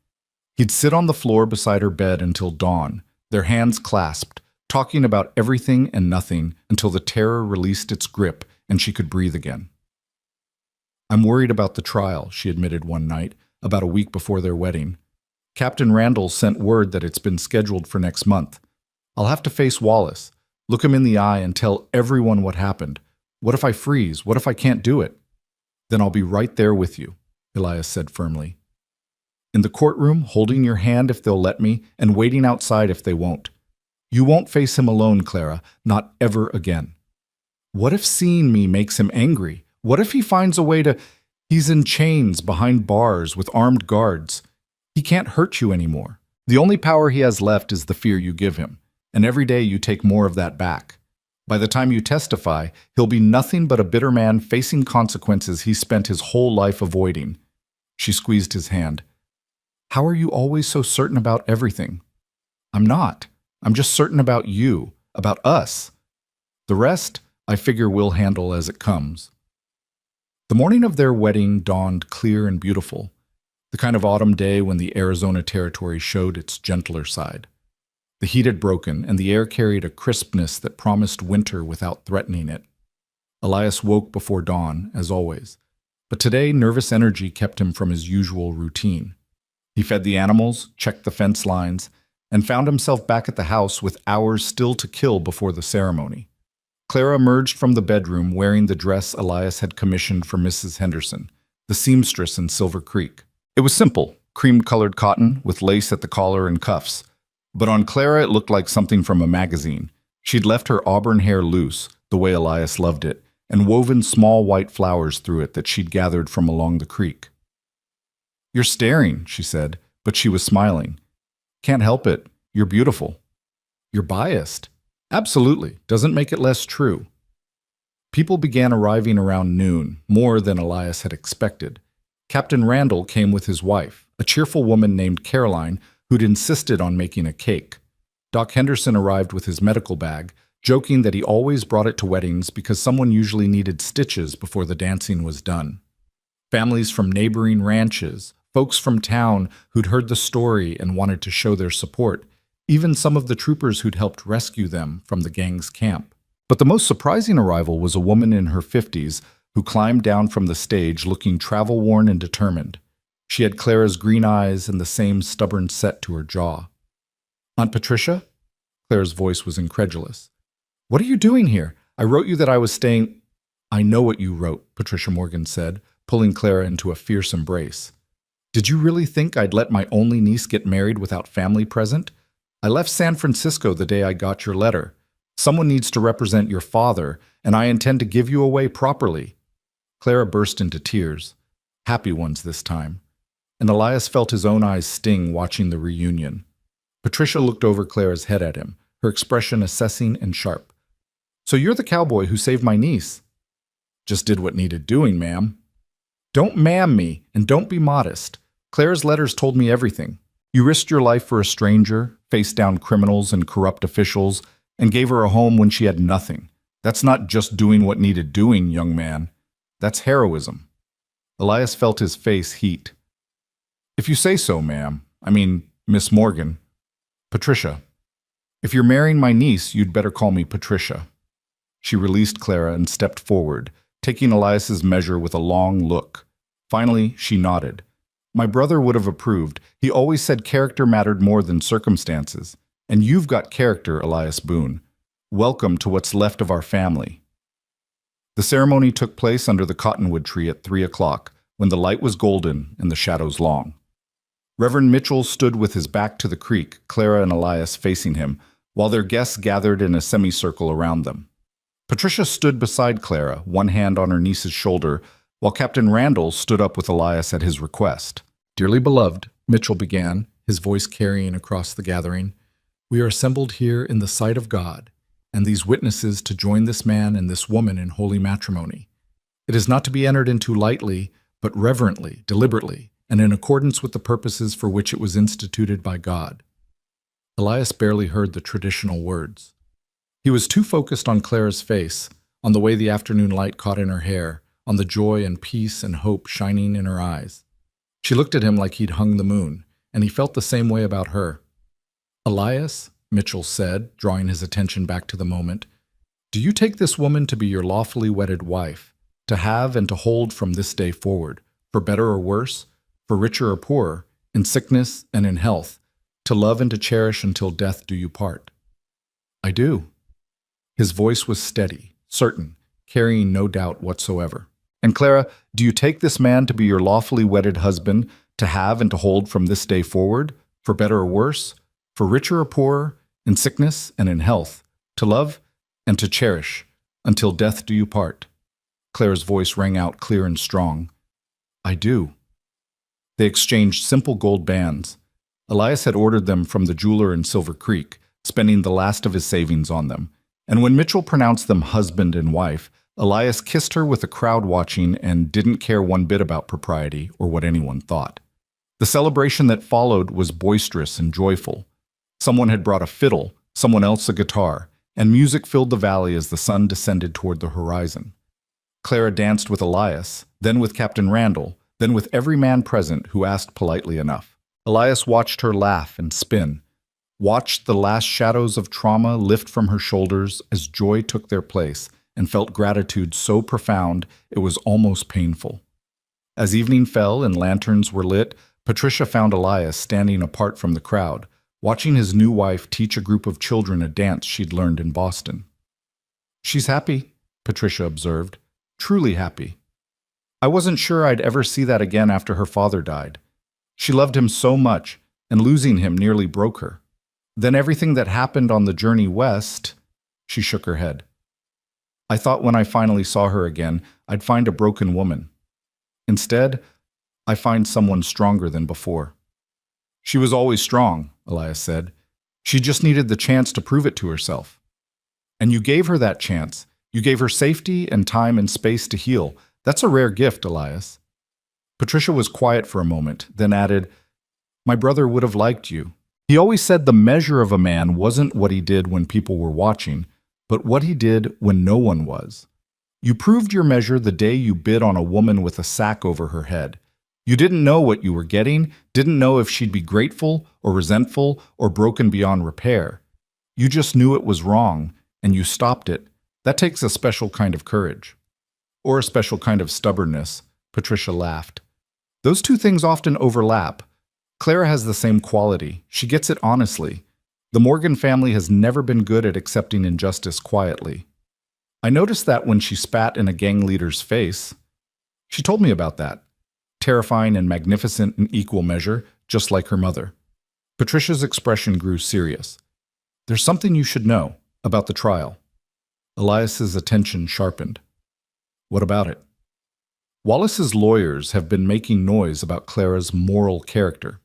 He'd sit on the floor beside her bed until dawn, their hands clasped, talking about everything and nothing until the terror released its grip and she could breathe again. "I'm worried about the trial," she admitted one night, about a week before their wedding. "Captain Randall sent word that it's been scheduled for next month. I'll have to face Wallace, look him in the eye and tell everyone what happened. What if I freeze? What if I can't do it?" "Then I'll be right there with you," Elias said firmly. "In the courtroom, holding your hand if they'll let me, and waiting outside if they won't. You won't face him alone, Clara, not ever again." "What if seeing me makes him angry? What if he finds a way to—" "He's in chains behind bars with armed guards. He can't hurt you anymore. The only power he has left is the fear you give him, and every day you take more of that back. By the time you testify, he'll be nothing but a bitter man facing consequences he spent his whole life avoiding." She squeezed his hand. "How are you always so certain about everything?" "I'm not. I'm just certain about you, about us. The rest, I figure we'll handle as it comes." The morning of their wedding dawned clear and beautiful, the kind of autumn day when the Arizona Territory showed its gentler side. The heat had broken, and the air carried a crispness that promised winter without threatening it. Elias woke before dawn, as always, but today nervous energy kept him from his usual routine. He fed the animals, checked the fence lines, and found himself back at the house with hours still to kill before the ceremony. Clara emerged from the bedroom wearing the dress Elias had commissioned for Mrs. Henderson, the seamstress in Silver Creek. It was simple, cream-colored cotton with lace at the collar and cuffs. But on Clara it looked like something from a magazine. She'd left her auburn hair loose, the way Elias loved it, and woven small white flowers through it that she'd gathered from along the creek. "You're staring," she said, but she was smiling. "Can't help it. You're beautiful." "You're biased." "Absolutely. Doesn't make it less true." People began arriving around noon, more than Elias had expected. Captain Randall came with his wife, a cheerful woman named Caroline, who'd insisted on making a cake. Doc Henderson arrived with his medical bag, joking that he always brought it to weddings because someone usually needed stitches before the dancing was done. Families from neighboring ranches, folks from town who'd heard the story and wanted to show their support, even some of the troopers who'd helped rescue them from the gang's camp. But the most surprising arrival was a woman in her 50s who climbed down from the stage looking travel-worn and determined. She had Clara's green eyes and the same stubborn set to her jaw. "Aunt Patricia?" Clara's voice was incredulous. "What are you doing here? I wrote you that I was staying—" "I know what you wrote," Patricia Morgan said, pulling Clara into a fierce embrace. "Did you really think I'd let my only niece get married without family present? I left San Francisco the day I got your letter. Someone needs to represent your father, and I intend to give you away properly." Clara burst into tears, happy ones this time, and Elias felt his own eyes sting watching the reunion. Patricia looked over Clara's head at him, her expression assessing and sharp. "So you're the cowboy who saved my niece?" "Just did what needed doing, ma'am." "Don't ma'am me, and don't be modest. Clara's letters told me everything. You risked your life for a stranger, faced down criminals and corrupt officials, and gave her a home when she had nothing. That's not just doing what needed doing, young man. That's heroism." Elias felt his face heat. "If you say so, ma'am. I mean, Miss Morgan. Patricia. If you're marrying my niece, you'd better call me Patricia." She released Clara and stepped forward, taking Elias's measure with a long look. Finally, she nodded. "My brother would have approved. He always said character mattered more than circumstances. And you've got character, Elias Boone. Welcome to what's left of our family." The ceremony took place under the cottonwood tree at 3 o'clock, when the light was golden and the shadows long. Reverend Mitchell stood with his back to the creek, Clara and Elias facing him, while their guests gathered in a semicircle around them. Patricia stood beside Clara, one hand on her niece's shoulder, while Captain Randall stood up with Elias at his request. "Dearly beloved," Mitchell began, his voice carrying across the gathering, "we are assembled here in the sight of God, and these witnesses to join this man and this woman in holy matrimony. It is not to be entered into lightly, but reverently, deliberately, and in accordance with the purposes for which it was instituted by God." Elias barely heard the traditional words. He was too focused on Clara's face, on the way the afternoon light caught in her hair, on the joy and peace and hope shining in her eyes. She looked at him like he'd hung the moon, and he felt the same way about her. "Elias," Mitchell said, drawing his attention back to the moment, "do you take this woman to be your lawfully wedded wife, to have and to hold from this day forward, for better or worse, for richer or poorer, in sickness and in health, to love and to cherish until death do you part?" "I do." His voice was steady, certain, carrying no doubt whatsoever. "And Clara, do you take this man to be your lawfully wedded husband, to have and to hold from this day forward, for better or worse, for richer or poorer, in sickness and in health, to love and to cherish, until death do you part?" Clara's voice rang out clear and strong. "I do." They exchanged simple gold bands. Elias had ordered them from the jeweler in Silver Creek, spending the last of his savings on them. And when Mitchell pronounced them husband and wife, Elias kissed her with a crowd watching and didn't care one bit about propriety or what anyone thought. The celebration that followed was boisterous and joyful. Someone had brought a fiddle, someone else a guitar, and music filled the valley as the sun descended toward the horizon. Clara danced with Elias, then with Captain Randall, then with every man present who asked politely enough. Elias watched her laugh and spin, watched the last shadows of trauma lift from her shoulders as joy took their place, and felt gratitude so profound it was almost painful. As evening fell and lanterns were lit, Patricia found Elias standing apart from the crowd, watching his new wife teach a group of children a dance she'd learned in Boston. "She's happy," Patricia observed, "truly happy. I wasn't sure I'd ever see that again after her father died. She loved him so much, and losing him nearly broke her. Then everything that happened on the journey west," she shook her head. "I thought when I finally saw her again, I'd find a broken woman. Instead, I find someone stronger than before." "She was always strong," Elias said. "She just needed the chance to prove it to herself. And you gave her that chance. You gave her safety and time and space to heal. That's a rare gift, Elias." Patricia was quiet for a moment, then added, "My brother would have liked you. He always said the measure of a man wasn't what he did when people were watching, but what he did when no one was. You proved your measure the day you bid on a woman with a sack over her head. You didn't know what you were getting, didn't know if she'd be grateful or resentful or broken beyond repair. You just knew it was wrong, and you stopped it. That takes a special kind of courage." "Or a special kind of stubbornness," Patricia laughed. "Those two things often overlap. Clara has the same quality. She gets it honestly. The Morgan family has never been good at accepting injustice quietly. I noticed that when she spat in a gang leader's face. She told me about that. Terrifying and magnificent in equal measure, just like her mother." Patricia's expression grew serious. "There's something you should know about the trial." Elias's attention sharpened. "What about it?" "Wallace's lawyers have been making noise about Clara's moral character,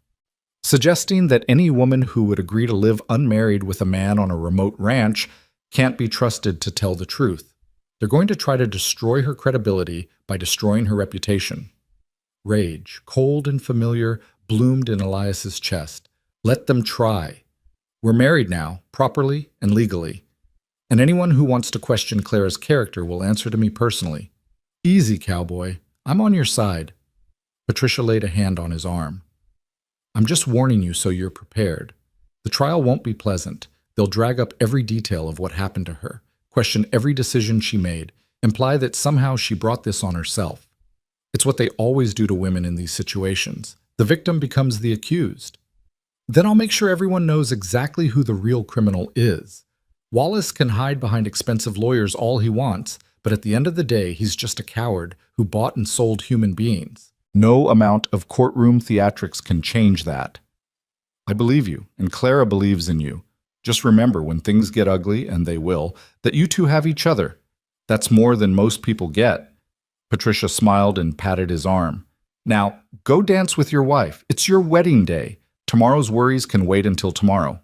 suggesting that any woman who would agree to live unmarried with a man on a remote ranch can't be trusted to tell the truth. They're going to try to destroy her credibility by destroying her reputation." Rage, cold and familiar, bloomed in Elias's chest. "Let them try. We're married now, properly and legally. And anyone who wants to question Clara's character will answer to me personally. Easy, Cowboy. I'm on your side." Patricia laid a hand on his arm. "I'm just warning you so you're prepared. The trial won't be pleasant. They'll drag up every detail of what happened to her, question every decision she made, imply that somehow she brought this on herself. It's what they always do to women in these situations. The victim becomes the accused. Then I'll make sure everyone knows exactly who the real criminal is. Wallace can hide behind expensive lawyers all he wants, but at the end of the day, he's just a coward who bought and sold human beings. No amount of courtroom theatrics can change that. I believe you, and Clara believes in you. Just remember, when things get ugly, and they will, that you two have each other. That's more than most people get." Patricia smiled and patted his arm. "Now, go dance with your wife. It's your wedding day. Tomorrow's worries can wait until tomorrow."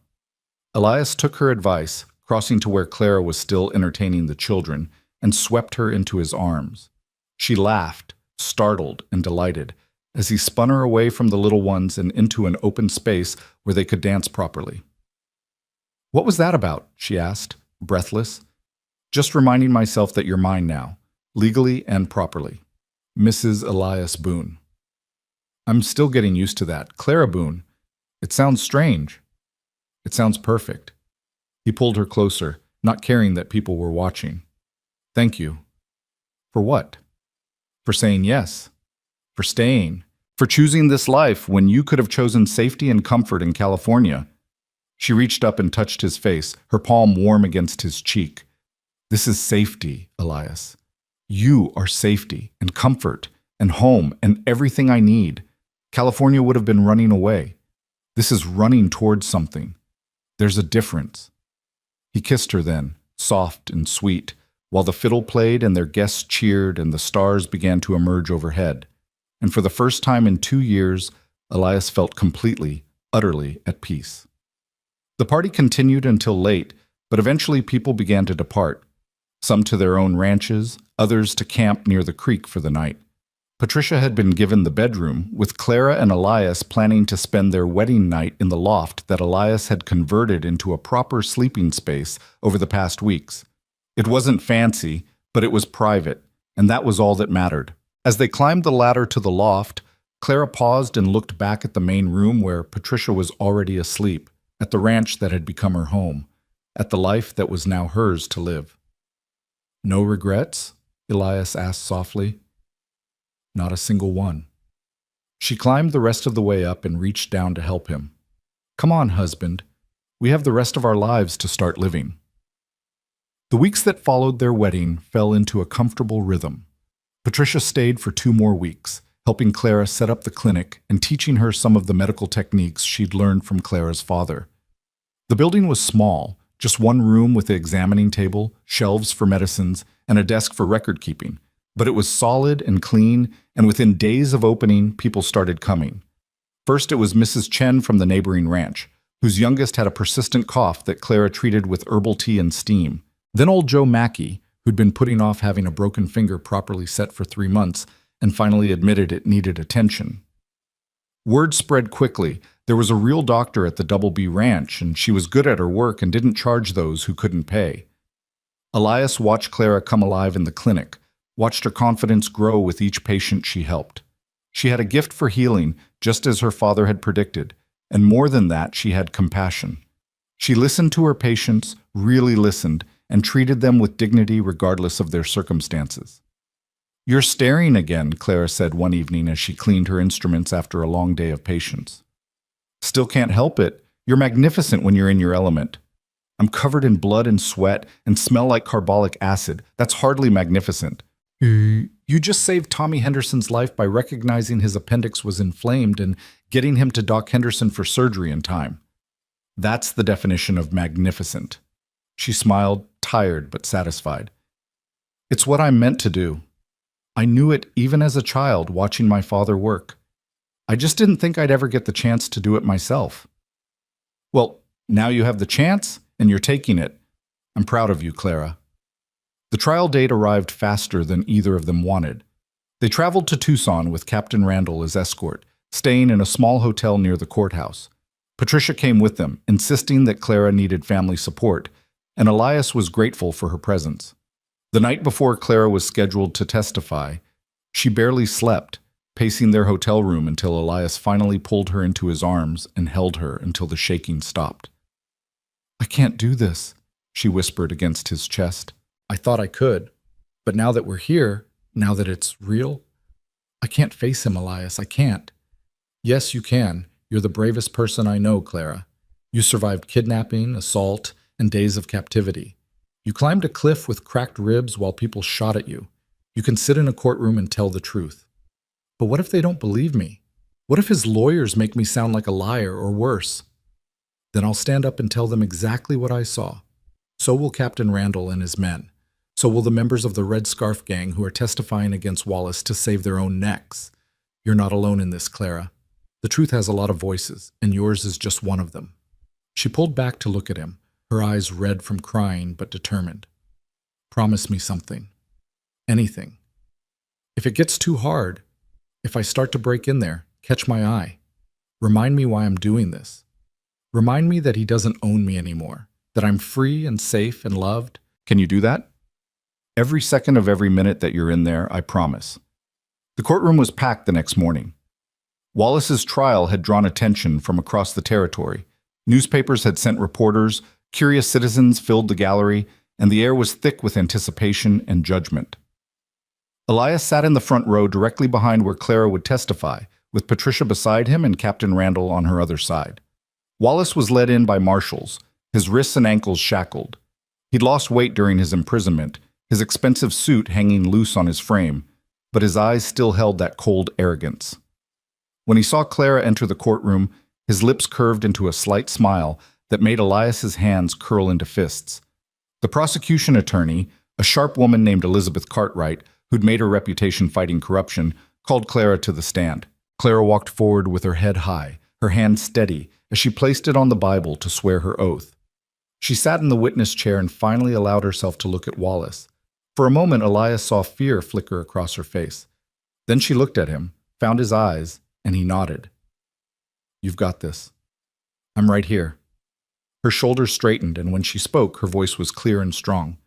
Elias took her advice, crossing to where Clara was still entertaining the children, and swept her into his arms. She laughed, startled and delighted, as he spun her away from the little ones and into an open space where they could dance properly. "What was that about?" she asked, breathless. Just reminding myself that you're mine now, legally and properly. Mrs. Elias Boone. I'm still getting used to that. Clara Boone. It sounds strange. It sounds perfect. He pulled her closer, not caring that people were watching. Thank you. For what? For saying yes. For staying. For choosing this life when you could have chosen safety and comfort in California. She reached up and touched his face, her palm warm against his cheek. This is safety, Elias. You are safety and comfort and home and everything I need. California would have been running away. This is running towards something. There's a difference. He kissed her then, soft and sweet, while the fiddle played and their guests cheered and the stars began to emerge overhead. And for the first time in 2 years, Elias felt completely, utterly at peace. The party continued until late, but eventually people began to depart, some to their own ranches, others to camp near the creek for the night. Patricia had been given the bedroom, with Clara and Elias planning to spend their wedding night in the loft that Elias had converted into a proper sleeping space over the past weeks. It wasn't fancy, but it was private, and that was all that mattered. As they climbed the ladder to the loft, Clara paused and looked back at the main room where Patricia was already asleep, at the ranch that had become her home, at the life that was now hers to live. No regrets? Elias asked softly. Not a single one. She climbed the rest of the way up and reached down to help him. Come on, husband. We have the rest of our lives to start living. The weeks that followed their wedding fell into a comfortable rhythm. Patricia stayed for 2 more weeks, helping Clara set up the clinic and teaching her some of the medical techniques she'd learned from Clara's father. The building was small, just one room with an examining table, shelves for medicines, and a desk for record keeping. But it was solid and clean, and within days of opening, people started coming. First, it was Mrs. Chen from the neighboring ranch, whose youngest had a persistent cough that Clara treated with herbal tea and steam. Then old Joe Mackey, who'd been putting off having a broken finger properly set for 3 months, and finally admitted it needed attention. Word spread quickly. There was a real doctor at the Double B Ranch, and she was good at her work and didn't charge those who couldn't pay. Elias watched Clara come alive in the clinic, watched her confidence grow with each patient she helped. She had a gift for healing, just as her father had predicted, and more than that, she had compassion. She listened to her patients, really listened, and treated them with dignity regardless of their circumstances. You're staring again, Clara said one evening as she cleaned her instruments after a long day of patience. Still can't help it. You're magnificent when you're in your element. I'm covered in blood and sweat and smell like carbolic acid. That's hardly magnificent. You just saved Tommy Henderson's life by recognizing his appendix was inflamed and getting him to Doc Henderson for surgery in time. That's the definition of magnificent. She smiled, tired but satisfied. It's what I'm meant to do. I knew it even as a child watching my father work. I just didn't think I'd ever get the chance to do it myself. Well, now you have the chance and you're taking it. I'm proud of you, Clara. The trial date arrived faster than either of them wanted. They traveled to Tucson with Captain Randall as escort, staying in a small hotel near the courthouse. Patricia came with them, insisting that Clara needed family support, and Elias was grateful for her presence. The night before Clara was scheduled to testify, she barely slept, pacing their hotel room until Elias finally pulled her into his arms and held her until the shaking stopped. I can't do this, she whispered against his chest. I thought I could, but now that we're here, now that it's real, I can't face him, Elias, I can't. Yes, you can. You're the bravest person I know, Clara. You survived kidnapping, assault, and days of captivity. You climbed a cliff with cracked ribs while people shot at you. You can sit in a courtroom and tell the truth. But what if they don't believe me? What if his lawyers make me sound like a liar or worse? Then I'll stand up and tell them exactly what I saw. So will Captain Randall and his men. So will the members of the Red Scarf Gang who are testifying against Wallace to save their own necks. You're not alone in this, Clara. The truth has a lot of voices, and yours is just one of them. She pulled back to look at him, her eyes red from crying but determined. Promise me something. Anything. If it gets too hard, if I start to break in there, catch my eye. Remind me why I'm doing this. Remind me that he doesn't own me anymore, That I'm free and safe and loved? Can you do that? Every second of every minute that you're in there, I promise. The courtroom was packed the next morning. Wallace's trial had drawn attention from across the territory. Newspapers had sent reporters, curious citizens filled the gallery, and the air was thick with anticipation and judgment. Elias sat in the front row directly behind where Clara would testify, with Patricia beside him and Captain Randall on her other side. Wallace was led in by marshals, his wrists and ankles shackled. He'd lost weight during his imprisonment, his expensive suit hanging loose on his frame, but his eyes still held that cold arrogance. When he saw Clara enter the courtroom, his lips curved into a slight smile that made Elias's hands curl into fists. The prosecution attorney, a sharp woman named Elizabeth Cartwright, who'd made her reputation fighting corruption, called Clara to the stand. Clara walked forward with her head high, her hand steady, as she placed it on the Bible to swear her oath. She sat in the witness chair and finally allowed herself to look at Wallace. For a moment, Elias saw fear flicker across her face. Then she looked at him, found his eyes, and he nodded. "You've got this. I'm right here." Her shoulders straightened, and when she spoke, her voice was clear and strong.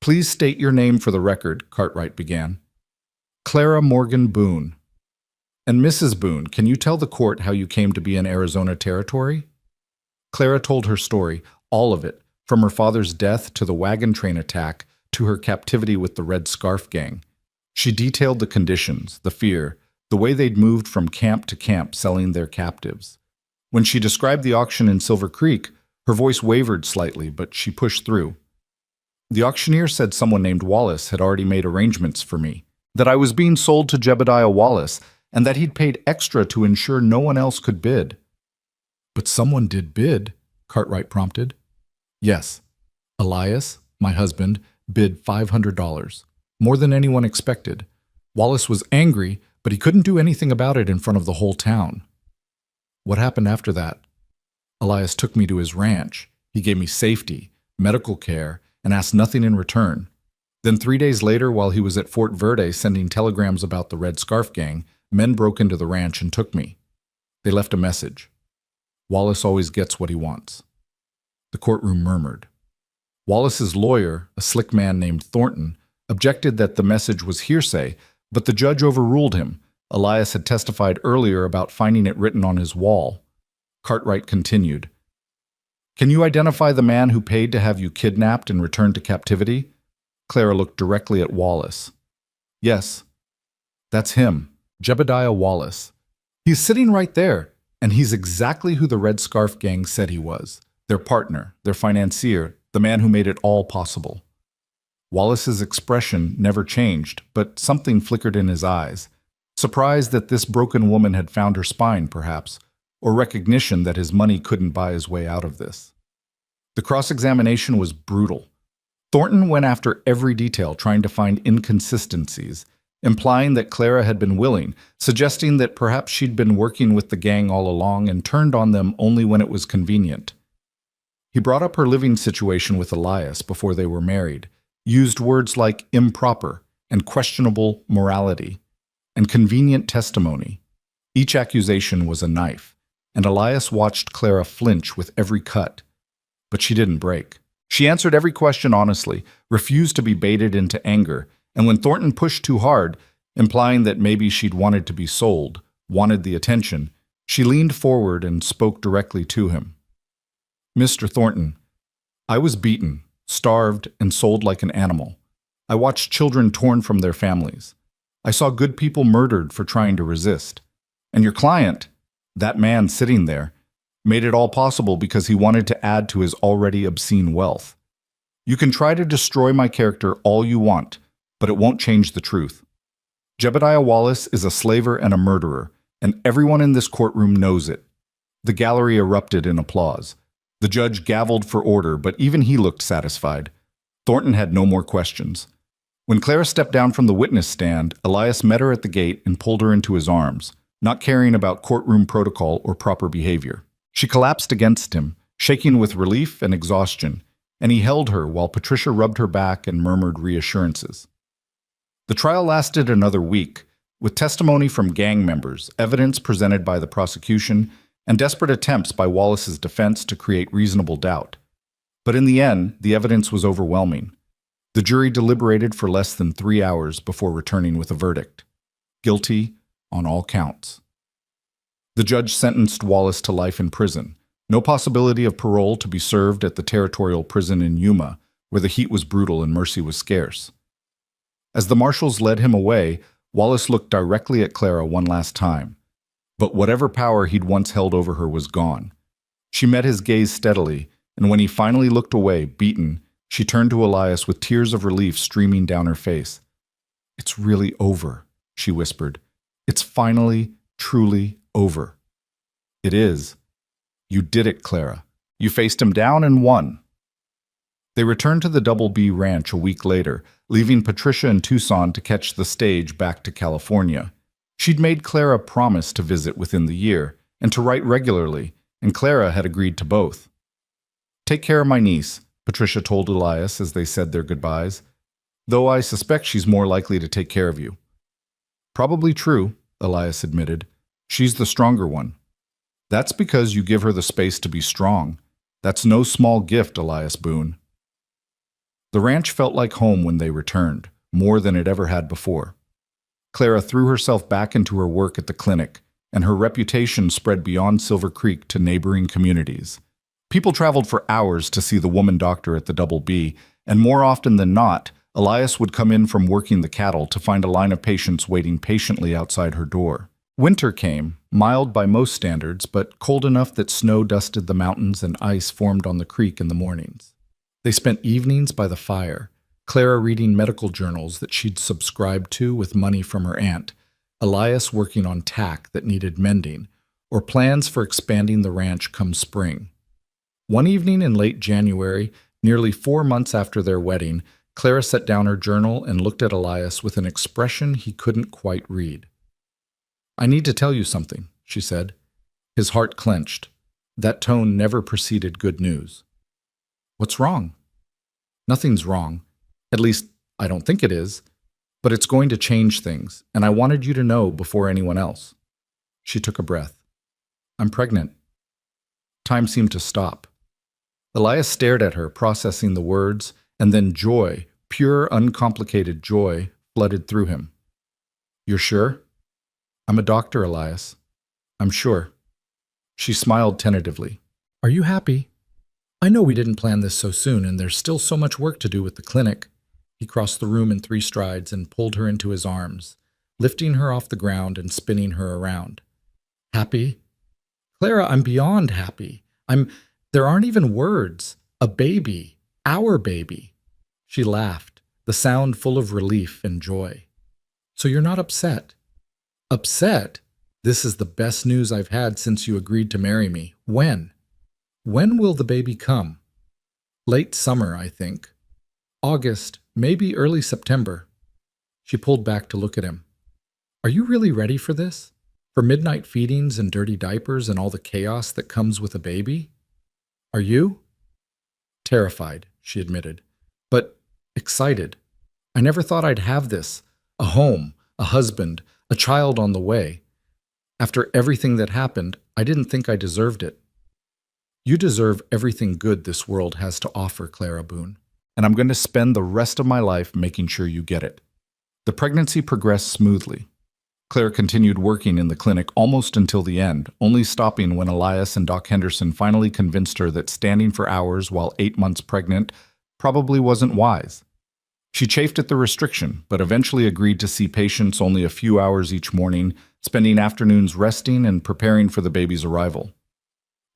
"Please state your name for the record," Cartwright began. "Clara Morgan Boone. And Mrs. Boone, can you tell the court how you came to be in Arizona Territory?" Clara told her story, all of it, from her father's death to the wagon train attack to her captivity with the Red Scarf Gang. She detailed the conditions, the fear, the way they'd moved from camp to camp selling their captives. When she described the auction in Silver Creek, her voice wavered slightly, but she pushed through. "The auctioneer said someone named Wallace had already made arrangements for me, that I was being sold to Jebediah Wallace, and that he'd paid extra to ensure no one else could bid." "But someone did bid," Cartwright prompted. "Yes. Elias, my husband, bid $500, more than anyone expected. Wallace was angry, but he couldn't do anything about it in front of the whole town." "What happened after that?" "Elias took me to his ranch. He gave me safety, medical care, and asked nothing in return. Then 3 days later, while he was at Fort Verde sending telegrams about the Red Scarf Gang, men broke into the ranch and took me. They left a message. Wallace always gets what he wants." The courtroom murmured. Wallace's lawyer, a slick man named Thornton, objected that the message was hearsay, but the judge overruled him. Elias had testified earlier about finding it written on his wall. Cartwright continued. "Can you identify the man who paid to have you kidnapped and returned to captivity?" Clara looked directly at Wallace. "Yes, that's him, Jebediah Wallace. He's sitting right there, and he's exactly who the Red Scarf Gang said he was, their partner, their financier, the man who made it all possible." Wallace's expression never changed, but something flickered in his eyes. Surprise that this broken woman had found her spine, perhaps, or recognition that his money couldn't buy his way out of this. The cross-examination was brutal. Thornton went after every detail, trying to find inconsistencies, implying that Clara had been willing, suggesting that perhaps she'd been working with the gang all along and turned on them only when it was convenient. He brought up her living situation with Elias before they were married, used words like improper and questionable morality, and convenient testimony. Each accusation was a knife, and Elias watched Clara flinch with every cut. But she didn't break. She answered every question honestly, refused to be baited into anger, and when Thornton pushed too hard, implying that maybe she'd wanted to be sold, wanted the attention, she leaned forward and spoke directly to him. "Mr. Thornton, I was beaten, starved, and sold like an animal. I watched children torn from their families. I saw good people murdered for trying to resist. And your client, that man sitting there, made it all possible because he wanted to add to his already obscene wealth. You can try to destroy my character all you want, but it won't change the truth. Jebediah Wallace is a slaver and a murderer, and everyone in this courtroom knows it." The gallery erupted in applause. The judge gavelled for order, but even he looked satisfied. Thornton had no more questions. When Clara stepped down from the witness stand, Elias met her at the gate and pulled her into his arms, not caring about courtroom protocol or proper behavior. She collapsed against him, shaking with relief and exhaustion, and he held her while Patricia rubbed her back and murmured reassurances. The trial lasted another week, with testimony from gang members, evidence presented by the prosecution, and desperate attempts by Wallace's defense to create reasonable doubt. But in the end, the evidence was overwhelming. The jury deliberated for less than 3 hours before returning with a verdict. Guilty on all counts. The judge sentenced Wallace to life in prison. No possibility of parole to be served at the territorial prison in Yuma, where the heat was brutal and mercy was scarce. As the marshals led him away, Wallace looked directly at Clara one last time. But whatever power he'd once held over her was gone. She met his gaze steadily, and when he finally looked away, beaten, she turned to Elias with tears of relief streaming down her face. "It's really over," she whispered. "It's finally, truly over." "It is. You did it, Clara. You faced him down and won." They returned to the Double B Ranch a week later, leaving Patricia in Tucson to catch the stage back to California. She'd made Clara promise to visit within the year and to write regularly, and Clara had agreed to both. "Take care of my niece," Patricia told Elias as they said their goodbyes, "though I suspect she's more likely to take care of you." "Probably true," Elias admitted. "She's the stronger one." "That's because you give her the space to be strong. That's no small gift, Elias Boone." The ranch felt like home when they returned, more than it ever had before. Clara threw herself back into her work at the clinic, and her reputation spread beyond Silver Creek to neighboring communities. People traveled for hours to see the woman doctor at the Double B, and more often than not, Elias would come in from working the cattle to find a line of patients waiting patiently outside her door. Winter came, mild by most standards, but cold enough that snow dusted the mountains and ice formed on the creek in the mornings. They spent evenings by the fire, Clara reading medical journals that she'd subscribed to with money from her aunt, Elias working on tack that needed mending, or plans for expanding the ranch come spring. One evening in late January, nearly 4 months after their wedding, Clara set down her journal and looked at Elias with an expression he couldn't quite read. "I need to tell you something," she said. His heart clenched. That tone never preceded good news. "What's wrong?" "Nothing's wrong. At least, I don't think it is. But it's going to change things, and I wanted you to know before anyone else." She took a breath. "I'm pregnant." Time seemed to stop. Elias stared at her, processing the words, and then joy, pure, uncomplicated joy, flooded through him. "You're sure?" "I'm a doctor, Elias. I'm sure." She smiled tentatively. "Are you happy? I know we didn't plan this so soon, and there's still so much work to do with the clinic." He crossed the room in 3 strides and pulled her into his arms, lifting her off the ground and spinning her around. "Happy? Clara, I'm beyond happy. There aren't even words. A baby. Our baby." She laughed, the sound full of relief and joy. "So you're not upset?" "Upset? This is the best news I've had since you agreed to marry me. When? When will the baby come?" "Late summer, I think. August, maybe early September." She pulled back to look at him. "Are you really ready for this? For midnight feedings and dirty diapers and all the chaos that comes with a baby? Are you?" "Terrified," she admitted, "but excited. I never thought I'd have this. A home, a husband, a child on the way. After everything that happened, I didn't think I deserved it." "You deserve everything good this world has to offer, Clara Boone, and I'm going to spend the rest of my life making sure you get it." The pregnancy progressed smoothly. Clara continued working in the clinic almost until the end, only stopping when Elias and Doc Henderson finally convinced her that standing for hours while 8 months pregnant probably wasn't wise. She chafed at the restriction, but eventually agreed to see patients only a few hours each morning, spending afternoons resting and preparing for the baby's arrival.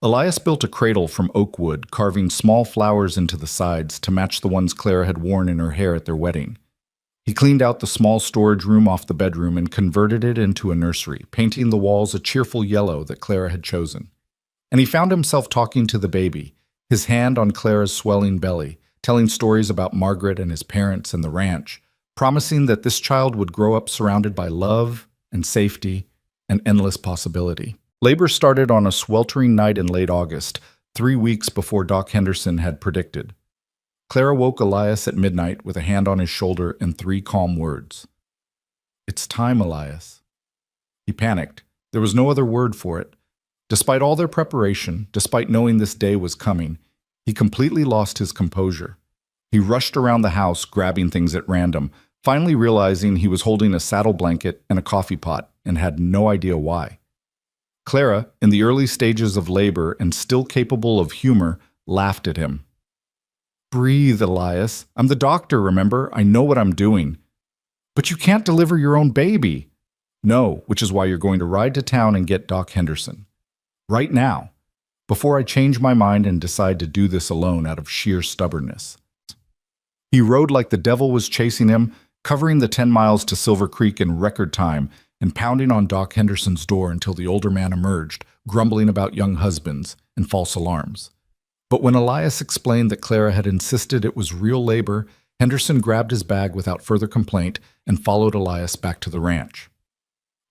Elias built a cradle from oak wood, carving small flowers into the sides to match the ones Clara had worn in her hair at their wedding. He cleaned out the small storage room off the bedroom and converted it into a nursery, painting the walls a cheerful yellow that Clara had chosen. And he found himself talking to the baby, his hand on Clara's swelling belly, telling stories about Margaret and his parents and the ranch, promising that this child would grow up surrounded by love and safety and endless possibility. Labor started on a sweltering night in late August, 3 weeks before Doc Henderson had predicted. Clara woke Elias at midnight with a hand on his shoulder and 3 calm words. "It's time, Elias." He panicked. There was no other word for it. Despite all their preparation, despite knowing this day was coming, He completely lost his composure. He rushed around the house, grabbing things at random, finally realizing he was holding a saddle blanket and a coffee pot and had no idea why. Clara, in the early stages of labor and still capable of humor, laughed at him. "Breathe, Elias. I'm the doctor, remember? I know what I'm doing." "But you can't deliver your own baby." "No, which is why you're going to ride to town and get Doc Henderson. Right now, before I change my mind and decide to do this alone out of sheer stubbornness." He rode like the devil was chasing him, covering the 10 miles to Silver Creek in record time and pounding on Doc Henderson's door until the older man emerged, grumbling about young husbands and false alarms. But when Elias explained that Clara had insisted it was real labor, Henderson grabbed his bag without further complaint and followed Elias back to the ranch.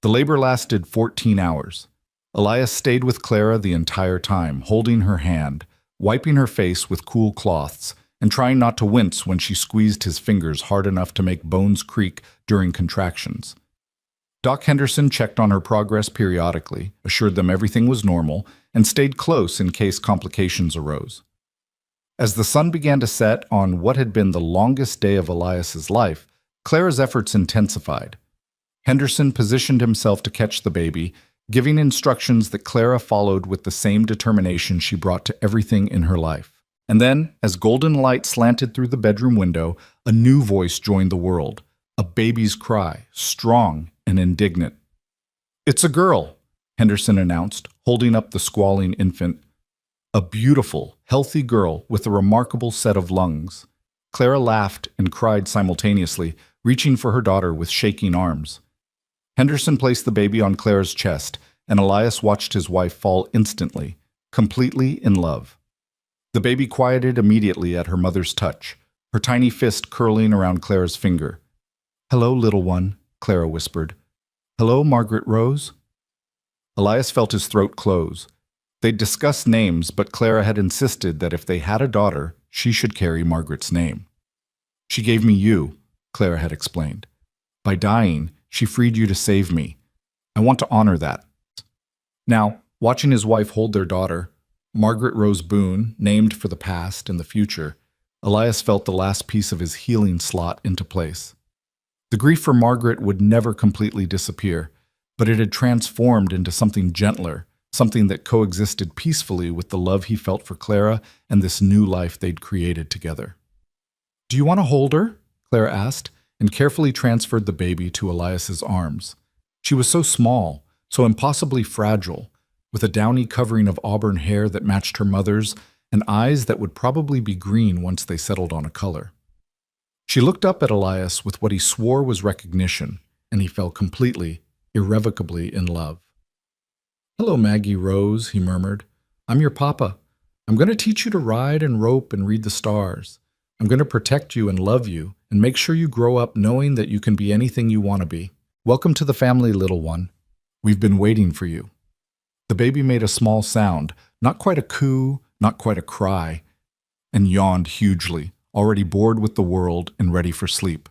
The labor lasted 14 hours. Elias stayed with Clara the entire time, holding her hand, wiping her face with cool cloths, and trying not to wince when she squeezed his fingers hard enough to make bones creak during contractions. Doc Henderson checked on her progress periodically, assured them everything was normal, and stayed close in case complications arose. As the sun began to set on what had been the longest day of Elias's life, Clara's efforts intensified. Henderson positioned himself to catch the baby, giving instructions that Clara followed with the same determination she brought to everything in her life. And then, as golden light slanted through the bedroom window, a new voice joined the world, a baby's cry, strong and indignant. "It's a girl," Henderson announced, holding up the squalling infant. A beautiful, healthy girl with a remarkable set of lungs. Clara laughed and cried simultaneously, reaching for her daughter with shaking arms. Henderson placed the baby on Clara's chest, and Elias watched his wife fall instantly, completely in love. The baby quieted immediately at her mother's touch, her tiny fist curling around Clara's finger. "Hello, little one," Clara whispered. "Hello, Margaret Rose?" Elias felt his throat close. They'd discussed names, but Clara had insisted that if they had a daughter, she should carry Margaret's name. "She gave me you," Clara had explained. "By dying, she freed you to save me. I want to honor that." Now, watching his wife hold their daughter, Margaret Rose Boone, named for the past and the future, Elias felt the last piece of his healing slot into place. The grief for Margaret would never completely disappear, but it had transformed into something gentler, something that coexisted peacefully with the love he felt for Clara and this new life they'd created together. "Do you want to hold her?" Clara asked, and carefully transferred the baby to Elias's arms. She was so small, so impossibly fragile, with a downy covering of auburn hair that matched her mother's and eyes that would probably be green once they settled on a color. She looked up at Elias with what he swore was recognition, and he fell completely, irrevocably in love. "Hello, Maggie Rose," he murmured. "I'm your papa. I'm going to teach you to ride and rope and read the stars. I'm going to protect you and love you and make sure you grow up knowing that you can be anything you want to be. Welcome to the family, little one. We've been waiting for you." The baby made a small sound, not quite a coo, not quite a cry, and yawned hugely, already bored with the world and ready for sleep.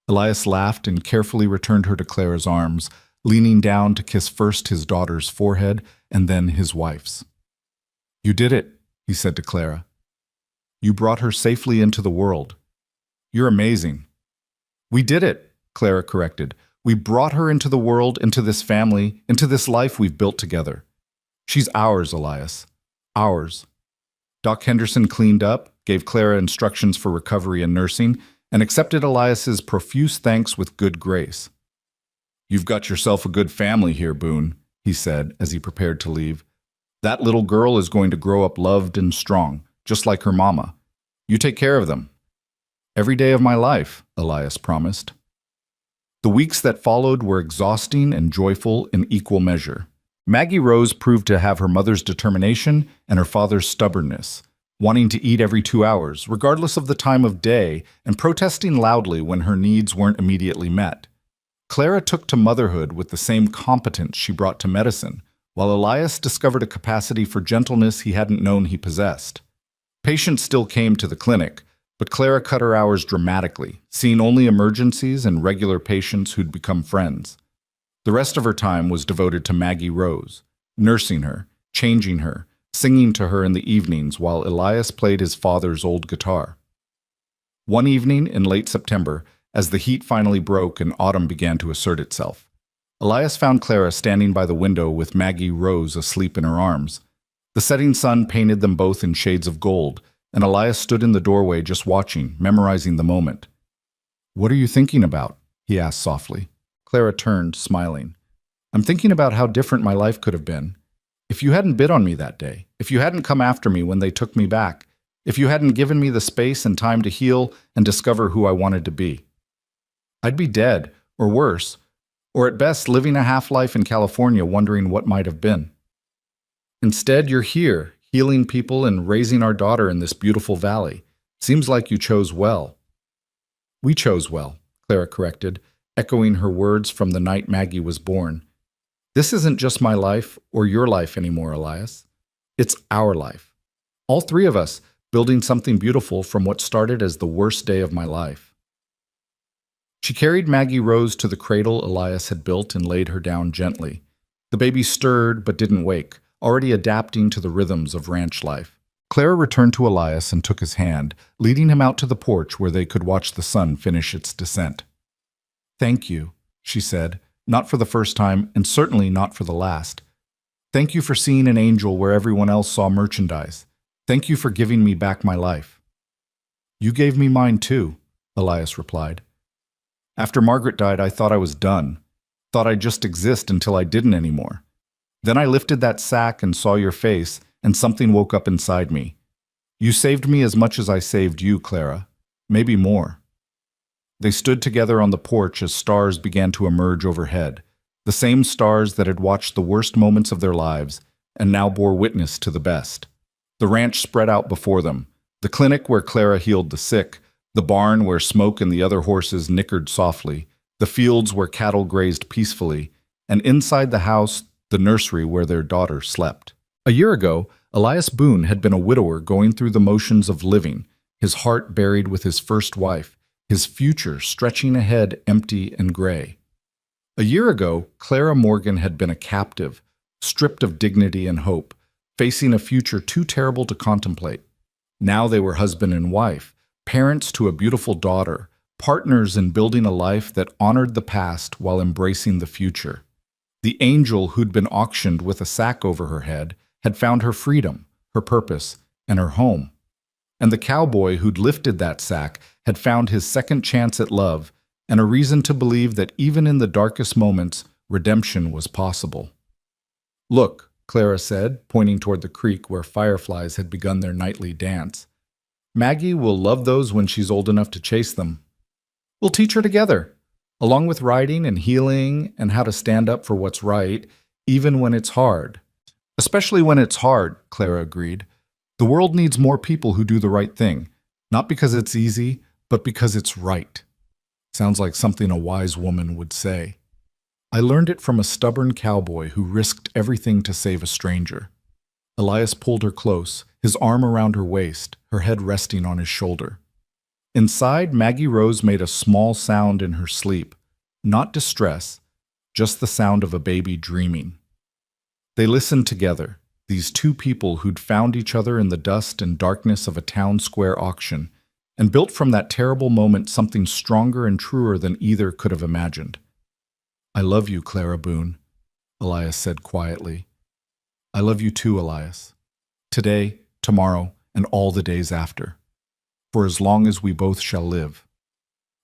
Elias laughed and carefully returned her to Clara's arms, leaning down to kiss first his daughter's forehead and then his wife's. "You did it," he said to Clara. "You brought her safely into the world. You're amazing." "We did it," Clara corrected. "We brought her into the world, into this family, into this life we've built together. She's ours, Elias. Ours." Doc Henderson cleaned up, gave Clara instructions for recovery and nursing, and accepted Elias's profuse thanks with good grace. "You've got yourself a good family here, Boone," he said as he prepared to leave. "That little girl is going to grow up loved and strong, just like her mama. You take care of them." "Every day of my life," Elias promised. The weeks that followed were exhausting and joyful in equal measure. Maggie Rose proved to have her mother's determination and her father's stubbornness, wanting to eat every 2 hours, regardless of the time of day, and protesting loudly when her needs weren't immediately met. Clara took to motherhood with the same competence she brought to medicine, while Elias discovered a capacity for gentleness he hadn't known he possessed. Patients still came to the clinic, but Clara cut her hours dramatically, seeing only emergencies and regular patients who'd become friends. The rest of her time was devoted to Maggie Rose, nursing her, changing her, singing to her in the evenings while Elias played his father's old guitar. One evening in late September, as the heat finally broke and autumn began to assert itself, Elias found Clara standing by the window with Maggie Rose asleep in her arms. The setting sun painted them both in shades of gold, and Elias stood in the doorway just watching, memorizing the moment. "What are you thinking about?" he asked softly. Clara turned, smiling. "I'm thinking about how different my life could have been. If you hadn't bid on me that day, if you hadn't come after me when they took me back, if you hadn't given me the space and time to heal and discover who I wanted to be. I'd be dead, or worse, or at best living a half-life in California wondering what might have been. Instead, you're here, healing people and raising our daughter in this beautiful valley. Seems like you chose well." "We chose well," Clara corrected, echoing her words from the night Maggie was born. "This isn't just my life or your life anymore, Elias. It's our life. All three of us building something beautiful from what started as the worst day of my life." She carried Maggie Rose to the cradle Elias had built and laid her down gently. The baby stirred but didn't wake, already adapting to the rhythms of ranch life. Clara returned to Elias and took his hand, leading him out to the porch where they could watch the sun finish its descent. "Thank you," she said, not for the first time and certainly not for the last. "Thank you for seeing an angel where everyone else saw merchandise. Thank you for giving me back my life." "You gave me mine too," Elias replied. "After Margaret died, I thought I was done. Thought I'd just exist until I didn't anymore. Then I lifted that sack and saw your face, and something woke up inside me. You saved me as much as I saved you, Clara. Maybe more." They stood together on the porch as stars began to emerge overhead, the same stars that had watched the worst moments of their lives and now bore witness to the best. The ranch spread out before them, the clinic where Clara healed the sick, the barn where Smoke and the other horses nickered softly, the fields where cattle grazed peacefully, and inside the house, the nursery where their daughter slept. A year ago, Elias Boone had been a widower going through the motions of living, his heart buried with his first wife, his future stretching ahead empty and gray. A year ago, Clara Morgan had been a captive, stripped of dignity and hope, facing a future too terrible to contemplate. Now they were husband and wife, parents to a beautiful daughter, partners in building a life that honored the past while embracing the future. The angel who'd been auctioned with a sack over her head had found her freedom, her purpose, and her home. And the cowboy who'd lifted that sack had found his second chance at love and a reason to believe that even in the darkest moments, redemption was possible. "Look," Clara said, pointing toward the creek where fireflies had begun their nightly dance. "Maggie will love those when she's old enough to chase them. We'll teach her together, along with riding and healing and how to stand up for what's right, even when it's hard." "Especially when it's hard," Clara agreed. "The world needs more people who do the right thing, not because it's easy, but because it's right." Sounds like something a wise woman would say. "I learned it from a stubborn cowboy who risked everything to save a stranger." Elias pulled her close, his arm around her waist, her head resting on his shoulder. Inside, Maggie Rose made a small sound in her sleep, not distress, just the sound of a baby dreaming. They listened together, these two people who'd found each other in the dust and darkness of a town square auction, and built from that terrible moment something stronger and truer than either could have imagined. "I love you, Clara Boone," Elias said quietly. "I love you too, Elias. Today, tomorrow, and all the days after. For as long as we both shall live."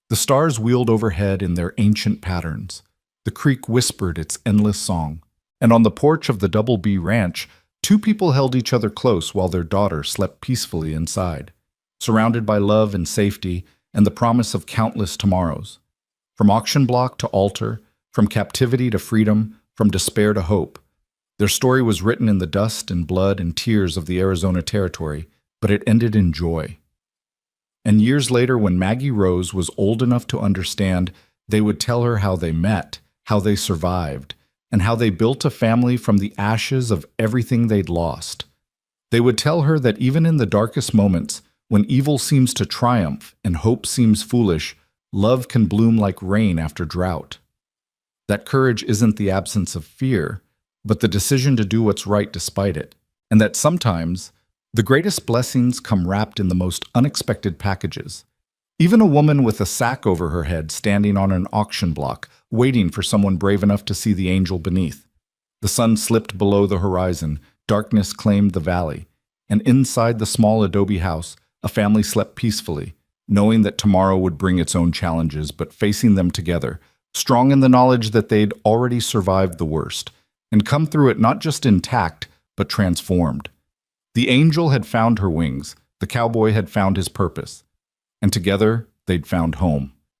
The stars wheeled overhead in their ancient patterns. The creek whispered its endless song. And on the porch of the Double B Ranch, two people held each other close while their daughter slept peacefully inside, surrounded by love and safety and the promise of countless tomorrows. From auction block to altar, from captivity to freedom, from despair to hope. Their story was written in the dust and blood and tears of the Arizona Territory, but it ended in joy. And years later, when Maggie Rose was old enough to understand, they would tell her how they met, how they survived, and how they built a family from the ashes of everything they'd lost. They would tell her that even in the darkest moments, when evil seems to triumph and hope seems foolish, love can bloom like rain after drought. That courage isn't the absence of fear, but the decision to do what's right despite it, and that sometimes the greatest blessings come wrapped in the most unexpected packages. Even a woman with a sack over her head standing on an auction block, waiting for someone brave enough to see the angel beneath. The sun slipped below the horizon, darkness claimed the valley, and inside the small adobe house, a family slept peacefully, knowing that tomorrow would bring its own challenges, but facing them together, strong in the knowledge that they'd already survived the worst, and come through it not just intact, but transformed. The angel had found her wings, the cowboy had found his purpose, and together they'd found home.